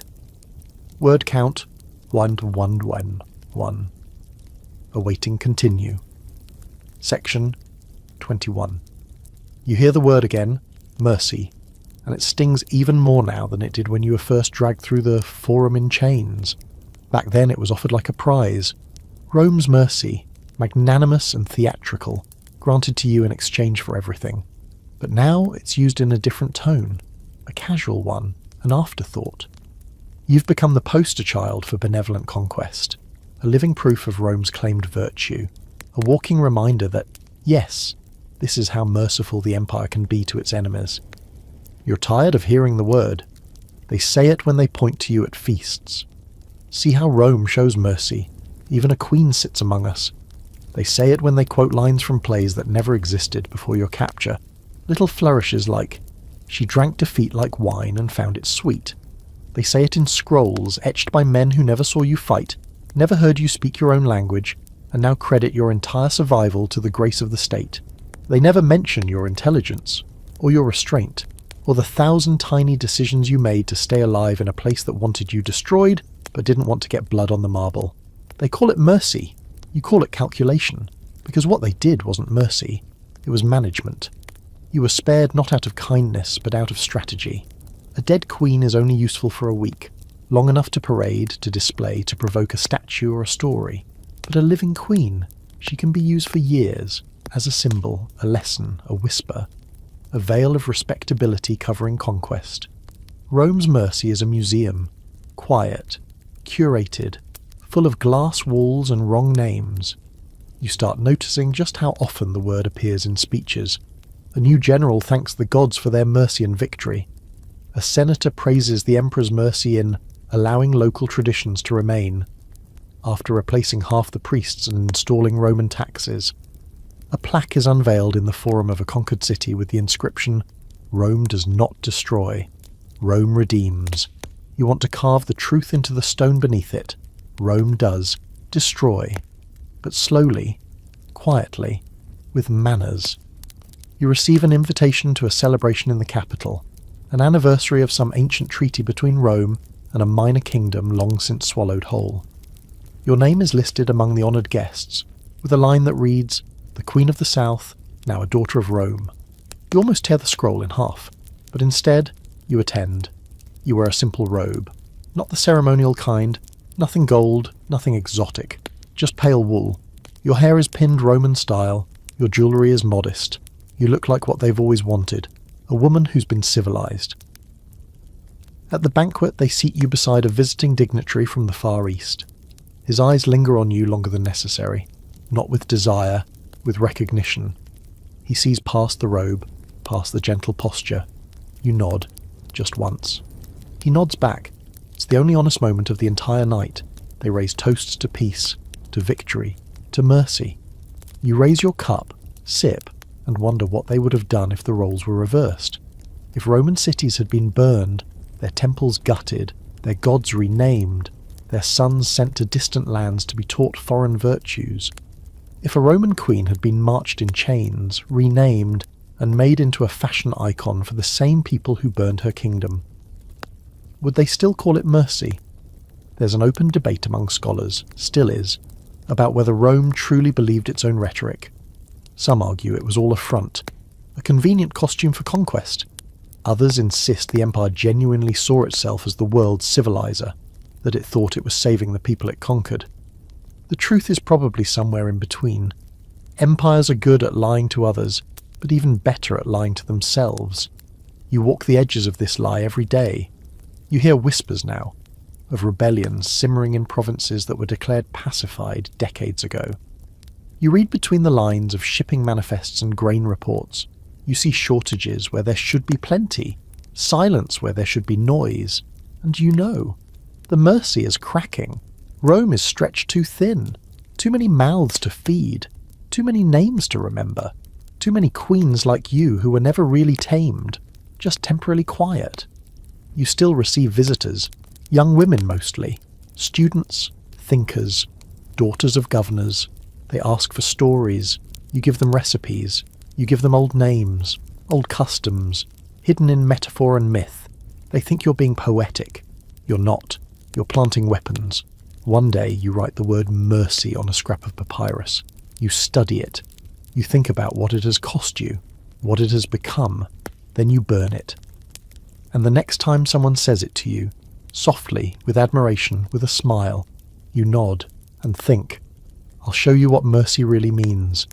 Word count, 1 to 1 1 1. Awaiting continue. Section 21. You hear the word again, mercy, and it stings even more now than it did when you were first dragged through the forum in chains. Back then it was offered like a prize. Rome's mercy, magnanimous and theatrical, granted to you in exchange for everything. But now it's used in a different tone, a casual one, an afterthought. You've become the poster child for benevolent conquest, a living proof of Rome's claimed virtue, a walking reminder that, yes, this is how merciful the empire can be to its enemies. You're tired of hearing the word. They say it when they point to you at feasts. See how Rome shows mercy. Even a queen sits among us. They say it when they quote lines from plays that never existed before your capture. Little flourishes like, she drank defeat like wine and found it sweet. They say it in scrolls etched by men who never saw you fight, never heard you speak your own language, and now credit your entire survival to the grace of the state. They never mention your intelligence, or your restraint, or the 1,000 tiny decisions you made to stay alive in a place that wanted you destroyed, but didn't want to get blood on the marble. They call it mercy. You call it calculation, because what they did wasn't mercy. It was management. You were spared not out of kindness, but out of strategy. A dead queen is only useful for a week, long enough to parade, to display, to provoke a statue or a story. But a living queen, she can be used for years, as a symbol, a lesson, a whisper, a veil of respectability covering conquest. Rome's mercy is a museum, quiet, curated, full of glass walls and wrong names. You start noticing just how often the word appears in speeches. A new general thanks the gods for their mercy and victory. A senator praises the emperor's mercy in allowing local traditions to remain, after replacing half the priests and installing Roman taxes. A plaque is unveiled in the forum of a conquered city with the inscription, "Rome does not destroy. Rome redeems." You want to carve the truth into the stone beneath it. Rome does destroy, but slowly, quietly, with manners. You receive an invitation to a celebration in the capital, an anniversary of some ancient treaty between Rome and a minor kingdom long since swallowed whole. Your name is listed among the honoured guests, with a line that reads, "The Queen of the South, now a daughter of Rome." You almost tear the scroll in half, but instead, you attend. You wear a simple robe, not the ceremonial kind, nothing gold, nothing exotic, just pale wool. Your hair is pinned Roman style, your jewellery is modest. You look like what they've always wanted, a woman who's been civilized. At the banquet, they seat you beside a visiting dignitary from the Far East. His eyes linger on you longer than necessary, not with desire, with recognition. He sees past the robe, past the gentle posture. You nod, just once. He nods back. It's the only honest moment of the entire night. They raise toasts to peace, to victory, to mercy. You raise your cup, sip, and wonder what they would have done if the roles were reversed. If Roman cities had been burned, their temples gutted, their gods renamed, their sons sent to distant lands to be taught foreign virtues. If a Roman queen had been marched in chains, renamed, and made into a fashion icon for the same people who burned her kingdom, would they still call it mercy? There's an open debate among scholars, still is, about whether Rome truly believed its own rhetoric. Some argue it was all a front, a convenient costume for conquest. Others insist the empire genuinely saw itself as the world's civilizer, that it thought it was saving the people it conquered. The truth is probably somewhere in between. Empires are good at lying to others, but even better at lying to themselves. You walk the edges of this lie every day. You hear whispers now, of rebellions simmering in provinces that were declared pacified decades ago. You read between the lines of shipping manifests and grain reports. You see shortages where there should be plenty, silence where there should be noise, and you know, the mercy is cracking. Rome is stretched too thin, too many mouths to feed, too many names to remember, too many queens like you who were never really tamed, just temporarily quiet. You still receive visitors, young women mostly, students, thinkers, daughters of governors. They ask for stories, you give them recipes, you give them old names, old customs, hidden in metaphor and myth. They think you're being poetic. You're not. You're planting weapons. One day you write the word mercy on a scrap of papyrus. You study it. You think about what it has cost you, what it has become. Then you burn it. And the next time someone says it to you, softly, with admiration, with a smile, you nod and think, I'll show you what mercy really means.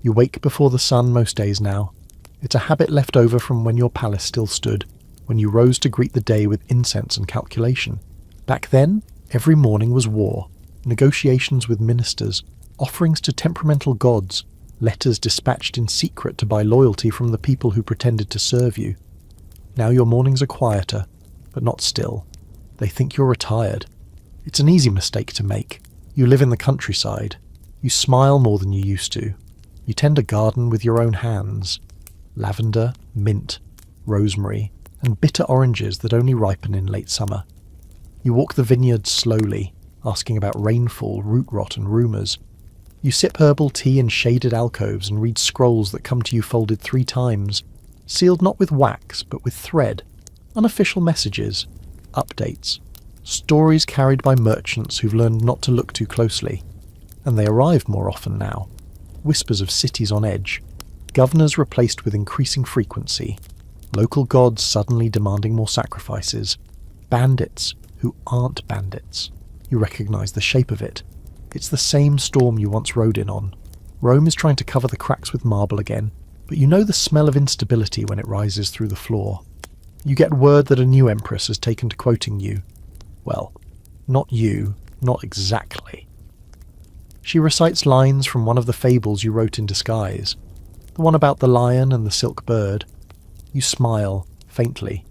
You wake before the sun most days now. It's a habit left over from when your palace still stood, when you rose to greet the day with incense and calculation. Back then, every morning was war, negotiations with ministers, offerings to temperamental gods, letters dispatched in secret to buy loyalty from the people who pretended to serve you. Now your mornings are quieter, but not still. They think you're retired. It's an easy mistake to make. You live in the countryside. You smile more than you used to. You tend a garden with your own hands. Lavender, mint, rosemary, and bitter oranges that only ripen in late summer. You walk the vineyards slowly, asking about rainfall, root rot, and rumours. You sip herbal tea in shaded alcoves and read scrolls that come to you folded 3 times, sealed not with wax but with thread, unofficial messages, updates, stories carried by merchants who've learned not to look too closely. And they arrive more often now. Whispers of cities on edge, governors replaced with increasing frequency, local gods suddenly demanding more sacrifices, bandits who aren't bandits. You recognise the shape of it. It's the same storm you once rode in on. Rome is trying to cover the cracks with marble again, but you know the smell of instability when it rises through the floor. You get word that a new empress has taken to quoting you. Well, not you, not exactly. She recites lines from one of the fables you wrote in disguise, the one about the lion and the silk bird. You smile, faintly.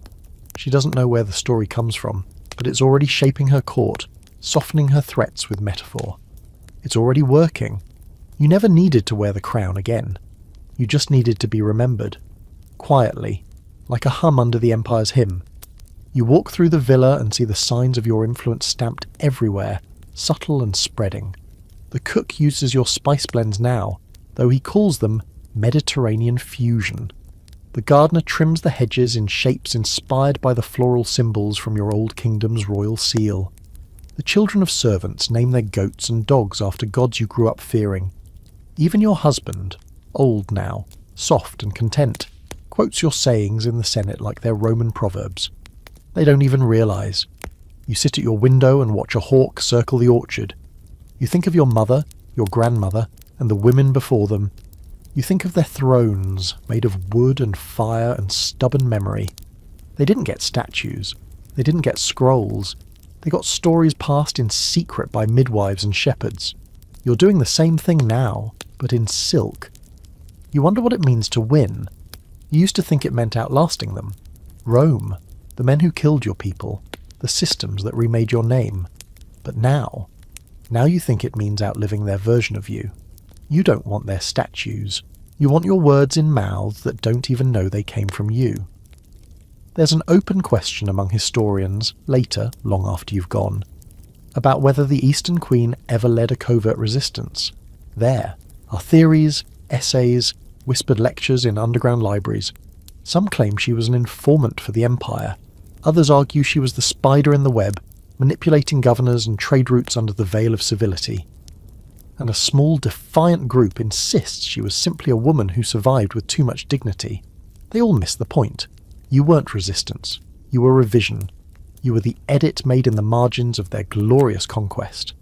She doesn't know where the story comes from, but it's already shaping her court, softening her threats with metaphor. It's already working. You never needed to wear the crown again. You just needed to be remembered. Quietly, like a hum under the Empire's hymn. You walk through the villa and see the signs of your influence stamped everywhere, subtle and spreading. The cook uses your spice blends now, though he calls them Mediterranean fusion. The gardener trims the hedges in shapes inspired by the floral symbols from your old kingdom's royal seal. The children of servants name their goats and dogs after gods you grew up fearing. Even your husband, old now, soft and content, quotes your sayings in the Senate like they're Roman proverbs. They don't even realise. You sit at your window and watch a hawk circle the orchard. You think of your mother, your grandmother, and the women before them. You think of their thrones, made of wood and fire and stubborn memory. They didn't get statues. They didn't get scrolls. They got stories passed in secret by midwives and shepherds. You're doing the same thing now, but in silk. You wonder what it means to win. You used to think it meant outlasting them. Rome, the men who killed your people, the systems that remade your name. But now you think it means outliving their version of you. You don't want their statues. You want your words in mouths that don't even know they came from you. There's an open question among historians, later, long after you've gone, about whether the Eastern Queen ever led a covert resistance. There are theories, essays, whispered lectures in underground libraries. Some claim she was an informant for the empire. Others argue she was the spider in the web, manipulating governors and trade routes under the veil of civility. And a small, defiant group insists she was simply a woman who survived with too much dignity. They all miss the point. You weren't resistance. You were revision. You were the edit made in the margins of their glorious conquest.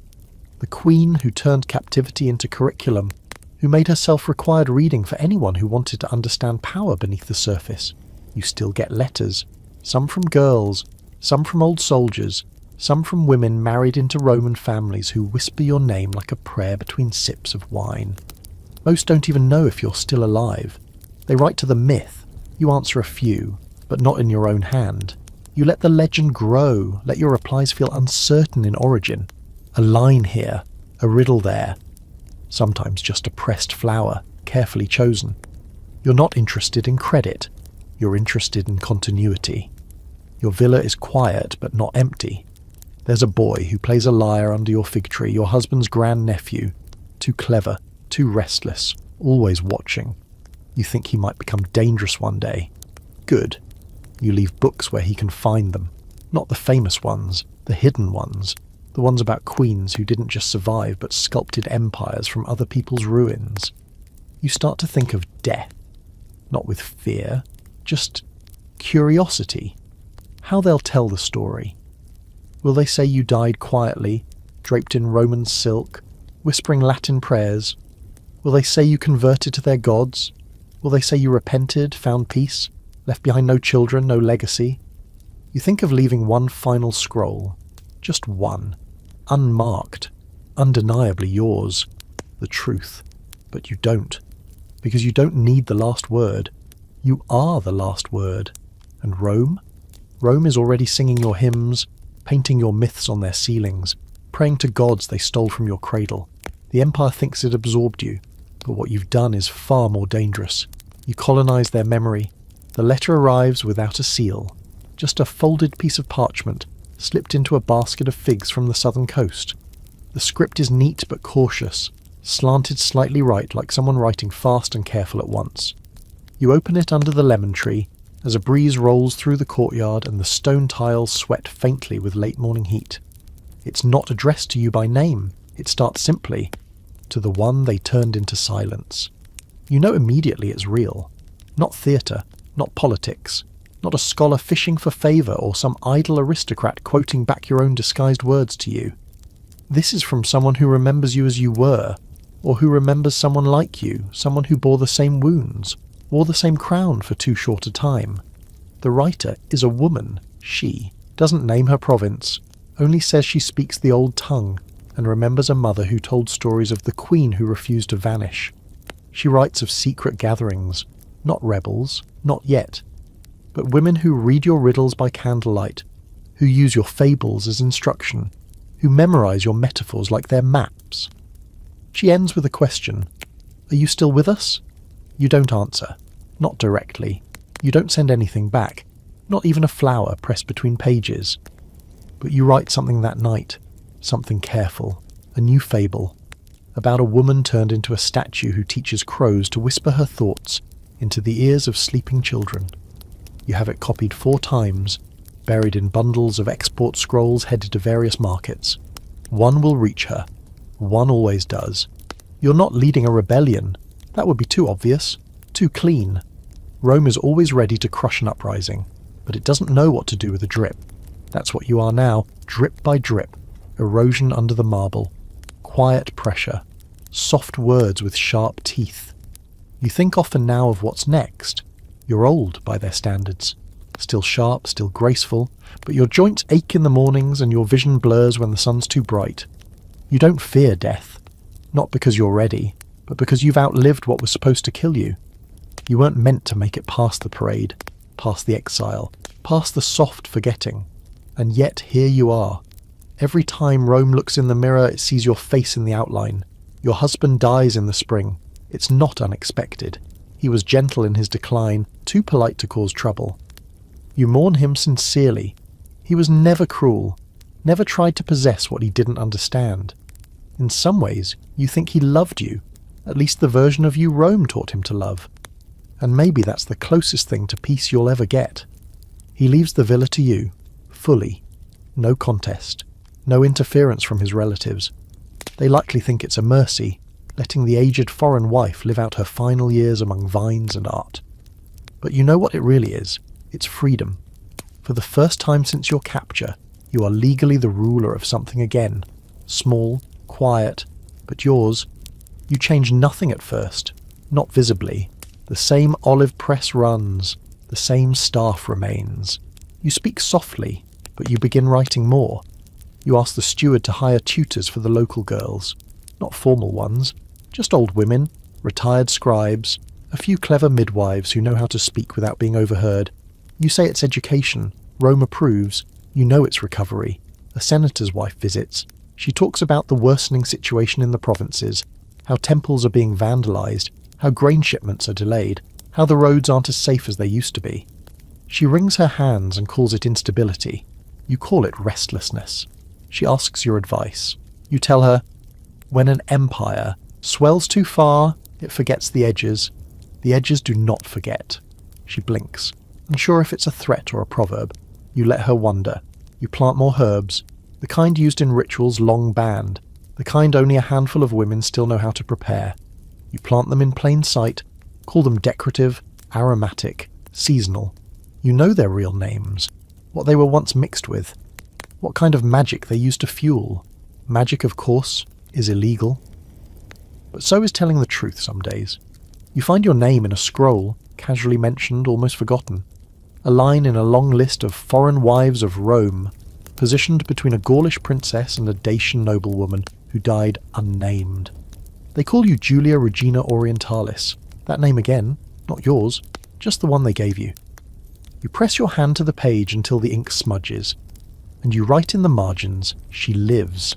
The queen who turned captivity into curriculum, who made herself required reading for anyone who wanted to understand power beneath the surface. You still get letters, some from girls, some from old soldiers, some from women married into Roman families who whisper your name like a prayer between sips of wine. Most don't even know if you're still alive. They write to the myth. You answer a few, but not in your own hand. You let the legend grow, let your replies feel uncertain in origin. A line here, a riddle there. Sometimes just a pressed flower, carefully chosen. You're not interested in credit. You're interested in continuity. Your villa is quiet but not empty. There's a boy who plays a lyre under your fig tree, your husband's grandnephew. Too clever, too restless, always watching. You think he might become dangerous one day. Good. You leave books where he can find them. Not the famous ones, the hidden ones. The ones about queens who didn't just survive but sculpted empires from other people's ruins. You start to think of death. Not with fear, just curiosity. How they'll tell the story. Will they say you died quietly, draped in Roman silk, whispering Latin prayers? Will they say you converted to their gods? Will they say you repented, found peace, left behind no children, no legacy? You think of leaving one final scroll, just one, unmarked, undeniably yours, the truth. But you don't, because you don't need the last word. You are the last word. And Rome? Rome is already singing your hymns, painting your myths on their ceilings, praying to gods they stole from your cradle. The empire thinks it absorbed you, but what you've done is far more dangerous. You colonize their memory. The letter arrives without a seal, just a folded piece of parchment slipped into a basket of figs from the southern coast. The script is neat but cautious, slanted slightly right like someone writing fast and careful at once. You open it under the lemon tree, as a breeze rolls through the courtyard and the stone tiles sweat faintly with late morning heat. It's not addressed to you by name. It starts simply, to the one they turned into silence. You know immediately it's real. Not theatre, not politics, not a scholar fishing for favour or some idle aristocrat quoting back your own disguised words to you. This is from someone who remembers you as you were, or who remembers someone like you, someone who bore the same wounds, wore the same crown for too short a time. The writer is a woman, she, doesn't name her province, only says she speaks the old tongue, and remembers a mother who told stories of the queen who refused to vanish. She writes of secret gatherings, not rebels, not yet, but women who read your riddles by candlelight, who use your fables as instruction, who memorize your metaphors like they're maps. She ends with a question. Are you still with us? You don't answer. Not directly. You don't send anything back. Not even a flower pressed between pages. But you write something that night. Something careful. A new fable. About a woman turned into a statue who teaches crows to whisper her thoughts into the ears of sleeping children. You have it copied 4 times, buried in bundles of export scrolls headed to various markets. One will reach her. One always does. You're not leading a rebellion. That would be too obvious, too clean. Rome is always ready to crush an uprising, but it doesn't know what to do with a drip. That's what you are now, drip by drip, erosion under the marble, quiet pressure, soft words with sharp teeth. You think often now of what's next. You're old by their standards. Still sharp, still graceful, but your joints ache in the mornings and your vision blurs when the sun's too bright. You don't fear death. Not because you're ready, but because you've outlived what was supposed to kill you. You weren't meant to make it past the parade, past the exile, past the soft forgetting. And yet here you are. Every time Rome looks in the mirror, it sees your face in the outline. Your husband dies in the spring. It's not unexpected. He was gentle in his decline, too polite to cause trouble. You mourn him sincerely. He was never cruel, never tried to possess what he didn't understand. In some ways, you think he loved you, at least the version of you Rome taught him to love. And maybe that's the closest thing to peace you'll ever get. He leaves the villa to you, fully. No contest, no interference from his relatives. They likely think it's a mercy, letting the aged foreign wife live out her final years among vines and art. But you know what it really is? It's freedom. For the first time since your capture, you are legally the ruler of something again. Small, quiet, but yours. You change nothing at first, not visibly. The same olive press runs, the same staff remains. You speak softly, but you begin writing more. You ask the steward to hire tutors for the local girls. Not formal ones, just old women, retired scribes, a few clever midwives who know how to speak without being overheard. You say it's education. Rome approves. You know it's recovery. A senator's wife visits. She talks about the worsening situation in the provinces, how temples are being vandalized, how grain shipments are delayed, how the roads aren't as safe as they used to be. She wrings her hands and calls it instability. You call it restlessness. She asks your advice. You tell her, when an empire swells too far, it forgets the edges. The edges do not forget. She blinks, unsure if it's a threat or a proverb. You let her wonder. You plant more herbs, the kind used in rituals long banned, the kind only a handful of women still know how to prepare. You plant them in plain sight, call them decorative, aromatic, seasonal. You know their real names, what they were once mixed with, what kind of magic they used to fuel. Magic, of course, is illegal. But so is telling the truth some days. You find your name in a scroll, casually mentioned, almost forgotten. A line in a long list of foreign wives of Rome, positioned between a Gaulish princess and a Dacian noblewoman who died unnamed. They call you Julia Regina Orientalis. That name again, not yours, just the one they gave you. You press your hand to the page until the ink smudges, and you write in the margins, she lives.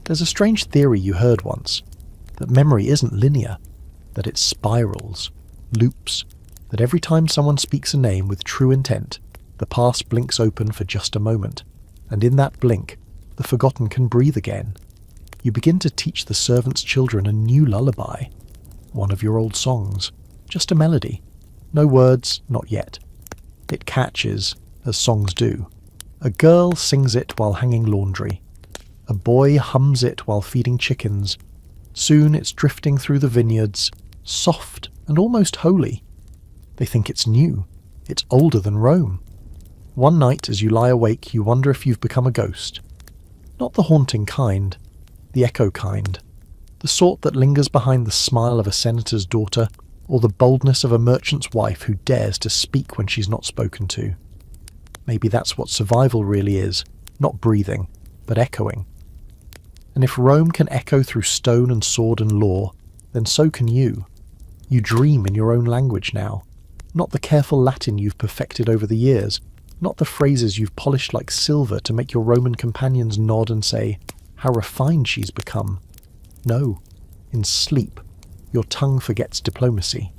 There's a strange theory you heard once, that memory isn't linear, that it spirals, loops, that every time someone speaks a name with true intent, the past blinks open for just a moment, and in that blink, the forgotten can breathe again. You begin to teach the servants' children a new lullaby, one of your old songs, just a melody, no words, not yet. It catches, as songs do. A girl sings it while hanging laundry. A boy hums it while feeding chickens. Soon it's drifting through the vineyards, soft and almost holy. They think it's new. It's older than Rome. One night as you lie awake, you wonder if you've become a ghost. Not the haunting kind, the echo kind. The sort that lingers behind the smile of a senator's daughter or the boldness of a merchant's wife who dares to speak when she's not spoken to. Maybe that's what survival really is, not breathing, but echoing. And if Rome can echo through stone and sword and law, then so can you. You dream in your own language now, not the careful Latin you've perfected over the years, not the phrases you've polished like silver to make your Roman companions nod and say, how refined she's become. No, in sleep, your tongue forgets diplomacy.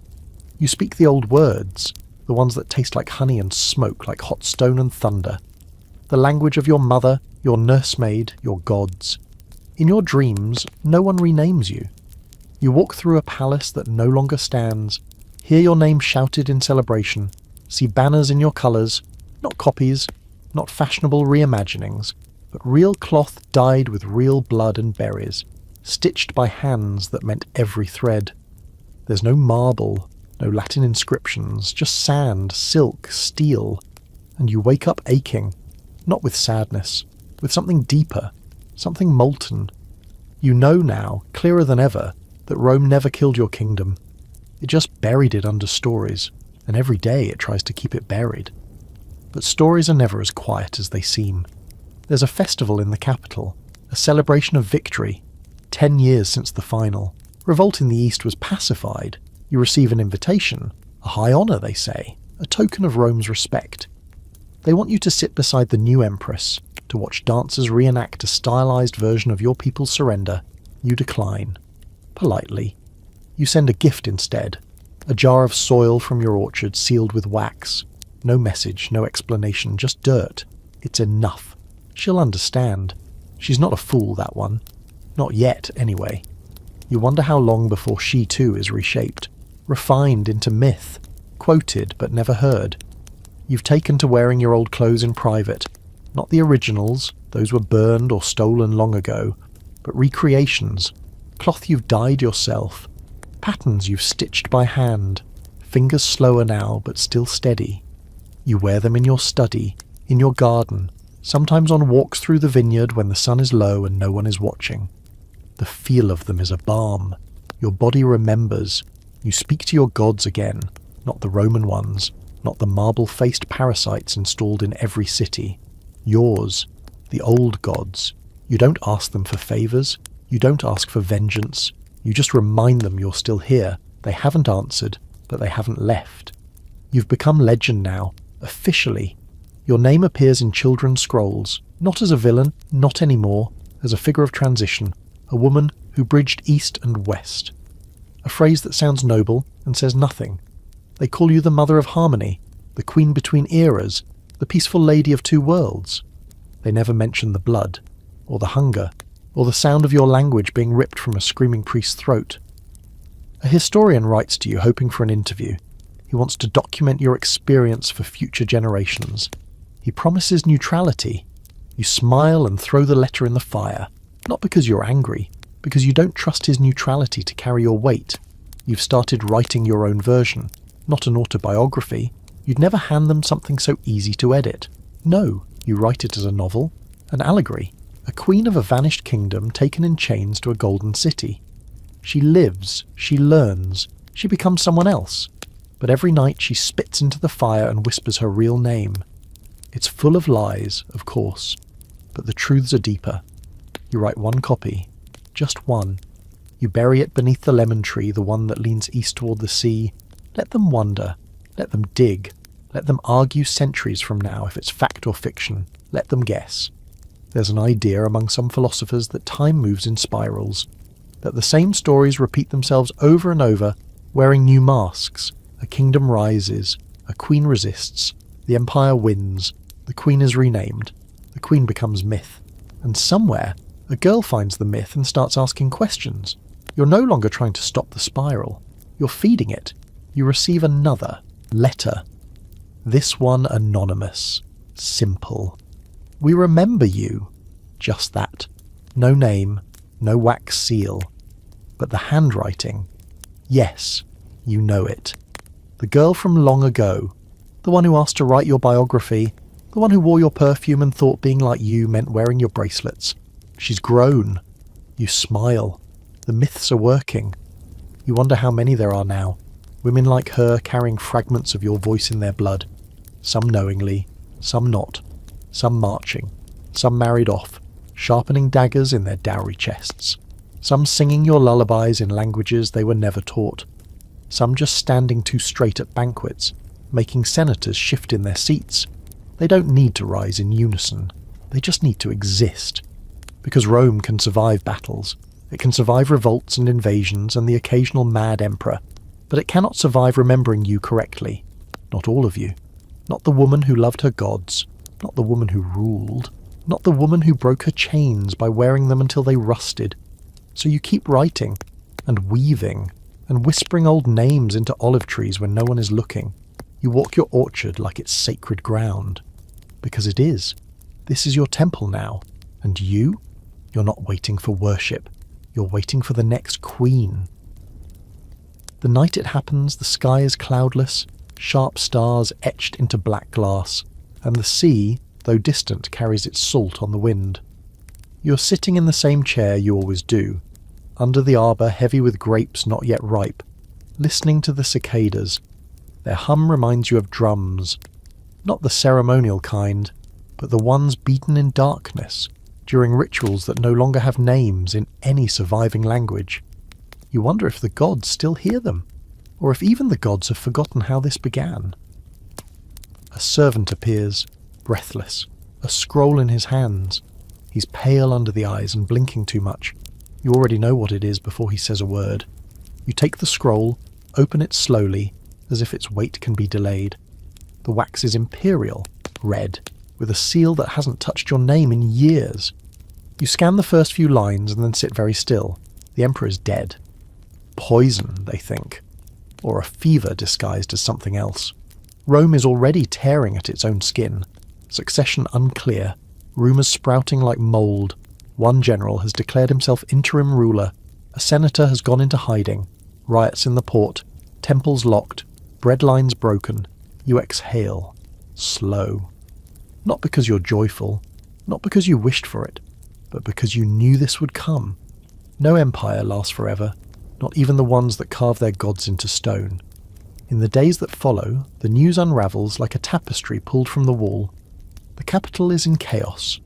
You speak the old words, the ones that taste like honey and smoke, like hot stone and thunder. The language of your mother, your nursemaid, your gods. In your dreams, no one renames you. You walk through a palace that no longer stands, hear your name shouted in celebration, see banners in your colours, not copies, not fashionable reimaginings, but real cloth dyed with real blood and berries, stitched by hands that meant every thread. There's no marble, no Latin inscriptions, just sand, silk, steel, and you wake up aching, not with sadness, with something deeper, something molten. You know now, clearer than ever, that Rome never killed your kingdom. It just buried it under stories, and every day it tries to keep it buried. But stories are never as quiet as they seem. There's a festival in the capital, a celebration of victory. 10 years since the final. Revolt in the East was pacified. You receive an invitation, a high honour, they say, a token of Rome's respect. They want you to sit beside the new empress, to watch dancers reenact a stylised version of your people's surrender. You decline. Politely. You send a gift instead, a jar of soil from your orchard sealed with wax. No message, no explanation, just dirt. It's enough. She'll understand. She's not a fool, that one. Not yet, anyway. You wonder how long before she too is reshaped, refined into myth, quoted but never heard. You've taken to wearing your old clothes in private, not the originals, those were burned or stolen long ago, but recreations, cloth you've dyed yourself, patterns you've stitched by hand, fingers slower now but still steady. You wear them in your study, in your garden, sometimes on walks through the vineyard when the sun is low and no one is watching. The feel of them is a balm. Your body remembers. You speak to your gods again, not the Roman ones, not the marble-faced parasites installed in every city. Yours, the old gods. You don't ask them for favours. You don't ask for vengeance. You just remind them you're still here. They haven't answered, but they haven't left. You've become legend now, officially. Your name appears in children's scrolls, not as a villain, not anymore, as a figure of transition, a woman who bridged east and west. A phrase that sounds noble and says nothing. They call you the Mother of Harmony, the Queen between eras, the peaceful Lady of Two Worlds. They never mention the blood, or the hunger, or the sound of your language being ripped from a screaming priest's throat. A historian writes to you hoping for an interview. He wants to document your experience for future generations. He promises neutrality. You smile and throw the letter in the fire, not because you're angry, because you don't trust his neutrality to carry your weight. You've started writing your own version, not an autobiography. You'd never hand them something so easy to edit. No, you write it as a novel, an allegory, a queen of a vanished kingdom taken in chains to a golden city. She lives, she learns, she becomes someone else. But every night she spits into the fire and whispers her real name. It's full of lies, of course, but the truths are deeper. You write one copy, just one. You bury it beneath the lemon tree, the one that leans east toward the sea. Let them wonder, let them dig, let them argue centuries from now if it's fact or fiction. Let them guess. There's an idea among some philosophers that time moves in spirals, that the same stories repeat themselves over and over, wearing new masks. A kingdom rises, a queen resists, the empire wins, the queen is renamed, the queen becomes myth. And somewhere, a girl finds the myth and starts asking questions. You're no longer trying to stop the spiral. You're feeding it. You receive another letter. This one anonymous. Simple. We remember you. Just that. No name, no wax seal. But the handwriting. Yes, you know it. The girl from long ago. The one who asked to write your biography. The one who wore your perfume and thought being like you meant wearing your bracelets. She's grown. You smile. The myths are working. You wonder how many there are now. Women like her carrying fragments of your voice in their blood. Some knowingly, some not. Some marching. Some married off, sharpening daggers in their dowry chests. Some singing your lullabies in languages they were never taught. Some just standing too straight at banquets, making senators shift in their seats. They don't need to rise in unison. They just need to exist. Because Rome can survive battles. It can survive revolts and invasions and the occasional mad emperor. But it cannot survive remembering you correctly. Not all of you. Not the woman who loved her gods. Not the woman who ruled. Not the woman who broke her chains by wearing them until they rusted. So you keep writing, and weaving, and whispering old names into olive trees when no one is looking. You walk your orchard like it's sacred ground. Because it is. This is your temple now. And you? You're not waiting for worship. You're waiting for the next queen. The night it happens, the sky is cloudless, sharp stars etched into black glass, and the sea, though distant, carries its salt on the wind. You're sitting in the same chair you always do, under the arbour heavy with grapes not yet ripe. listening to the cicadas. Their hum reminds you of drums, not the ceremonial kind, but the ones beaten in darkness during rituals that no longer have names in any surviving language. You wonder if the gods still hear them, or if even the gods have forgotten how this began. A servant appears, breathless, a scroll in his hands. He's pale under the eyes and blinking too much. You already know what it is before he says a word. You take the scroll, open it slowly, as if its weight can be delayed. The wax is imperial, red, with a seal that hasn't touched your name in years. You scan the first few lines and then sit very still. The Emperor is dead. Poison, they think. Or a fever disguised as something else. Rome is already tearing at its own skin. Succession unclear. Rumours sprouting like mould. One general has declared himself interim ruler. A senator has gone into hiding. Riots in the port. Temples locked. Bread lines broken. You exhale. Slow. Not because you're joyful. Not because you wished for it. But because you knew this would come. No empire lasts forever. Not even the ones that carve their gods into stone. In the days that follow, the news unravels like a tapestry pulled from the wall. The capital is in chaos.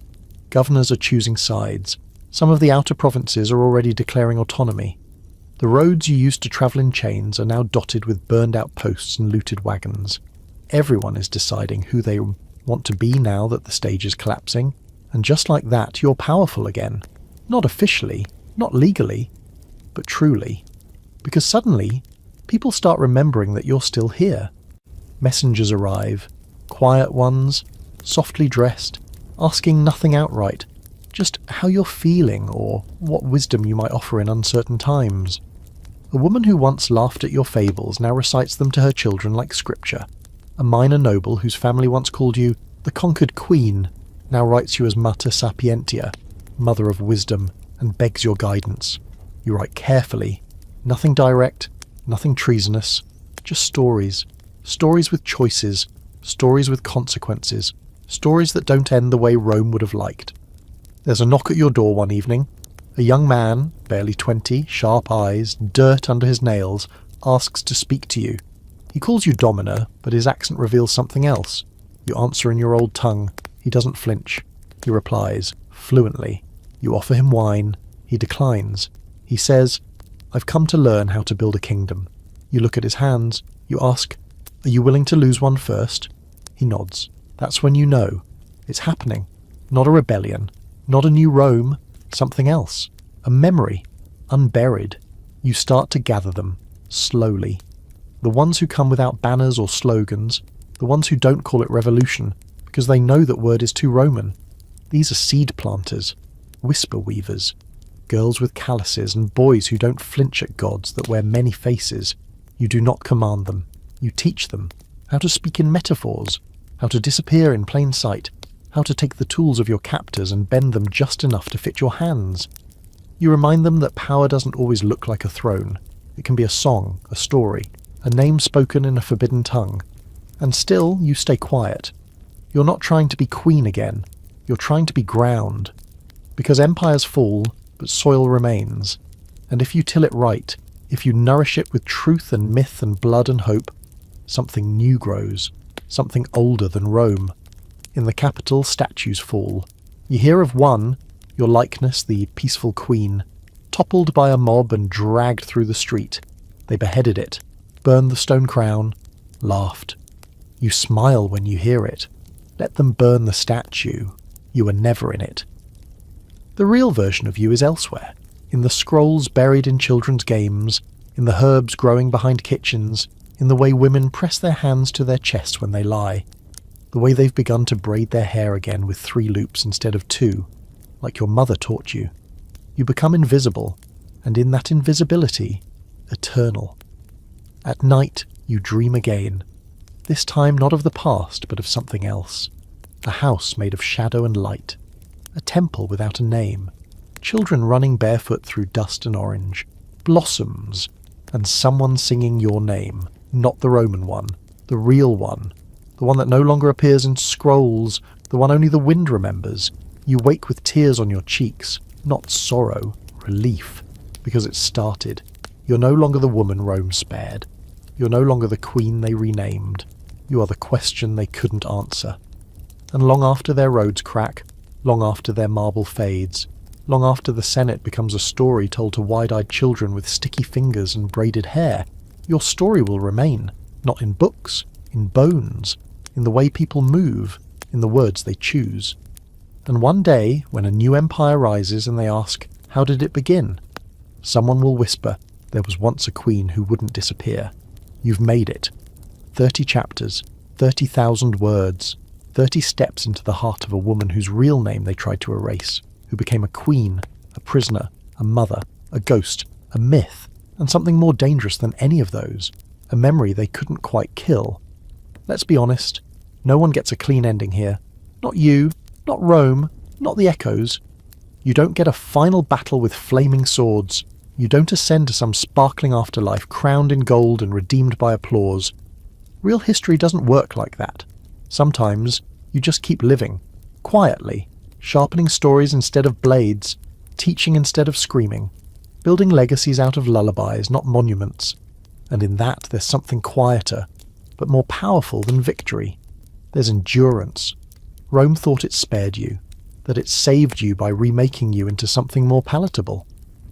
Governors are choosing sides. Some of the outer provinces are already declaring autonomy. The roads you used to travel in chains are now dotted with burned-out posts and looted wagons. Everyone is deciding who they want to be now that the stage is collapsing, and just like that, you're powerful again. Not officially, not legally, but truly. Because suddenly, people start remembering that you're still here. Messengers arrive, quiet ones, softly dressed, asking nothing outright, just how you're feeling or what wisdom you might offer in uncertain times. A woman who once laughed at your fables now recites them to her children like scripture. A minor noble whose family once called you the conquered queen now writes you as Mater Sapientia, mother of wisdom, and begs your guidance. You write carefully, nothing direct, nothing treasonous, just stories. Stories with choices, stories with consequences, stories that don't end the way Rome would have liked. There's a knock at your door one evening. A young man, barely 20, sharp eyes, dirt under his nails, asks to speak to you. He calls you Domina, but his accent reveals something else. You answer in your old tongue. He doesn't flinch. He replies, fluently. You offer him wine. He declines. He says, I've come to learn how to build a kingdom. You look at his hands. You ask, are you willing to lose one first? He nods. That's when you know. It's happening. Not a rebellion. Not a new Rome. Something else. A memory. Unburied. You start to gather them. Slowly. The ones who come without banners or slogans. The ones who don't call it revolution, because they know that word is too Roman. These are seed planters. Whisper weavers. Girls with calluses and boys who don't flinch at gods that wear many faces. You do not command them. You teach them how to speak in metaphors, how to disappear in plain sight, how to take the tools of your captors and bend them just enough to fit your hands. You remind them that power doesn't always look like a throne. It can be a song, a story, a name spoken in a forbidden tongue. And still, you stay quiet. You're not trying to be queen again. You're trying to be ground. Because empires fall, but soil remains. And if you till it right, if you nourish it with truth and myth and blood and hope, something new grows, something older than Rome. In the capital, statues fall. You hear of one, your likeness, the peaceful queen, toppled by a mob and dragged through the street. They beheaded it, burned the stone crown, laughed. You smile when you hear it. Let them burn the statue. You were never in it. The real version of you is elsewhere, in the scrolls buried in children's games, in the herbs growing behind kitchens, in the way women press their hands to their chests when they lie, the way they've begun to braid their hair again with 3 loops instead of 2, like your mother taught you. You become invisible, and in that invisibility, eternal. At night, you dream again, this time not of the past, but of something else. A house made of shadow and light, a temple without a name, children running barefoot through dust and orange, blossoms, and someone singing your name, not the Roman one, the real one, the one that no longer appears in scrolls, the one only the wind remembers. You wake with tears on your cheeks, not sorrow, relief, because it started. You're no longer the woman Rome spared. You're no longer the queen they renamed. You are the question they couldn't answer. And long after their roads crack, long after their marble fades, long after the Senate becomes a story told to wide-eyed children with sticky fingers and braided hair, your story will remain, not in books, in bones, in the way people move, in the words they choose. And one day, when a new empire rises and they ask, how did it begin? Someone will whisper, there was once a queen who wouldn't disappear. You've made it. 30 chapters, 30,000 words, 30 steps into the heart of a woman whose real name they tried to erase, who became a queen, a prisoner, a mother, a ghost, a myth, and something more dangerous than any of those, a memory they couldn't quite kill. Let's be honest, no one gets a clean ending here. Not you, not Rome, not the echoes. You don't get a final battle with flaming swords. You don't ascend to some sparkling afterlife crowned in gold and redeemed by applause. Real history doesn't work like that. Sometimes you just keep living, quietly, sharpening stories instead of blades, teaching instead of screaming, building legacies out of lullabies, not monuments. And in that there's something quieter, but more powerful than victory. There's endurance. Rome thought it spared you, that it saved you by remaking you into something more palatable.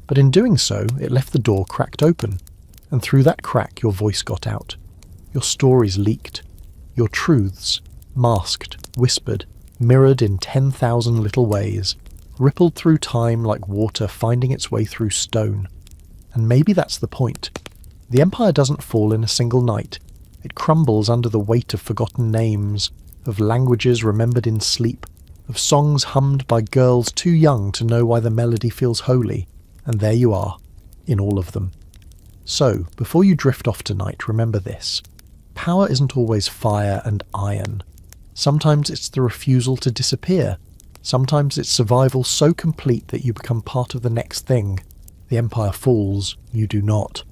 But in doing so, it left the door cracked open, and through that crack your voice got out. Your stories leaked. Your truths, masked, whispered, mirrored in 10,000 little ways, rippled through time like water finding its way through stone. And maybe that's the point. The empire doesn't fall in a single night. It crumbles under the weight of forgotten names, of languages remembered in sleep, of songs hummed by girls too young to know why the melody feels holy. And there you are, in all of them. So, before you drift off tonight, remember this. Power isn't always fire and iron. Sometimes it's the refusal to disappear. Sometimes it's survival so complete that you become part of the next thing. The empire falls, you do not.